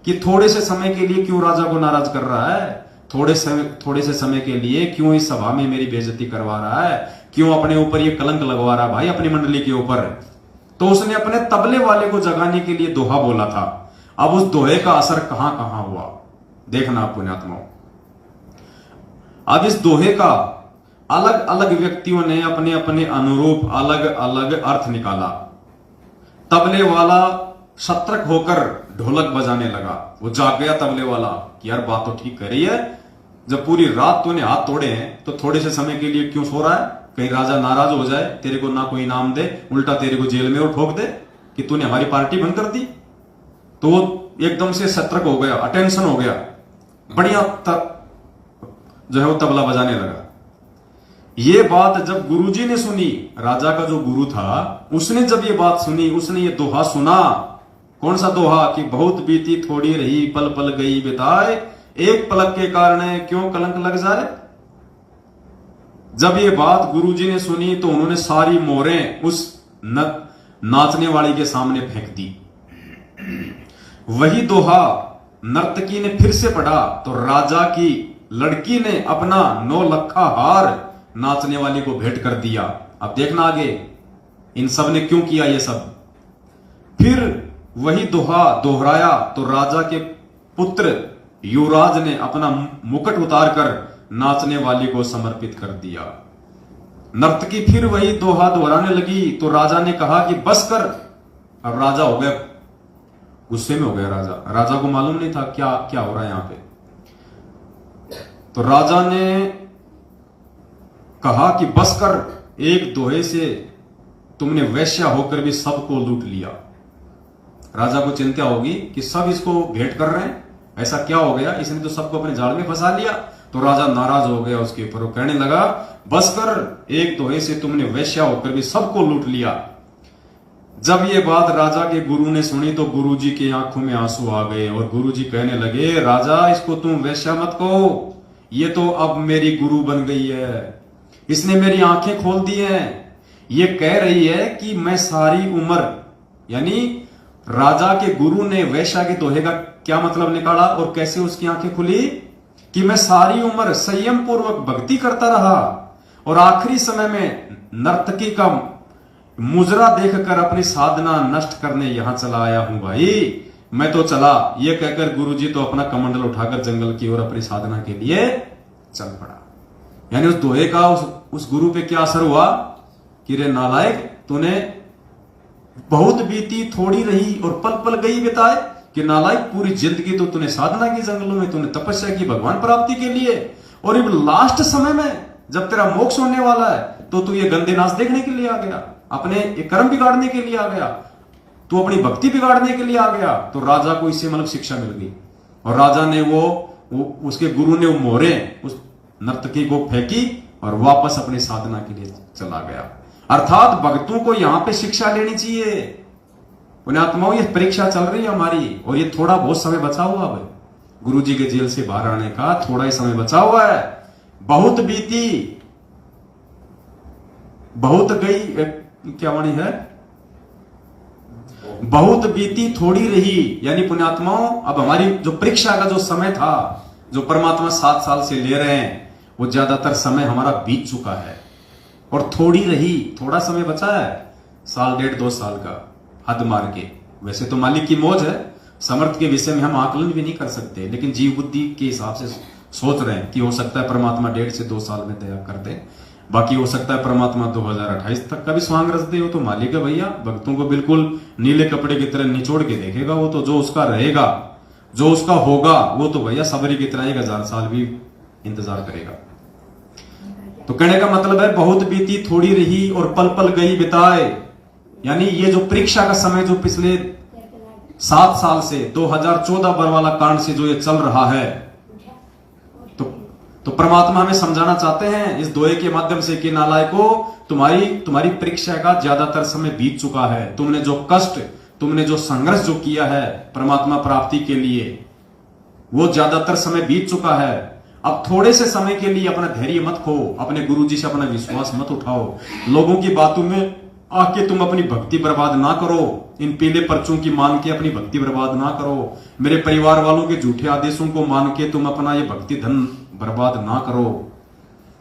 कि थोड़े से समय के लिए क्यों राजा को नाराज कर रहा है, थोड़े से समय के लिए क्यों इस सभा में मेरी बेइज्जती करवा रहा है, क्यों अपने ऊपर ये कलंक लगवा रहा है भाई, अपनी मंडली के ऊपर। तो उसने अपने तबले वाले को जगाने के लिए दोहा बोला था। अब उस दोहे का असर कहां कहां हुआ देखना पुण्यात्माओं। अब इस दोहे का अलग अलग व्यक्तियों ने अपने अपने अनुरूप अलग अलग अर्थ निकाला। तबले वाला सतर्क होकर ढोलक बजाने लगा, वो जाग गया तबले वाला कि यार बात तो ठीक कर रही है, जब पूरी रात तूने हाथ तोड़े हैं तो थोड़े से समय के लिए क्यों सो रहा है, कहीं राजा नाराज हो जाए, तेरे को ना कोई इनाम दे, उल्टा तेरे को जेल में और ठोक दे कि तूने हमारी पार्टी बंद कर दी। तो वो एकदम से सतर्क हो गया, अटेंशन हो गया, बढ़िया जो है वो तबला बजाने लगा। ये बात जब गुरुजी ने सुनी, राजा का जो गुरु था उसने जब ये बात सुनी, उसने ये दोहा सुना। कौन सा दोहा कि बहुत बीती थोड़ी रही, पल पल गई बिताए, एक पलक के कारण क्यों कलंक लग जाए। जब ये बात गुरुजी ने सुनी तो उन्होंने सारी मोहरें उस नाचने वाली के सामने फेंक दी। वही दोहा नर्तकी ने फिर से पढ़ा तो राजा की लड़की ने अपना 9 लखा हार नाचने वाली को भेंट कर दिया। अब देखना आगे इन सब ने क्यों किया ये सब। फिर वही दोहा दोहराया तो राजा के पुत्र युवराज ने अपना मुकुट उतारकर नाचने वाली को समर्पित कर दिया। नर्तकी फिर वही दोहा दोहराने लगी तो राजा ने कहा कि बस कर। अब राजा हो गया, गुस्से में हो गया राजा को मालूम नहीं था क्या क्या हो रहा है यहां पे। तो राजा ने कहा कि बस कर, एक दोहे से तुमने वैश्या होकर भी सबको लूट लिया। राजा को चिंता होगी कि सब इसको भेंट कर रहे हैं, ऐसा क्या हो गया, इसने तो सबको अपने जाल में फंसा लिया। तो राजा नाराज हो गया उसके ऊपर, वो कहने लगा बस कर, एक दोहे से तुमने वैश्या होकर भी सबको लूट लिया। जब ये बात राजा के गुरु ने सुनी तो गुरुजी की आंखों में आंसू आ गए और गुरुजी कहने लगे राजा इसको तुम वैश्या मत कहो, ये तो अब मेरी गुरु बन गई है, इसने मेरी आंखें खोल दी हैं। ये कह रही है कि मैं सारी उम्र, यानी राजा के गुरु ने वैश्या के दोहे का क्या मतलब निकाला और कैसे उसकी आंखें खुली कि मैं सारी उम्र संयम पूर्वक भक्ति करता रहा और आखिरी समय में नर्तकी का मुजरा देखकर अपनी साधना नष्ट करने यहां चला आया हूं भाई, मैं तो चला। ये कहकर गुरुजी तो अपना कमंडल उठाकर जंगल की ओर अपनी साधना के लिए चल पड़ा। यानी उस दोहे का उस गुरु पे क्या असर हुआ कि रे नालायक, तूने बहुत बीती थोड़ी रही और पल पल गई बिताए। कि नालायक, पूरी जिंदगी तो तूने साधना की, जंगलों में तूने तपस्या की भगवान प्राप्ति के लिए, और अब लास्ट समय में जब तेरा मोक्ष होने वाला है तो तू ये गंदे नाच देखने के लिए आ गया, अपने कर्म बिगाड़ने के लिए आ गया, तू अपनी भक्ति बिगाड़ने के लिए आ गया। तो राजा को इससे मतलब शिक्षा मिल गई और राजा ने वो उसके गुरु ने वो मोहरें उस नर्तकी को फेंकी और वापस अपनी साधना के लिए चला गया। अर्थात भक्तों को यहां पे शिक्षा लेनी चाहिए। पुण्यात्माओं, ये परीक्षा चल रही है हमारी और ये थोड़ा बहुत समय बचा हुआ है गुरुजी के जेल से बाहर आने का, थोड़ा ही समय बचा हुआ है। बहुत बीती बहुत गई, क्या वाणी है, बहुत बीती थोड़ी रही। यानी पुण्यात्माओं, अब हमारी जो परीक्षा का जो समय था, जो परमात्मा 7 साल से ले रहे हैं, वो ज्यादातर समय हमारा बीत चुका है और थोड़ी रही, थोड़ा समय बचा है, साल डेढ़ 2 साल का, हद मार के। वैसे तो मालिक की मौज है, समर्थ के विषय में हम आकलन भी नहीं कर सकते, लेकिन जीव बुद्धि के हिसाब से सोच रहे हैं कि हो सकता है परमात्मा 1.5 से 2 साल में दया कर दे, बाकी हो सकता है परमात्मा 2028 तक का भी स्वांग रस दे। हो तो मालिक है भैया, भक्तों को बिल्कुल नीले कपड़े की तरह निचोड़ के देखेगा। वो तो जो उसका रहेगा, जो उसका होगा, वो तो भैया सबरी की तरह 1000 साल भी इंतजार करेगा। तो कहने का मतलब है बहुत बीती थोड़ी रही और पल पल गई बिताए, यानी ये जो परीक्षा का समय जो पिछले 7 साल से 2014 बरवाला कांड से जो ये चल रहा है, तो परमात्मा हमें समझाना चाहते हैं इस दोहे के माध्यम से कि नालायको, तुम्हारी परीक्षा का ज्यादातर समय बीत चुका है। तुमने जो कष्ट, तुमने जो संघर्ष जो किया है परमात्मा प्राप्ति के लिए, वो ज्यादातर समय बीत चुका है। अब थोड़े से समय के लिए अपना धैर्य मत खो, अपने गुरुजी से अपना विश्वास मत उठाओ, लोगों की बातों में आके तुम अपनी भक्ति बर्बाद ना करो, इन पीले पर्चों की मान के अपनी भक्ति बर्बाद ना करो, मेरे परिवार वालों के झूठे आदेशों को मान के तुम अपना ये भक्ति धन बर्बाद ना करो।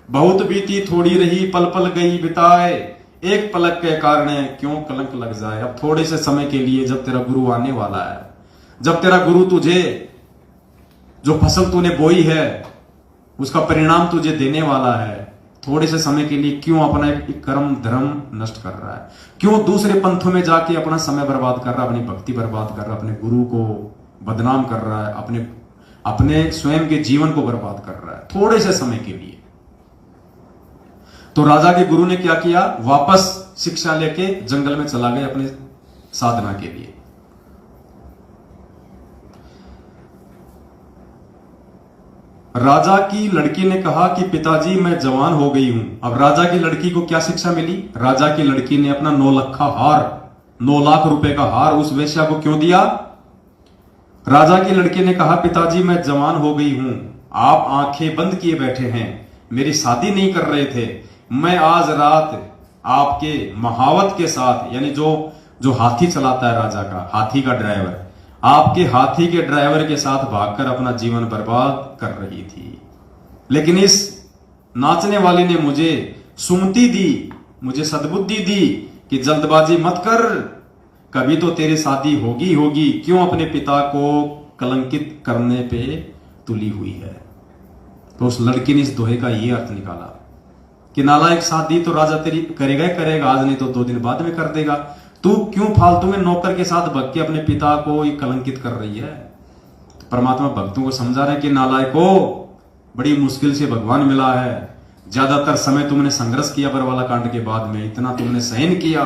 बहुत बीती थोड़ी रही पल पल गई बिताए, एक पलक के कारण क्यों कलंक लग जाए। अब थोड़े से समय के लिए जब तेरा गुरु आने वाला है, जब तेरा गुरु तुझे जो फसल तूने बोई है उसका परिणाम तुझे देने वाला है, थोड़े से समय के लिए क्यों अपना एक कर्म धर्म नष्ट कर रहा है, क्यों दूसरे पंथों में जाके अपना समय बर्बाद कर रहा है, अपनी भक्ति बर्बाद कर रहा है, अपने गुरु को बदनाम कर रहा है, अपने स्वयं के जीवन को बर्बाद कर रहा है थोड़े से समय के लिए। तो राजा के गुरु ने क्या किया, वापस शिक्षा लेके जंगल में चला गया अपने साधना के लिए। राजा की लड़की ने कहा कि पिताजी मैं जवान हो गई हूं। अब राजा की लड़की को क्या शिक्षा मिली, राजा की लड़की ने अपना 9 लाख रुपए का हार उस वेश्या को क्यों दिया। राजा की लड़की ने कहा पिताजी मैं जवान हो गई हूं, आप आंखें बंद किए बैठे हैं, मेरी शादी नहीं कर रहे थे, मैं आज रात आपके महावत के साथ, यानी जो हाथी चलाता है राजा का, हाथी का ड्राइवर, आपके हाथी के ड्राइवर के साथ भागकर अपना जीवन बर्बाद कर रही थी। लेकिन इस नाचने वाली ने मुझे सुमति दी, मुझे सद्बुद्धि दी कि जल्दबाजी मत कर, कभी तो तेरी शादी होगी, क्यों अपने पिता को कलंकित करने पे तुली हुई है। तो उस लड़की ने इस दोहे का ये अर्थ निकाला कि नालायक, शादी तो राजा तेरी करेगा, आज नहीं तो 2 दिन बाद में कर देगा, तू क्यों फालतू में नौकर के साथ भग के अपने पिता को कलंकित कर रही है। तो परमात्मा भक्तों को समझा रहे कि नालायको, बड़ी मुश्किल से भगवान मिला है, ज्यादातर समय तुमने संघर्ष किया बरवाला कांड के बाद में, इतना तुमने सहन किया,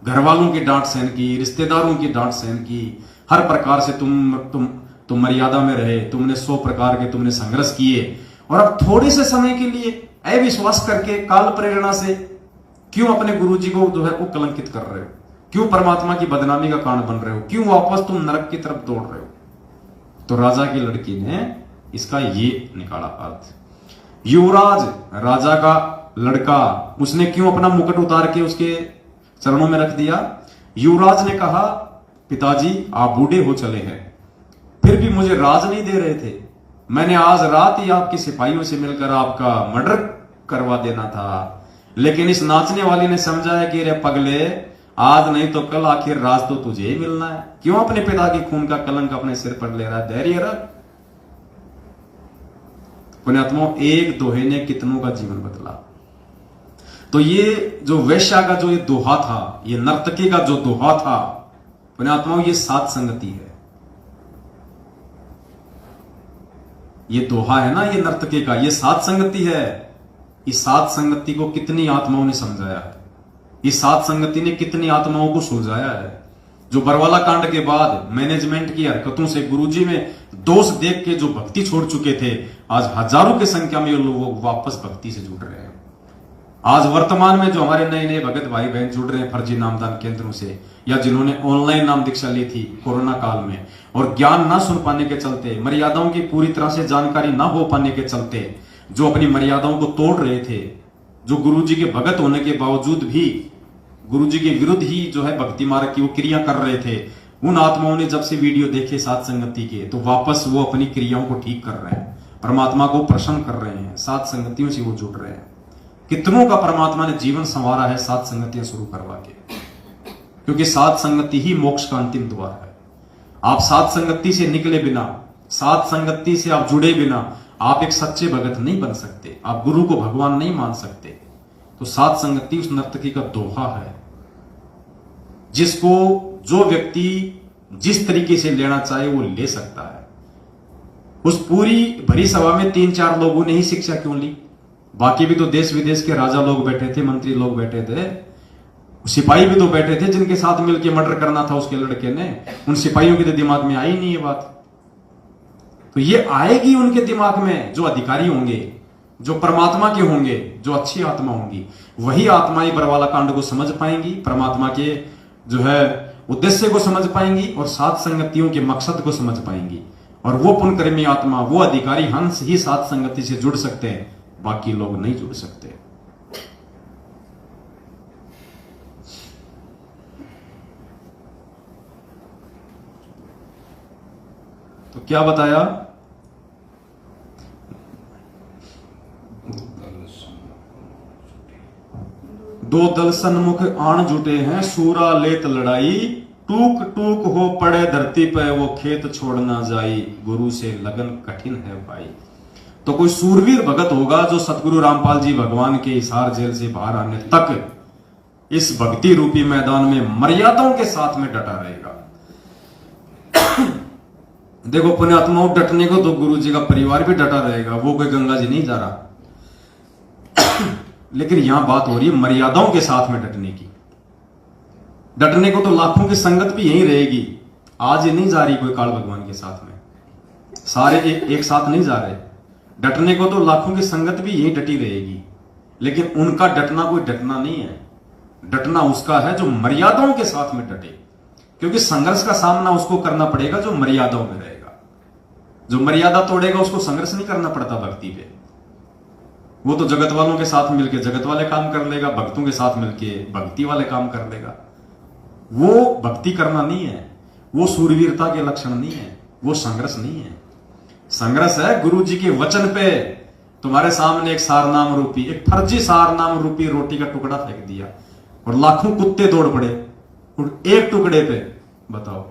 घर वालों की डांट सहन की, रिश्तेदारों की डांट सहन की, हर प्रकार से तुम मर्यादा में रहे, तुमने 100 प्रकार के तुमने संघर्ष किए, और अब थोड़े से समय के लिए अविश्वास करके काल प्रेरणा से क्यों अपने गुरुजी को जो है वो कलंकित कर रहे हो, क्यों परमात्मा की बदनामी का कारण बन रहे हो, क्यों वापस तुम नरक की तरफ दौड़ रहे हो। तो राजा की लड़की ने इसका ये निकाला अर्थ। युवराज, राजा का लड़का, उसने क्यों अपना मुकुट उतार के उसके चरणों में रख दिया। युवराज ने कहा पिताजी आप बूढ़े हो चले हैं, फिर भी मुझे राज नहीं दे रहे थे, मैंने आज रात ही आपके सिपाहियों से मिलकर आपका मर्डर करवा देना था, लेकिन इस नाचने वाली ने समझा है कि रे पगले, आज नहीं तो कल आखिर राज तो तुझे ही मिलना है, क्यों अपने पिता की खून का कलंक अपने सिर पर ले रहा है, धैर्य रख। पुण्यात्माओं, एक दोहे ने कितनों का जीवन बदला। तो ये जो वेश्या का जो ये दोहा था, ये नर्तकी का जो दोहा था, पुण्यात्माओं ये सात संगति है। ये दोहा है ना, ये नर्तकी का, ये सात संगति है। इस सात संगति को कितनी आत्माओं ने समझाया है, इस सात संगति ने कितनी आत्माओं को सुलझाया है। जो बरवाला कांड के बाद मैनेजमेंट की हरकतों से गुरुजी में दोष देख के जो भक्ति छोड़ चुके थे, आज हजारों की संख्या में ये लोग वापस भक्ति से जुड़ रहे हैं। आज वर्तमान में जो हमारे नए नए भगत भाई बहन जुड़ रहे हैं फर्जी नामदान केंद्रों से, या जिन्होंने ऑनलाइन नाम दीक्षा ली थी कोरोना काल में, और ज्ञान ना सुन पाने के चलते, मर्यादाओं की पूरी तरह से जानकारी ना हो पाने के चलते, जो अपनी मर्यादाओं को तोड़ रहे थे, जो गुरुजी के भगत होने के बावजूद भी गुरुजी के विरुद्ध ही जो है भक्ति मार्ग की वो क्रिया कर रहे थे, उन आत्माओं ने जब से वीडियो देखे सात संगति के, तो वापस वो अपनी क्रियाओं को ठीक कर रहे हैं, परमात्मा को प्रसन्न कर रहे हैं, सात संगतियों से वो जुड़ रहे हैं। कितनों का परमात्मा ने जीवन संवारा है सात संगतियां शुरू करवा के, क्योंकि सात संगति ही मोक्ष का अंतिम द्वार है। आप सात संगति से निकले बिना, सात संगति से आप जुड़े बिना आप एक सच्चे भगत नहीं बन सकते, आप गुरु को भगवान नहीं मान सकते। तो सात संगति उस नर्तकी का दोहा है, जिसको जो व्यक्ति जिस तरीके से लेना चाहे वो ले सकता है। उस पूरी भरी सभा में 3-4 लोगों ने ही शिक्षा क्यों ली? बाकी भी तो देश विदेश के राजा लोग बैठे थे, मंत्री लोग बैठे थे, सिपाही भी तो बैठे थे जिनके साथ मिलकर मर्डर करना था उसके लड़के ने। उन सिपाहियों के तो दिमाग में आई नहीं ये बात। तो ये आएगी उनके दिमाग में, जो अधिकारी होंगे, जो परमात्मा के होंगे, जो अच्छी आत्मा होंगी, वही आत्माएं बरवाला कांड को समझ पाएंगी, परमात्मा के जो है उद्देश्य को समझ पाएंगी और सात संगतियों के मकसद को समझ पाएंगी। और वो पुण्यकर्मी आत्मा, वो अधिकारी हंस ही सात संगति से जुड़ सकते हैं, बाकी लोग नहीं जुड़ सकते। तो क्या बताया? दो दल सन्मुख आण जुटे हैं, सूरा लेत लड़ाई, टूक टूक हो पड़े धरती पे वो खेत छोड़ ना जाई, गुरु से लगन कठिन है भाई। तो कोई सूरवीर भगत होगा जो सतगुरु रामपाल जी भगवान के हिसार जेल से बाहर आने तक इस भक्ति रूपी मैदान में मर्यादाओं के साथ में डटा रहेगा। देखो पुण्यात्माओं, डटने को तो गुरु जी का परिवार भी डटा रहेगा, वो कोई गंगा जी नहीं जा रहा। लेकिन यहां बात हो रही है मर्यादाओं के साथ में डटने की। डटने को तो लाखों की संगत भी यही रहेगी। आज ये नहीं जा रही कोई काल भगवान के साथ में, सारे एक साथ नहीं जा रहे। डटने को तो लाखों की संगत भी यही डटी रहेगी, लेकिन उनका डटना कोई डटना नहीं है। डटना उसका है जो मर्यादाओं के साथ में डटे, क्योंकि संघर्ष का सामना उसको करना पड़ेगा जो मर्यादाओं में रहेगा। जो मर्यादा तोड़ेगा उसको संघर्ष नहीं करना पड़ता भक्ति पे। वो तो जगत वालों के साथ मिलके जगत वाले काम कर लेगा, भक्तों के साथ मिलके भक्ति वाले काम कर लेगा। वो भक्ति करना नहीं है, वो सूरवीरता के लक्षण नहीं है, वो संघर्ष नहीं है। संघर्ष है गुरु जी के वचन पे तुम्हारे सामने एक सारनाम रूपी, एक फर्जी सारनाम रूपी रोटी का टुकड़ा फेंक दिया और लाखों कुत्ते दौड़ पड़े और एक टुकड़े पे। बताओ,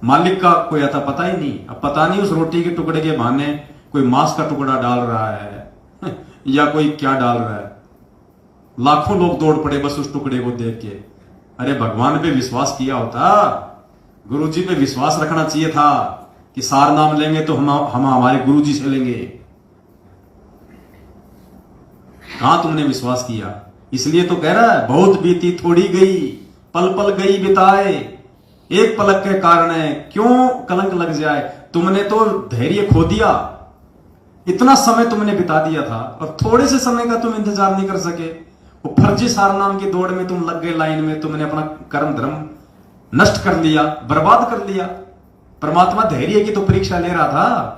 मालिक का कोई आता पता ही नहीं। अब पता नहीं उस रोटी के टुकड़े के बहाने कोई मांस का टुकड़ा डाल रहा है या कोई क्या डाल रहा है। लाखों लोग दौड़ पड़े बस उस टुकड़े को देख के। अरे भगवान पे विश्वास किया होता, गुरु जी पे विश्वास रखना चाहिए था कि सार नाम लेंगे तो हम हमारे गुरु जी से लेंगे। कहां तुमने विश्वास किया? इसलिए तो कह रहा है बहुत बीती थोड़ी गई, पल पल गई बिताए, एक पलक के कारण क्यों कलंक लग जाए। तुमने तो धैर्य खो दिया, इतना समय तुमने बिता दिया था और थोड़े से समय का तुम इंतजार नहीं कर सके। वो फर्जी सारनाम की दौड़ में तुम लग गए लाइन में, तुमने अपना कर्म धर्म नष्ट कर लिया, बर्बाद कर लिया। परमात्मा धैर्य की तो परीक्षा ले रहा था।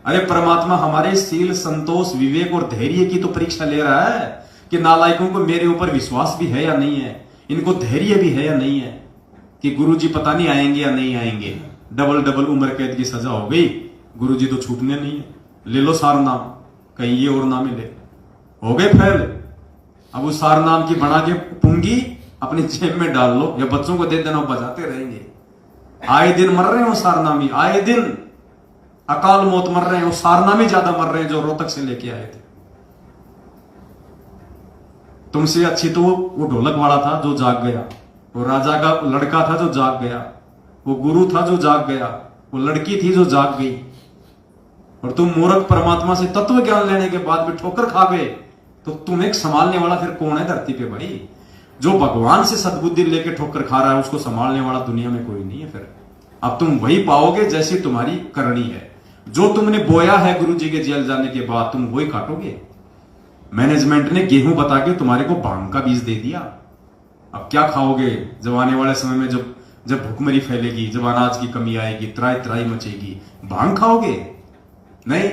अरे परमात्मा हमारे शील, संतोष, विवेक और धैर्य की तो परीक्षा ले रहा है कि नालायकों को मेरे ऊपर विश्वास भी है या नहीं है, इनको धैर्य भी है या नहीं है, कि गुरुजी पता नहीं आएंगे या नहीं आएंगे। डबल उम्र कैद की सजा हो गई, गुरुजी तो छूटने नहीं है, ले लो सार नाम, कहीं ये और ना मिले, हो गए फैल। अब उस सार नाम की बना के पुंगी अपनी जेब में डाल लो या बच्चों को दे देना, बजाते रहेंगे। आए दिन मर रहे हो सारनामी, आए दिन अकाल मौत मर रहे हो, सारनामी ज्यादा मर रहे हैं जो रोहतक से लेके आए थे। तुमसे अच्छी तो वो ढोलक वाला था जो जाग गया, वो राजा का लड़का था जो जाग गया, वो गुरु था जो जाग गया, वो लड़की थी जो जाग गई। और तुम मूर्ख परमात्मा से तत्व ज्ञान लेने के बाद भी ठोकर खा गए, तो तुम एक संभालने वाला फिर कौन है धरती पे भाई? जो भगवान से सद्बुद्धि लेके ठोकर खा रहा है उसको संभालने वाला दुनिया में कोई नहीं है। फिर अब तुम वही पाओगे जैसी तुम्हारी करनी है। जो तुमने बोया है गुरु जी के जेल जाने के बाद तुम वही काटोगे। मैनेजमेंट ने गेहूं बता के तुम्हारे को भांग का बीज दे दिया। अब क्या खाओगे जब आने वाले समय में, जब भुखमरी फैलेगी, जब अनाज की कमी आएगी, त्राई त्राई मचेगी, भांग खाओगे? नहीं,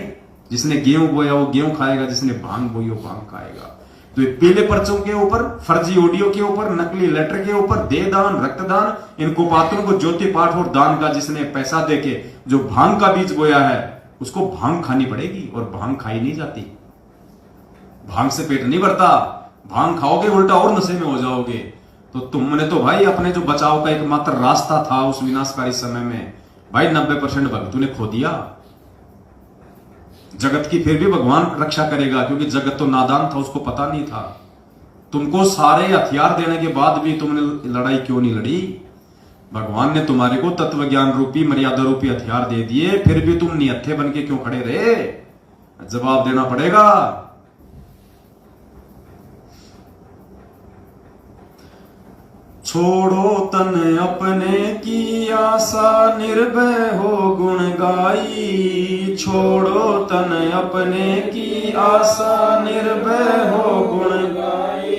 जिसने गेहूं बोया वो गेहूं खाएगा, जिसने भांग बोई वो भांग खाएगा। तो ये पीले पर्चों के ऊपर, फर्जी ऑडियो के ऊपर, नकली लेटर के ऊपर, देह दान, रक्तदान, इन कुपात्रों को ज्योति पाठ और दान का जिसने पैसा देके जो भांग का बीज बोया है उसको भांग खानी पड़ेगी, और भांग खाई नहीं जाती। भांग से पेट नहीं भरता, भांग खाओगे उल्टा और नशे में हो जाओगे। तो तुमने तो भाई अपने जो बचाव का एकमात्र रास्ता था उस विनाशकारी समय में, भाई 90% भक्त तूने खो दिया। जगत की फिर भी भगवान रक्षा करेगा, क्योंकि जगत तो नादान था, उसको पता नहीं था। तुमको सारे हथियार देने के बाद भी तुमने लड़ाई क्यों नहीं लड़ी? भगवान ने तुम्हारे को तत्व ज्ञान रूपी मर्यादा रूपी हथियार दे दिए, फिर भी तुम निहत्थे बन के क्यों खड़े रहे? जवाब देना पड़ेगा। छोड़ो तन अपने की आशा, निर्भय हो गुण गाई। छोड़ो तन अपने की आशा, निर्भय हो गुण गाई।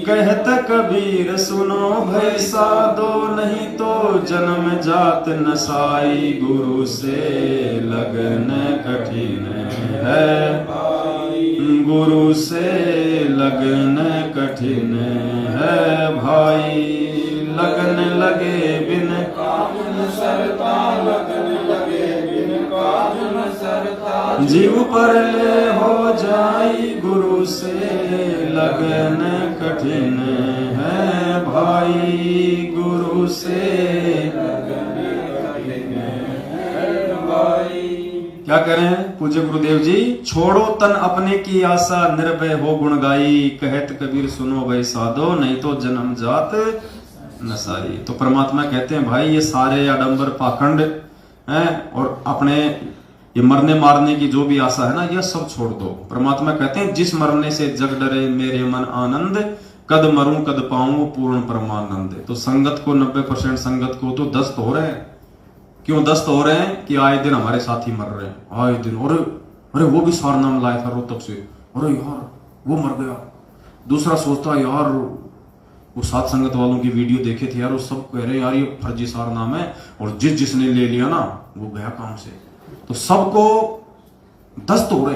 कहत कबीर सुनो भई साधो, नहीं तो जन्म जात नसाई। गुरु से लगन कठिन है, गुरु से लगन कठिन है भाई। लगन लगे बिन काज न सरता, लगन लगे बिन काज न सरता। जीव पर ले हो जाई, गुरु से लगन कठिन है भाई। गुरु से लगन कठिन है भाई। क्या करें पूज्य गुरुदेव जी? छोड़ो तन अपने की आशा, निर्भय हो गुण गाई। कहत कबीर सुनो भाई साधो, नहीं तो जन्म जात नसाई। तो परमात्मा कहते हैं भाई ये सारे आडंबर पाखंड हैं और अपने ये मरने मारने की जो भी आशा है ना, ये सब छोड़ दो। परमात्मा कहते हैं जिस मरने से जग डरे मेरे मन आनंद, कद मरूं कद पाऊं पूर्ण परमानंद। तो संगत को 90% संगत को तो दस्त हो रहे हैं। क्यों दस्त हो रहे हैं? कि आए दिन हमारे साथी मर रहे हैं, आए दिन। अरे वो भी सार नाम लाया था रोहतक से, अरे यार वो मर गया। दूसरा सोचता यार वो सात संगत वालों की वीडियो देखे थे यार, वो सब कह रहे यार ये फर्जी सार नाम है, और जिसने ले लिया ना वो गया काम से। तो सबको दस्त हो रहे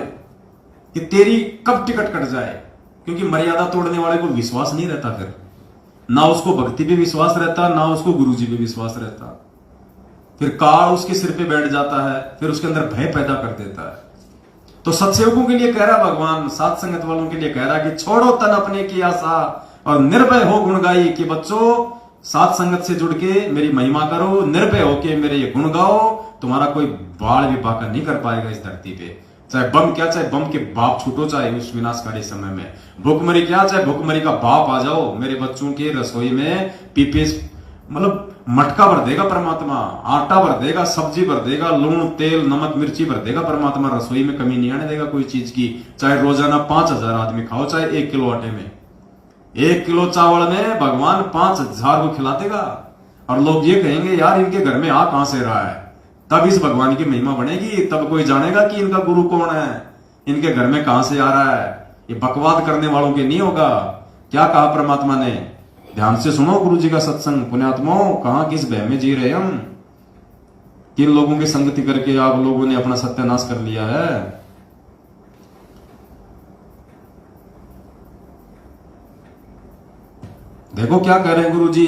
कि तेरी कब टिकट कट जाए, क्योंकि मर्यादा तोड़ने वाले को विश्वास नहीं रहता, फिर ना उसको भक्ति पे विश्वास रहता, ना उसको गुरुजी पे विश्वास रहता। फिर काल उसके सिर पे बैठ जाता है, फिर उसके अंदर भय पैदा कर देता है। तो सत्सेवकों के लिए कह रहा भगवान, सात संगत वालों के लिए कह रहा कि छोड़ो तन अपने की आशा और निर्भय हो गुण गाई। कि बच्चों सात संगत से जुड़ के मेरी महिमा करो, निर्भय होके मेरे ये गुण गाओ। तुम्हारा कोई बाल भी बाका नहीं कर पाएगा इस धरती पे। चाहे बम क्या, चाहे बम के बाप छूटो, चाहे उस विनाशकारी समय में भुखमरी क्या, चाहे भुखमरी का बाप आ जाओ, मेरे बच्चों के रसोई में पीपे मतलब मटका भर देगा परमात्मा, आटा भर देगा, सब्जी भर देगा, लूण तेल नमक मिर्ची भर देगा परमात्मा। रसोई में कमी नहीं आने देगा कोई चीज की। चाहे रोजाना 5000 आदमी खाओ, चाहे 1 किलो आटे में, 1 किलो चावल में भगवान 5000 को खिला देगा। और लोग ये कहेंगे यार इनके घर में आ कहां से रहा है, तब इस भगवान की महिमा बढ़ेगी, तब कोई जानेगा कि इनका गुरु कौन है, इनके घर में कहां से आ रहा है। ये बकवाद करने वालों के नहीं होगा। क्या कहा परमात्मा ने? ध्यान से सुनो गुरु जी का सत्संग। पुण्यात्माओं, कहां किस भय में जी रहे हम? किन लोगों की संगति करके आप लोगों ने अपना सत्यानाश कर लिया है? देखो क्या कह रहे हैं गुरु जी।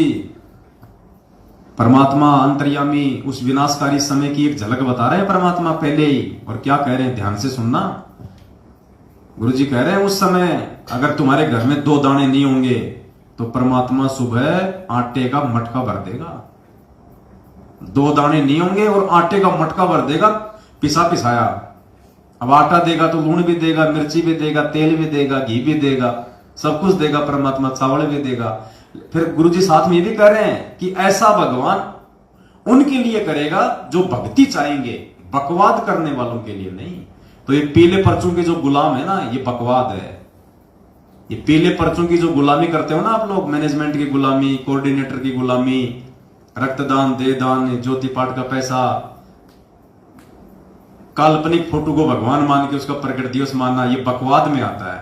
परमात्मा अंतर्यामी उस विनाशकारी समय की एक झलक बता रहे हैं परमात्मा पहले ही। और क्या कह रहे हैं? ध्यान से सुनना। गुरु जी कह रहे हैं उस समय अगर तुम्हारे घर में 2 दाने नहीं होंगे तो परमात्मा सुबह आटे का मटका भर देगा। 2 दाने नहीं होंगे और आटे का मटका भर देगा, पिसा पिसाया। अब आटा देगा तो लूण भी देगा, मिर्ची भी देगा, तेल भी देगा, घी भी देगा, सब कुछ देगा परमात्मा, चावल भी देगा। फिर गुरुजी साथ में ये भी कह रहे हैं कि ऐसा भगवान उनके लिए करेगा जो भक्ति चाहेंगे, बकवाद करने वालों के लिए नहीं। तो ये पीले पर्चों के जो गुलाम है ना, ये बकवाद है। ये पीले पर्चों की जो गुलामी करते हो ना आप लोग, मैनेजमेंट की गुलामी, कोऑर्डिनेटर की गुलामी, रक्तदान, दे दान, ज्योति पाठ का पैसा, काल्पनिक फोटो को भगवान मान के उसका प्रकट दिवस मानना, ये बकवाद में आता है।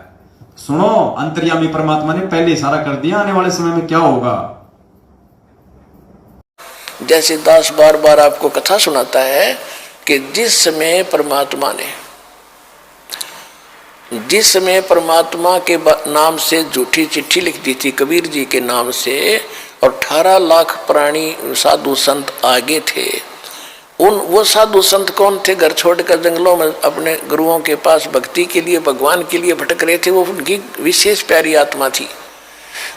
सुनो, अंतर्यामी परमात्मा ने पहले इशारा कर दिया आने वाले समय में क्या होगा। जैसे दास बार बार आपको कथा सुनाता है कि जिस समय परमात्मा के नाम से झूठी चिट्ठी लिख दी थी कबीर जी के नाम से, और 18 लाख प्राणी साधु संत आगे थे, वो साधु संत कौन थे? घर छोड़कर जंगलों में अपने गुरुओं के पास भक्ति के लिए, भगवान के लिए भटक रहे थे। वो उनकी विशेष प्यारी आत्मा थी।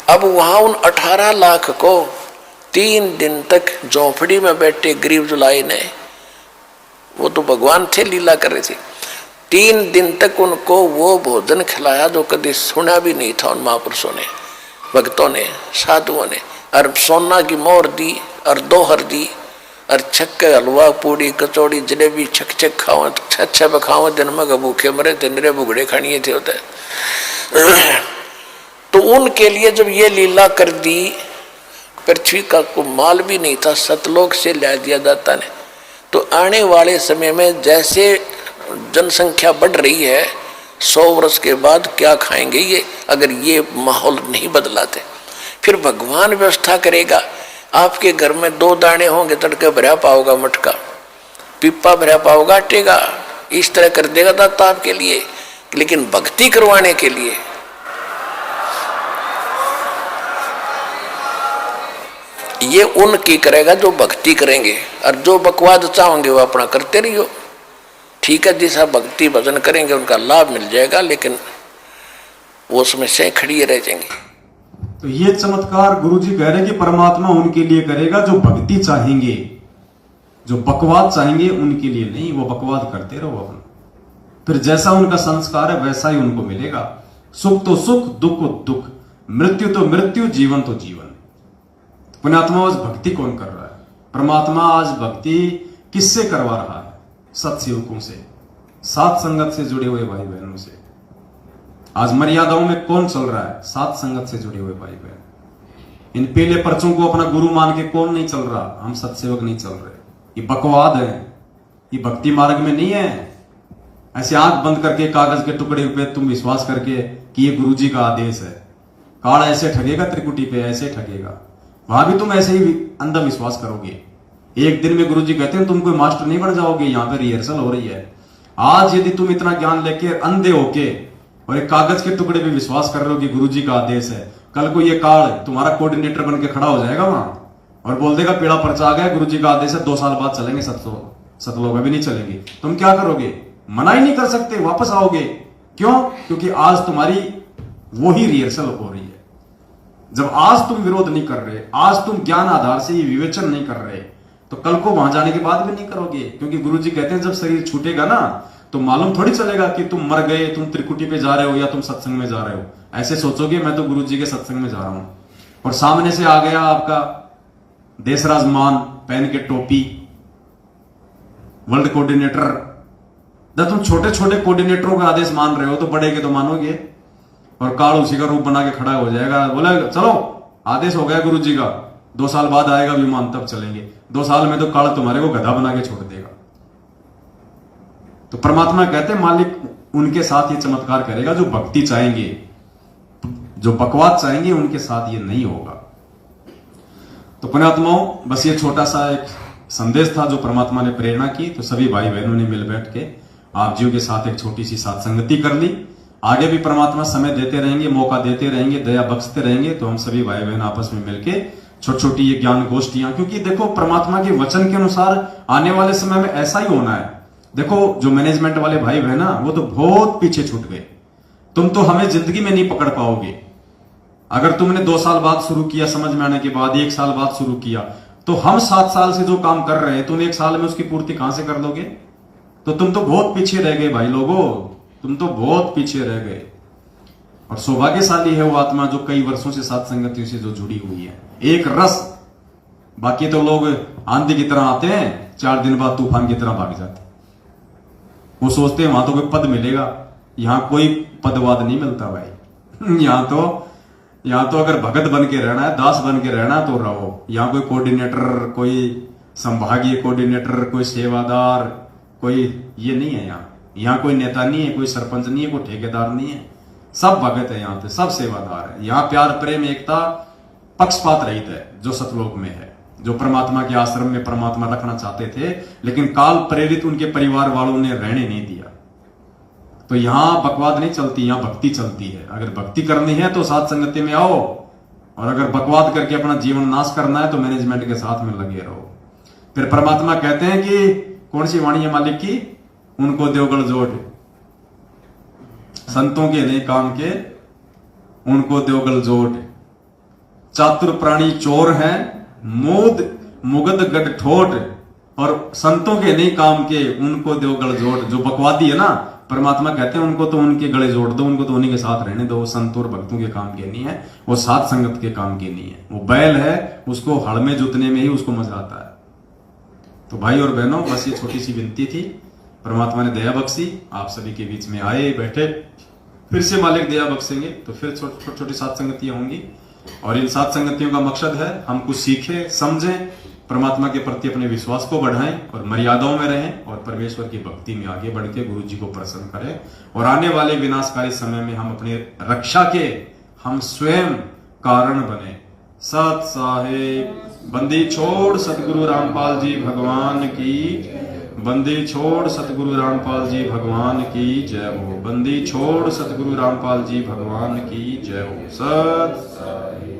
अब वहां उन 18 लाख को 3 दिन तक झोंपड़ी में बैठे गरीब जुलाई ने, वो तो भगवान थे, लीला कर रहे थे, 3 दिन तक उनको वो भोजन खिलाया जो कभी सुना भी नहीं था उन महापुरुषों ने, भक्तों ने, साधुओं ने। और सोना की मोहर दी और दोहर दी और छक्के हलवा पूड़ी कचौड़ी जलेबी छक छक खाओ, छह बखाओ, दिन में भूखे मरे थे, निरे भुगड़े खानिए थे होते। तो उनके लिए जब ये लीला कर दी, पृथ्वी का कोई माल भी नहीं था, सतलोक से ला दिया जाता ने। तो आने वाले समय में जैसे जनसंख्या बढ़ रही है, 100 वर्ष के बाद क्या खाएंगे ये, अगर ये माहौल नहीं बदलाते? फिर भगवान व्यवस्था करेगा। आपके घर में 2 दाने होंगे, तड़के भरा पाओगा मटका, पिप्पा भरा पाओगा आटेगा, इस तरह कर देगा दाता आपके लिए। लेकिन भक्ति करवाने के लिए ये उनकी करेगा जो भक्ति करेंगे, और जो बकवाद चाहोगे वो अपना करते रहियो। ठीक है, जैसा भक्ति भजन करेंगे उनका लाभ मिल जाएगा, लेकिन वो समस्याएं खड़ी रह जाएंगी। तो ये चमत्कार गुरुजी कह रहे हैं कि परमात्मा उनके लिए करेगा जो भक्ति चाहेंगे, जो बकवाद चाहेंगे उनके लिए नहीं। वो बकवाद करते रहो अपन, फिर जैसा उनका संस्कार है वैसा ही उनको मिलेगा। सुख तो सुख, दुख तो दुख, मृत्यु तो मृत्यु, जीवन तो जीवन। पुण्यात्मा आज भक्ति कौन कर रहा है? परमात्मा आज भक्ति किससे करवा रहा है? सत्सेवकों से, सात संगत से जुड़े हुए भाई बहनों से। आज मर्यादाओं में कौन चल रहा है? सात संगत से जुड़े हुए भाई बहन। इन पहले पर्चों को अपना गुरु मान के कौन नहीं चल रहा? हम सत्सेवक नहीं चल रहे। ये बकवाद है, ये भक्ति मार्ग में नहीं है। ऐसे आंख बंद करके कागज के टुकड़े पे तुम विश्वास करके कि ये गुरुजी का आदेश है। काल ऐसे ठगेगा, त्रिकुटी पे ऐसे ठगेगा, वहां भी तुम ऐसे ही अंधविश्वास करोगे। एक दिन में गुरुजी कहते हैं तुम कोई मास्टर नहीं बन जाओगे, यहाँ पे रिहर्सल हो रही है। आज यदि तुम इतना ज्ञान लेके अंधे होके और एक कागज के टुकड़े पे विश्वास कर रहे हो कि गुरुजी का आदेश है, कल को ये काल तुम्हारा कोऑर्डिनेटर बन के खड़ा हो जाएगा वहां और बोल देगा पेड़ा पर्चा आ गया, गुरुजी का आदेश है, 2 साल बाद चलेंगे, सतलोक अभी नहीं चलेंगे। तुम क्या करोगे? मना ही नहीं कर सकते, वापस आओगे। क्यों? क्योंकि आज तुम्हारी वो ही रिहर्सल हो रही है। जब आज तुम विरोध नहीं कर रहे, आज तुम ज्ञान आधार से ये विवेचन नहीं कर रहे, तो कल को वहां जाने के बाद भी नहीं करोगे। क्योंकि गुरुजी कहते हैं जब शरीर छूटेगा ना तो मालूम थोड़ी चलेगा कि तुम मर गए, तुम त्रिकुटी पे जा रहे हो या तुम सत्संग में जा रहे हो। ऐसे सोचोगे मैं तो गुरुजी के सत्संग में जा रहा हूं, और सामने से आ गया आपका देशराज मान पहन के टोपी, वर्ल्ड कोऑर्डिनेटर। जब तुम छोटे छोटे कोऑर्डिनेटरों का आदेश मान रहे हो तो बड़े के तो मानोगे, और काल उसी का रूप बना के खड़ा हो जाएगा, बोले चलो आदेश हो गया गुरुजी का, 2 साल बाद आएगा विमान तब चलेंगे। 2 साल में तो काल तुम्हारे को गधा बना के छोड़ देगा। तो परमात्मा कहते हैं मालिक उनके साथ ये चमत्कार करेगा जो भक्ति चाहेंगे, जो बकवाद चाहेंगे उनके साथ ये नहीं होगा। तो पुण्यात्माओं, बस ये छोटा सा एक संदेश था जो परमात्मा ने प्रेरणा की। तो सभी भाई बहनों ने मिल बैठ के आप जीव के साथ एक छोटी सी सत्संगति कर ली। आगे भी परमात्मा समय देते रहेंगे, मौका देते रहेंगे, दया बख्शते रहेंगे। तो हम सभी भाई बहन आपस में मिलके छोटी छोटी ये ज्ञान गोष्ठियां, क्योंकि देखो परमात्मा के वचन के अनुसार आने वाले समय में ऐसा ही होना है। देखो जो मैनेजमेंट वाले भाई बहन ना, वो तो बहुत पीछे छूट गए। तुम तो हमें जिंदगी में नहीं पकड़ पाओगे। अगर तुमने 2 साल बाद शुरू किया, समझ में आने के बाद 1 साल बाद शुरू किया, तो हम 7 साल से जो काम कर रहे हैं तुम 1 साल में उसकी पूर्ति कहां से कर दोगे? तो तुम तो बहुत पीछे रह गए भाई लोगों, तुम तो बहुत पीछे रह गए। और सौभाग्यशाली है वो आत्मा जो कई वर्षों से साथ संगतियों से जो जुड़ी हुई है, एक रस। बाकी तो लोग आंधी की तरह आते हैं, 4 दिन बाद तूफान की तरह भाग जाते। वो सोचते हैं वहां तो कोई पद मिलेगा, यहां कोई पदवाद नहीं मिलता भाई। यहां तो अगर भगत बन के रहना है, दास बन के रहना है तो रहो। यहां कोई कोऑर्डिनेटर, कोई संभागीय कोऑर्डिनेटर, कोई सेवादार, कोई ये नहीं है। यहाँ कोई नेता नहीं है, कोई सरपंच नहीं है, कोई ठेकेदार नहीं है, सब भगत है। यहाँ पे सब सेवादार है। यहाँ प्यार प्रेम एकता पक्षपात रहित है, जो सतलोक में है, जो परमात्मा के आश्रम में परमात्मा रखना चाहते थे, लेकिन काल प्रेरित उनके परिवार वालों ने रहने नहीं दिया। तो यहां बकवाद नहीं चलती, यहां भक्ति चलती है। अगर भक्ति करनी है तो साथ संगति में आओ, और अगर बकवाद करके अपना जीवन नाश करना है तो मैनेजमेंट के साथ में लगे रहो। फिर परमात्मा कहते हैं कि कौन सी वाणी है मालिक की, उनको देवगढ़ जोड़, संतों के नहीं काम के उनको देवगढ़ जोड़। चातुर प्राणी चोर हैं, मोद मुगद गढ़ ठोट, और संतों के नहीं काम के उनको देवगढ़ जोड़। जो बकवादी है ना, परमात्मा कहते हैं उनको तो उनके गले जोड़ दो, उनको तो उन्हीं के साथ रहने दो। वो संत और भक्तों के काम के नहीं है, वो सात संगत के काम के नहीं है। वो बैल है, उसको हड़ में जुतने में ही उसको मजा आता है। तो भाई और बहनों, बस ये छोटी सी विनती थी, परमात्मा ने दया बख्शी, आप सभी के बीच में आए बैठे, फिर से मालिक दया बख्शेंगे तो फिर छोटी छोटी सात संगतियां होंगी। और इन सात संगतियों का मकसद है हम कुछ सीखें, समझें, परमात्मा के प्रति अपने विश्वास को बढ़ाएं और मर्यादाओं में रहें, और परमेश्वर की भक्ति में आगे बढ़ के गुरु जी को प्रसन्न करें। और आने वाले विनाशकारी समय में हम अपनी रक्षा के हम स्वयं कारण बने। सत साहेब। बंदी छोड़ सतगुरु रामपाल जी भगवान की, बंदी छोड़ सतगुरु रामपाल जी भगवान की जय हो। बंदी छोड़ सतगुरु रामपाल जी भगवान की जय हो। सत साहेब।